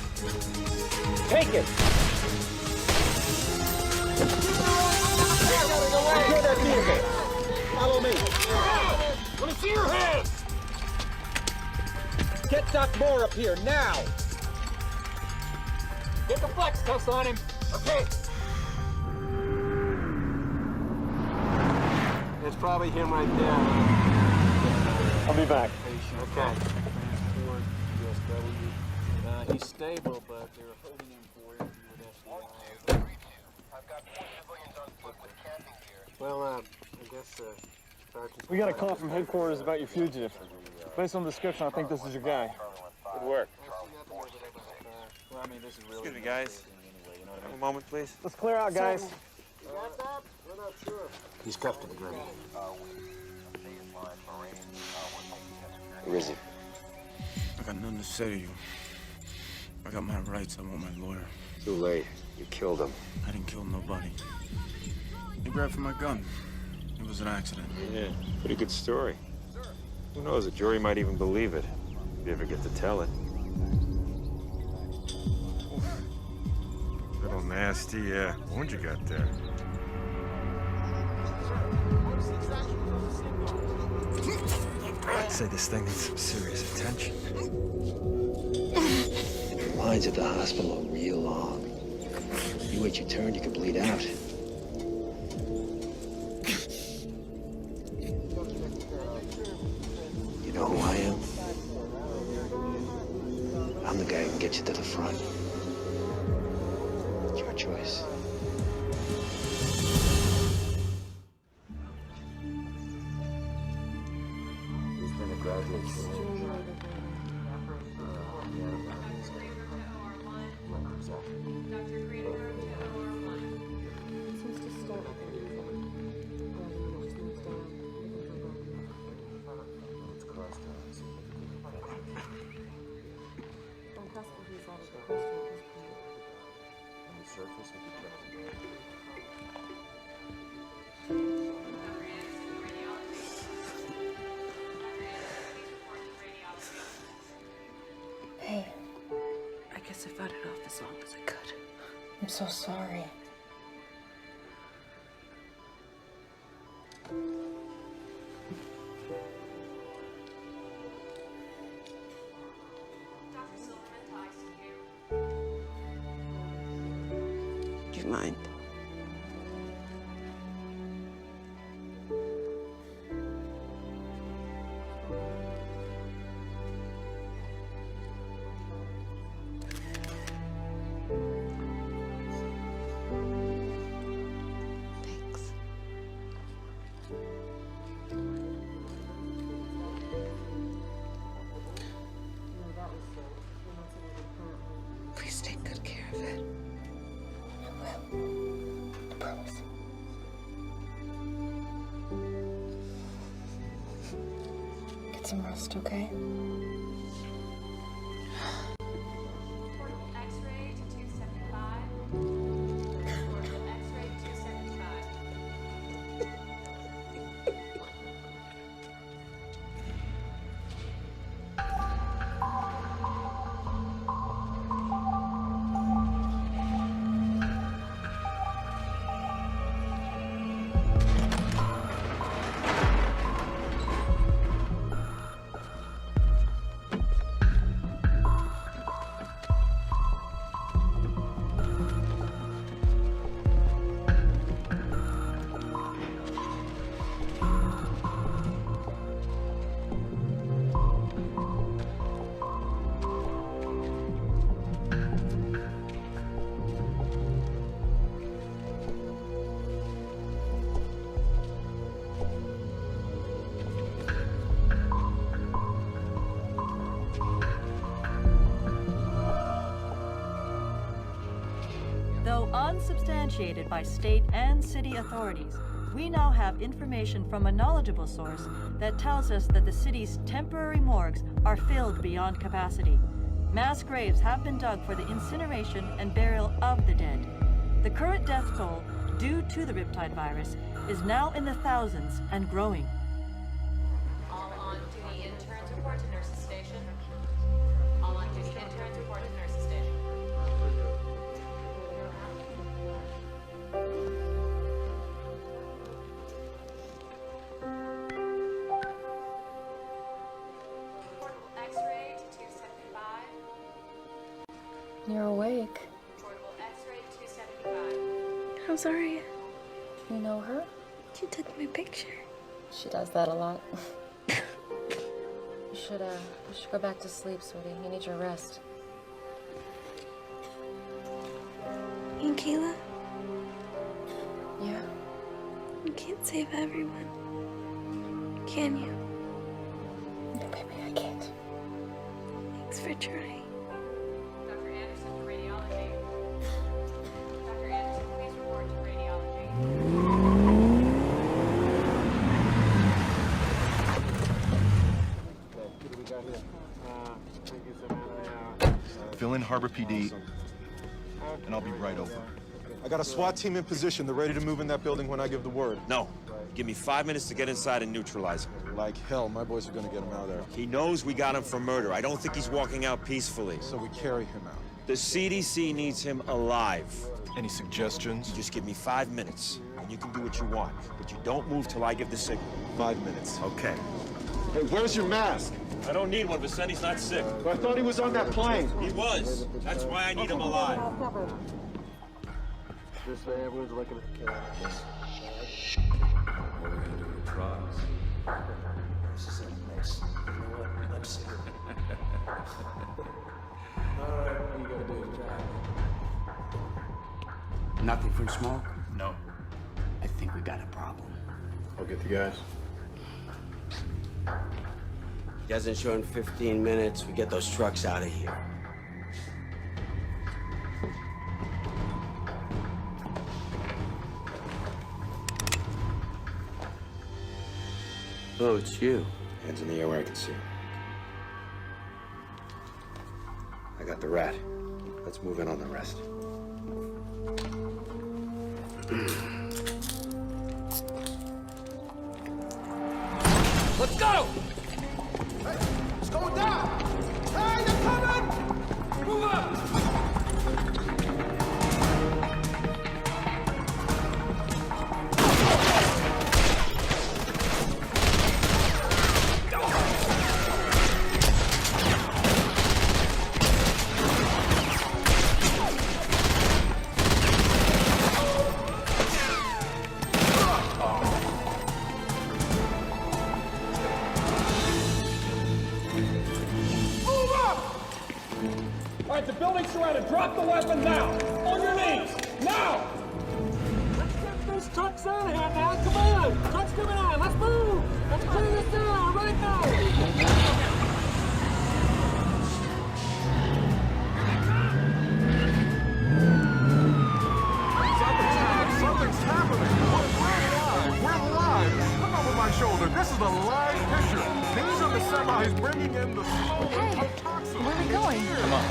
Take it! Secure that vehicle! Follow me! Let me see your hands! Get Doc Moore up here, now! Get the flex cuffs on him. Okay. It's probably him right there. I'll be back. Okay. He's stable, but they were holding him for interview with FBI. Well, I guess, Sergeant... We got a call from headquarters about your fugitive. Based on the description, I think this is your guy. Good work. Well, I mean, this is really... Excuse me, guys. A moment, please. Let's clear out, guys. You got that? We're not sure. He's cuffed to the ground. Where is he? I got nothing to say to you. I got my rights. I want my lawyer. Too late. You killed him. I didn't kill nobody. He grabbed for my gun. It was an accident. Yeah, pretty good story. Who knows, a jury might even believe it, if you ever get to tell it. Little nasty wound you got there. I'd say this thing needs some serious attention. The lines at the hospital are real long. You wait your turn, you could bleed out. You know who I am? I'm the guy who can get you to the front. It's your choice. He's been a graduate student. Hey, I guess I fought it off as long as I could. I'm so sorry. Do you mind? Please take good care of it. I will. I promise. Get some rest, okay? X-ray to 275. X-ray to 275. substantiated by state and city authorities, we now have information from a knowledgeable source that tells us that the city's temporary morgues are filled beyond capacity. Mass graves have been dug for the incineration and burial of the dead. The current death toll, due to the Riptide virus, is now in the thousands and growing. All on duty interns report to nurses station. All on duty interns report to nurses station. Portable X-ray to 275. You're awake. Portable X-ray to 275. How's Aria? You know her? She took my picture. She does that a lot. You should go back to sleep, sweetie. You need your rest. And Kayla? Yeah? You can't save everyone. Can you? No, baby, I can't. Thanks for trying. Dr. Anderson to radiology. Dr. Anderson, please report to radiology. Fill in Harbor PD, and I'll be right over. I got a SWAT team in position. They're ready to move in that building when I give the word. No. Give me 5 minutes to get inside and neutralize him. Like hell, my boys are gonna get him out of there. He knows we got him for murder. I don't think he's walking out peacefully. So we carry him out. The CDC needs him alive. Any suggestions? You just give me 5 minutes, and you can do what you want. But you don't move till I give the signal. 5 minutes. Okay. Hey, where's your mask? I don't need one. Vicente's not sick. I thought he was on that plane. He was. That's why I need him alive. This way, everyone's looking at the camera. What are we gonna do with the drugs? This is a mess. You know what? Let's see. All right, what you gotta do is drive. Nothing from smoke? No. I think we got a problem. I'll get the guys. Doesn't show in 15 minutes. We get those trucks out of here. Oh, it's you. Hands in the air where I can see. I got the rat. Let's move in on the rest. Let's go! Hey, it's going down! Hey, they're coming! Move up! The building's surrounded. Drop the weapon now. On your knees. Now. Let's get these trucks out of here now. Come on. Trucks coming on. Let's move. Let's clear this down right now. Something's happening. We're live. Look over my shoulder. This is a live picture. These are the semis bringing in the Hey, where are we going? Come on.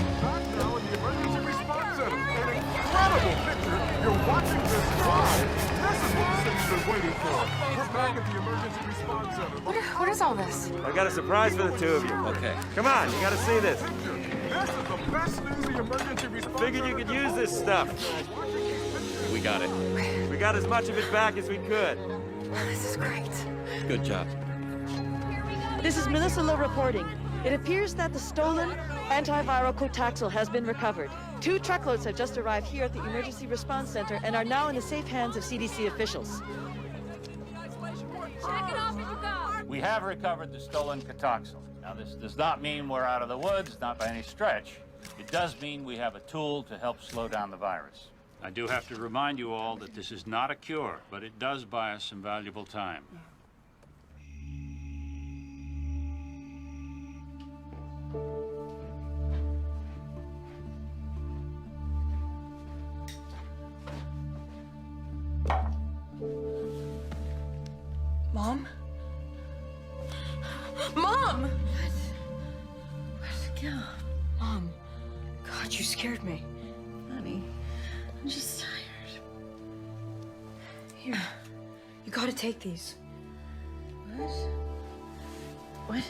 Now in the emergency response center. An incredible picture. You're watching this live. This is what the city's been waiting for. We're back at the emergency response center. What is all this? I got a surprise for the two of you. Okay. Come on, you gotta see this. This is the best news the emergency response Figured you could use this stuff. We got it. We got as much of it back as we could. This is great. Good job. This is Melissa Lowe reporting. It appears that the stolen antiviral Cotaxil has been recovered. 2 truckloads have just arrived here at the Emergency Response Center and are now in the safe hands of CDC officials. Check it off as you go. We have recovered the stolen Cotaxil. Now, this does not mean we're out of the woods, not by any stretch. It does mean we have a tool to help slow down the virus. I do have to remind you all that this is not a cure, but it does buy us some valuable time. Mom! What? Mom. God, you scared me. Honey, I'm just tired. Here. You gotta take these. What? What?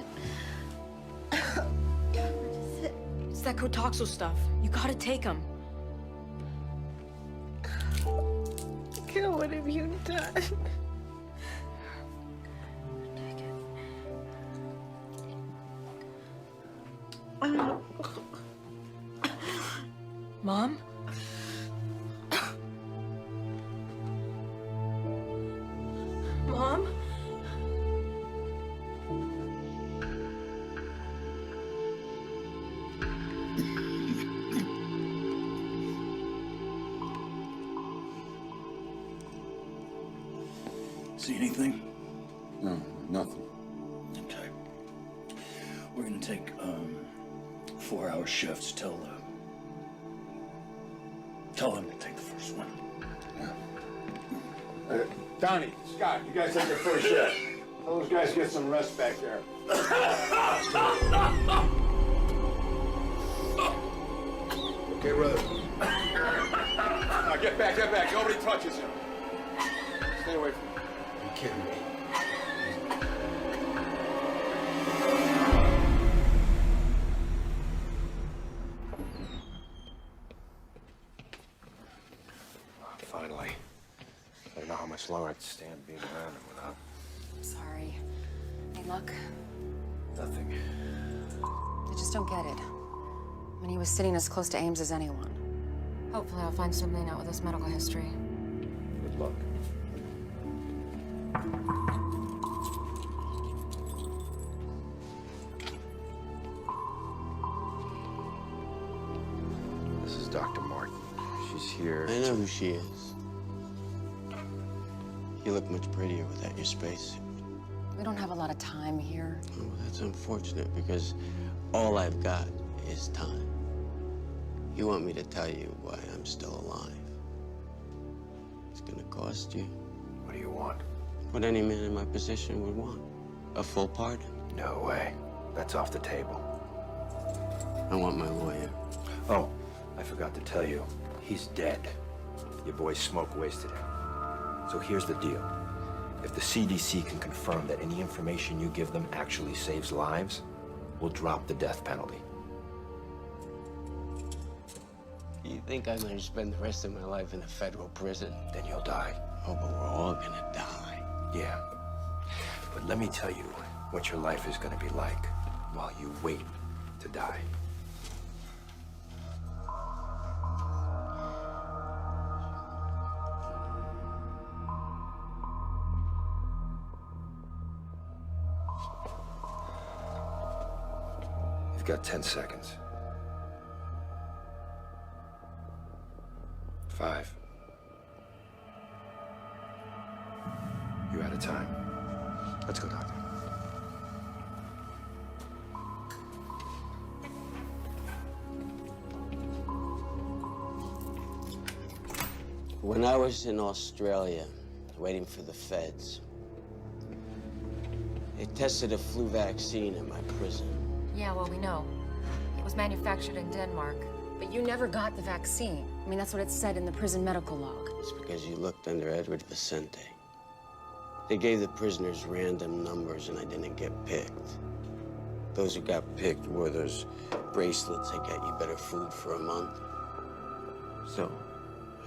What is it? It's that Kotoxo stuff. You gotta take them. God, what have you done? Mom? Mom? See anything? No, nothing. Okay. We're gonna take 4-hour shifts. Tell them to take the first one. Donnie, Scott, you guys take your first shift. Tell those guys to get some rest back there. Okay, brother. Now get back. Nobody touches him. Stay away from him. Are you kidding me? Finally. I don't know how much longer I can stand being around him without I'm sorry. Hey, look, nothing. I just don't get it. I mean, he was sitting as close to Ames as anyone. Hopefully I'll find something out with his medical history. Good luck. This is Dr. Martin. She's here. I know who she is. You look much prettier without your spacesuit. We don't have a lot of time here. Oh, that's unfortunate because all I've got is time. You want me to tell you why I'm still alive? It's gonna cost you. What do you want? What any man in my position would want. A full pardon. No way. That's off the table. I want my lawyer. Oh, I forgot to tell you. He's dead. Your boy's smoke wasted him. So here's the deal. If the CDC can confirm that any information you give them actually saves lives, we'll drop the death penalty. You think I'm gonna spend the rest of my life in a federal prison? Then you'll die. Oh, but we're all gonna die. Yeah. But let me tell you what your life is gonna be like while you wait to die. You've got 10 seconds. 5. You're out of time. Let's go, Doctor. When I was in Australia, waiting for the feds, they tested a flu vaccine in my prison. Yeah, well, we know. It was manufactured in Denmark. But you never got the vaccine. I mean, that's what it said in the prison medical log. It's because you looked under Edward Vicente. They gave the prisoners random numbers and I didn't get picked. Those who got picked wore those bracelets that get you better food for a month. So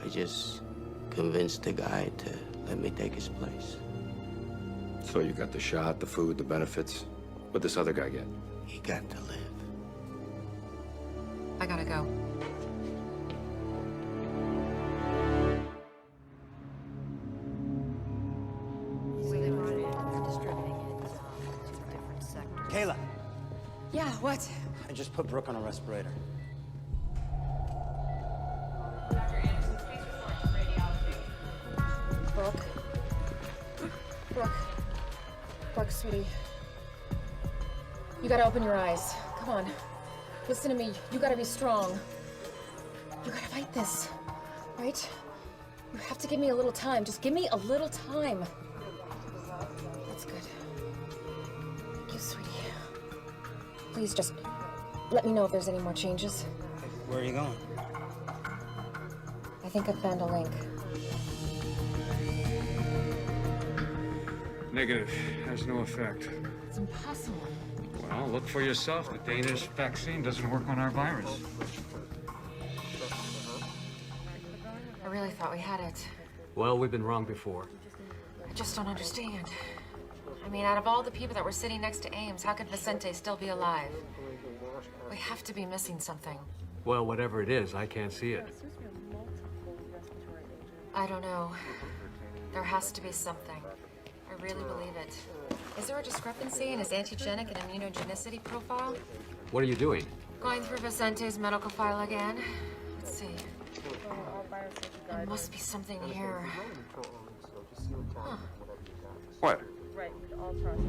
I just convinced the guy to let me take his place. So you got the shot, the food, the benefits. What'd this other guy get? He got to live. I gotta go. Kayla, Yeah, what? I just put Brooke on a respirator. Brooke. Brooke, sweetie. You gotta open your eyes. Come on. Listen to me. You gotta be strong. You gotta fight this, right? You have to give me a little time. Just give me a little time. That's good. Thank you, sweetie. Please just let me know if there's any more changes. Where are you going? I think I found a link. Negative. Has no effect. It's impossible. Well, look for yourself. The Danish vaccine doesn't work on our virus. I really thought we had it. Well, we've been wrong before. I just don't understand. I mean, out of all the people that were sitting next to Ames, how could Vicente still be alive? We have to be missing something. Well, whatever it is, I can't see it. I don't know. There has to be something. I really believe it. Is there a discrepancy in his antigenic and immunogenicity profile? What are you doing? Going through Vicente's medical file again. Let's see. There must be something here. Huh. What? Right, all processed.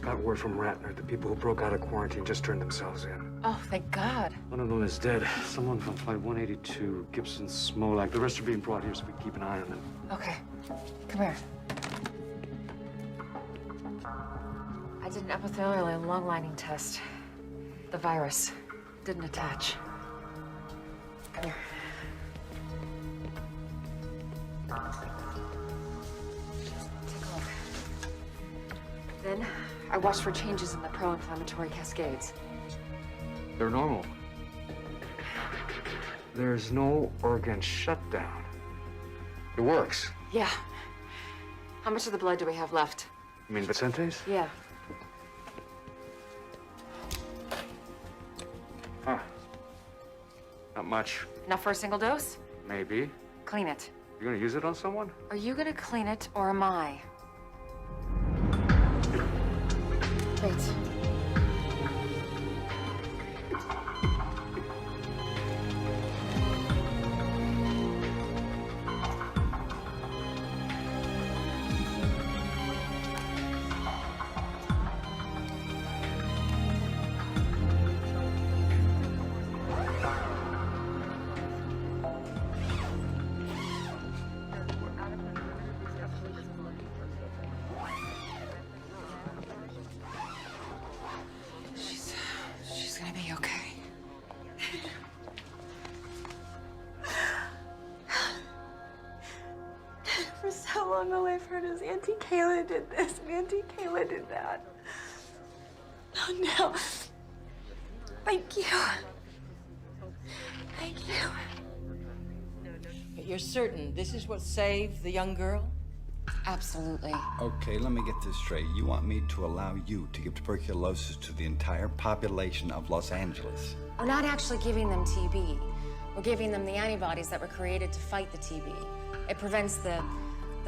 Got word from Ratner. The people who broke out of quarantine just turned themselves in. Oh, thank God. One of them is dead. Someone from Flight 182, Gibson, Smolak. The rest are being brought here so we can keep an eye on them. Okay. Come here. I did an epithelial and lung lining test. The virus didn't attach. Come here. Take a look. Then I watched for changes in the pro-inflammatory cascades. They're normal. There's no organ shutdown. It works. Yeah. How much of the blood do we have left? You mean Vicente's? Yeah. Huh. Not much. Enough for a single dose? Maybe. Clean it. You gonna use it on someone? Are you gonna clean it, or am I? Wait. She's gonna be okay. For so long, all I've heard is Auntie Kayla did this, and Auntie Kayla did that. Oh, no. Thank you. Thank you. But you're certain this is what saved the young girl? Absolutely. Okay, let me get this straight. You want me to allow you to give tuberculosis to the entire population of Los Angeles? We're not actually giving them TB. We're giving them the antibodies that were created to fight the TB. It prevents the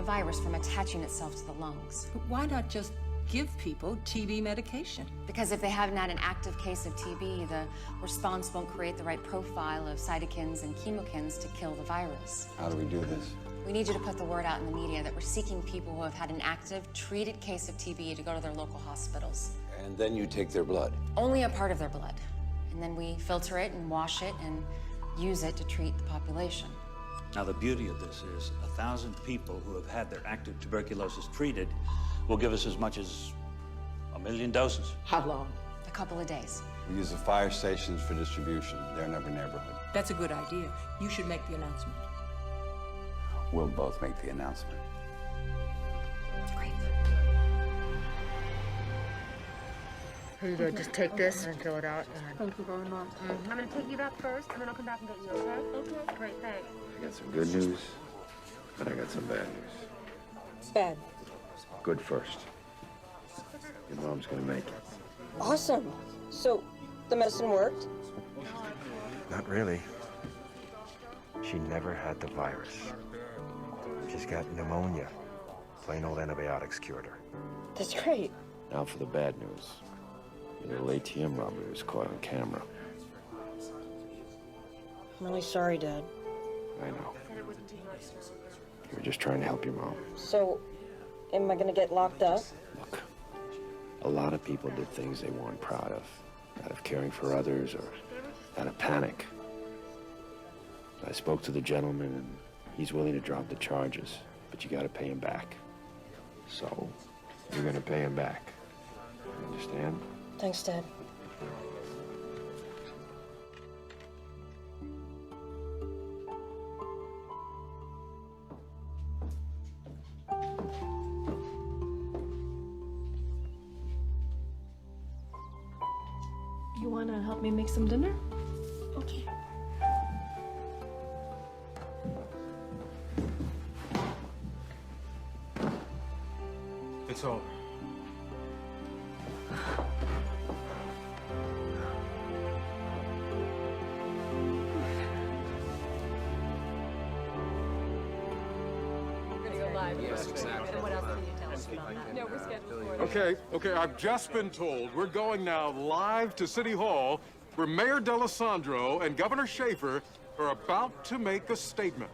virus from attaching itself to the lungs. But why not just give people TB medication? Because if they haven't had an active case of TB, the response won't create the right profile of cytokines and chemokines to kill the virus. How do we do this? We need you to put the word out in the media that we're seeking people who have had an active, treated case of TB to go to their local hospitals. And then you take their blood. Only a part of their blood. And then we filter it and wash it and use it to treat the population. Now, the beauty of this is 1,000 people who have had their active tuberculosis treated will give us as much as 1 million doses. How long? A couple of days. We use the fire stations for distribution. They're in every neighborhood. That's a good idea. You should make the announcement. We'll both make the announcement. Great. Here you go. Just take this and fill it out. Thank you very much. I'm gonna take you back first, and then I'll come back and get you. Okay? Okay. Great. Thanks. I got some good news, and I got some bad news. Bad. Good first. Your mom's gonna make it. Awesome. So, the medicine worked? Not really. She never had the virus. She's got pneumonia. Plain old antibiotics cured her. That's great. Now for the bad news. The little ATM robbery was caught on camera. I'm really sorry, Dad. I know. You were just trying to help your mom. So, am I gonna get locked up? Look, a lot of people did things they weren't proud of. Out of caring for others or out of panic. I spoke to the gentleman and he's willing to drop the charges, but you gotta pay him back. So, you're gonna pay him back. You understand? Thanks, Dad. You wanna help me make some dinner? Okay. It's over. Okay, I've just been told we're going now live to City Hall, where Mayor D'Alessandro and Governor Schaefer are about to make a statement.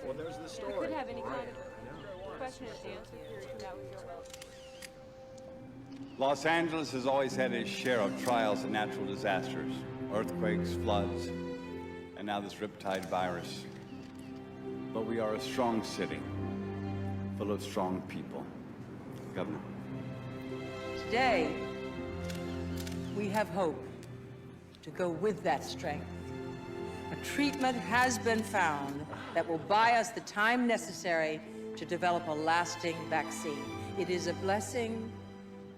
Well, there's the story. Could have any kind of question and answer period from that with your vote. Los Angeles has always had its share of trials and natural disasters, earthquakes, floods, and now this riptide virus. But we are a strong city, full of strong people. Governor? Today, we have hope to go with that strength. A treatment has been found that will buy us the time necessary to develop a lasting vaccine. It is a blessing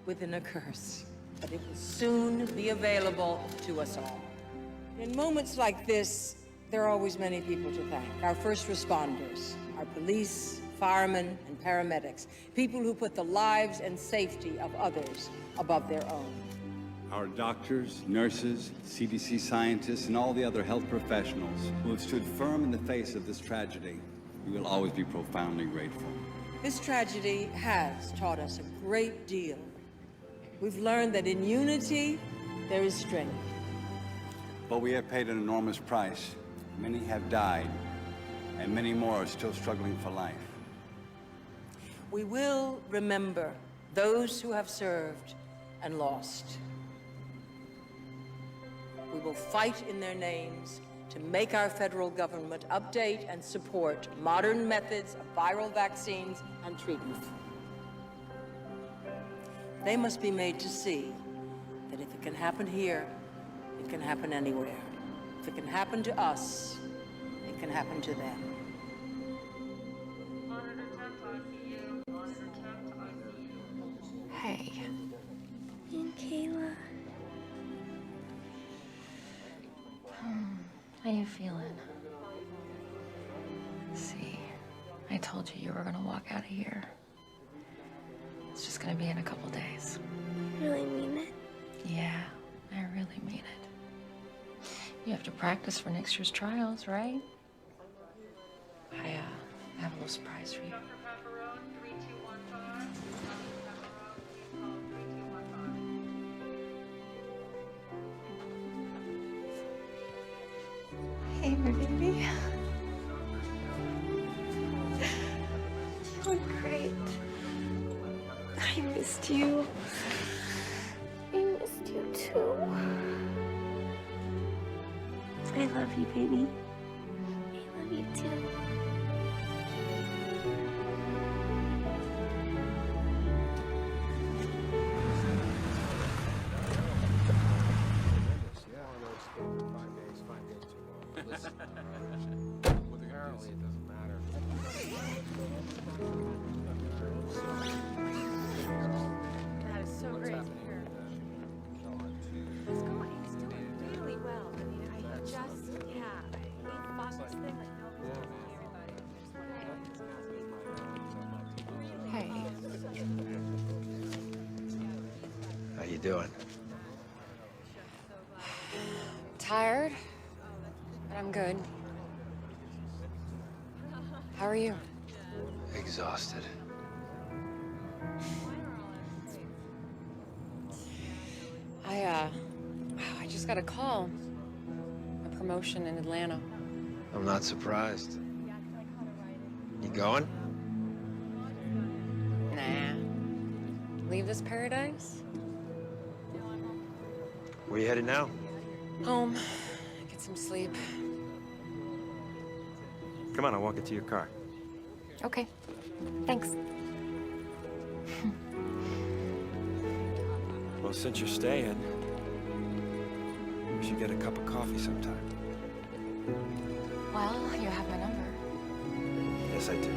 within a curse, but it will soon be available to us all. In moments like this, there are always many people to thank. Our first responders, our police, firemen, and paramedics, people who put the lives and safety of others above their own. Our doctors, nurses, CDC scientists, and all the other health professionals who have stood firm in the face of this tragedy, we will always be profoundly grateful. This tragedy has taught us a great deal. We've learned that in unity, there is strength. But we have paid an enormous price. Many have died, and many more are still struggling for life. We will remember those who have served and lost. We will fight in their names to make our federal government update and support modern methods of viral vaccines and treatment. They must be made to see that if it can happen here, it can happen anywhere. If it can happen to us, it can happen to them. Hey. And Kayla. How you feeling? See, I told you were gonna walk out of here. It's just gonna be in a couple days. Really mean it? Yeah, I really mean it. You have to practice for next year's trials, right? I have a little surprise for you. Hey, my baby. You look great. I missed you. I missed you too. I love you, baby. I love you too. Apparently it doesn't matter. That is so great to hear. He's going. He's doing really well. I mean, I just, yeah. We fought this thing like no. you doing? Tired, but I'm good. How are you? Exhausted. I just got a call. A promotion in Atlanta. I'm not surprised. You going? Nah. Leave this paradise? Where you headed now? Home. Get some sleep. Come on, I'll walk you to your car. Okay. Thanks. Well, since you're staying, we should get a cup of coffee sometime. Well, you have my number. Yes, I do.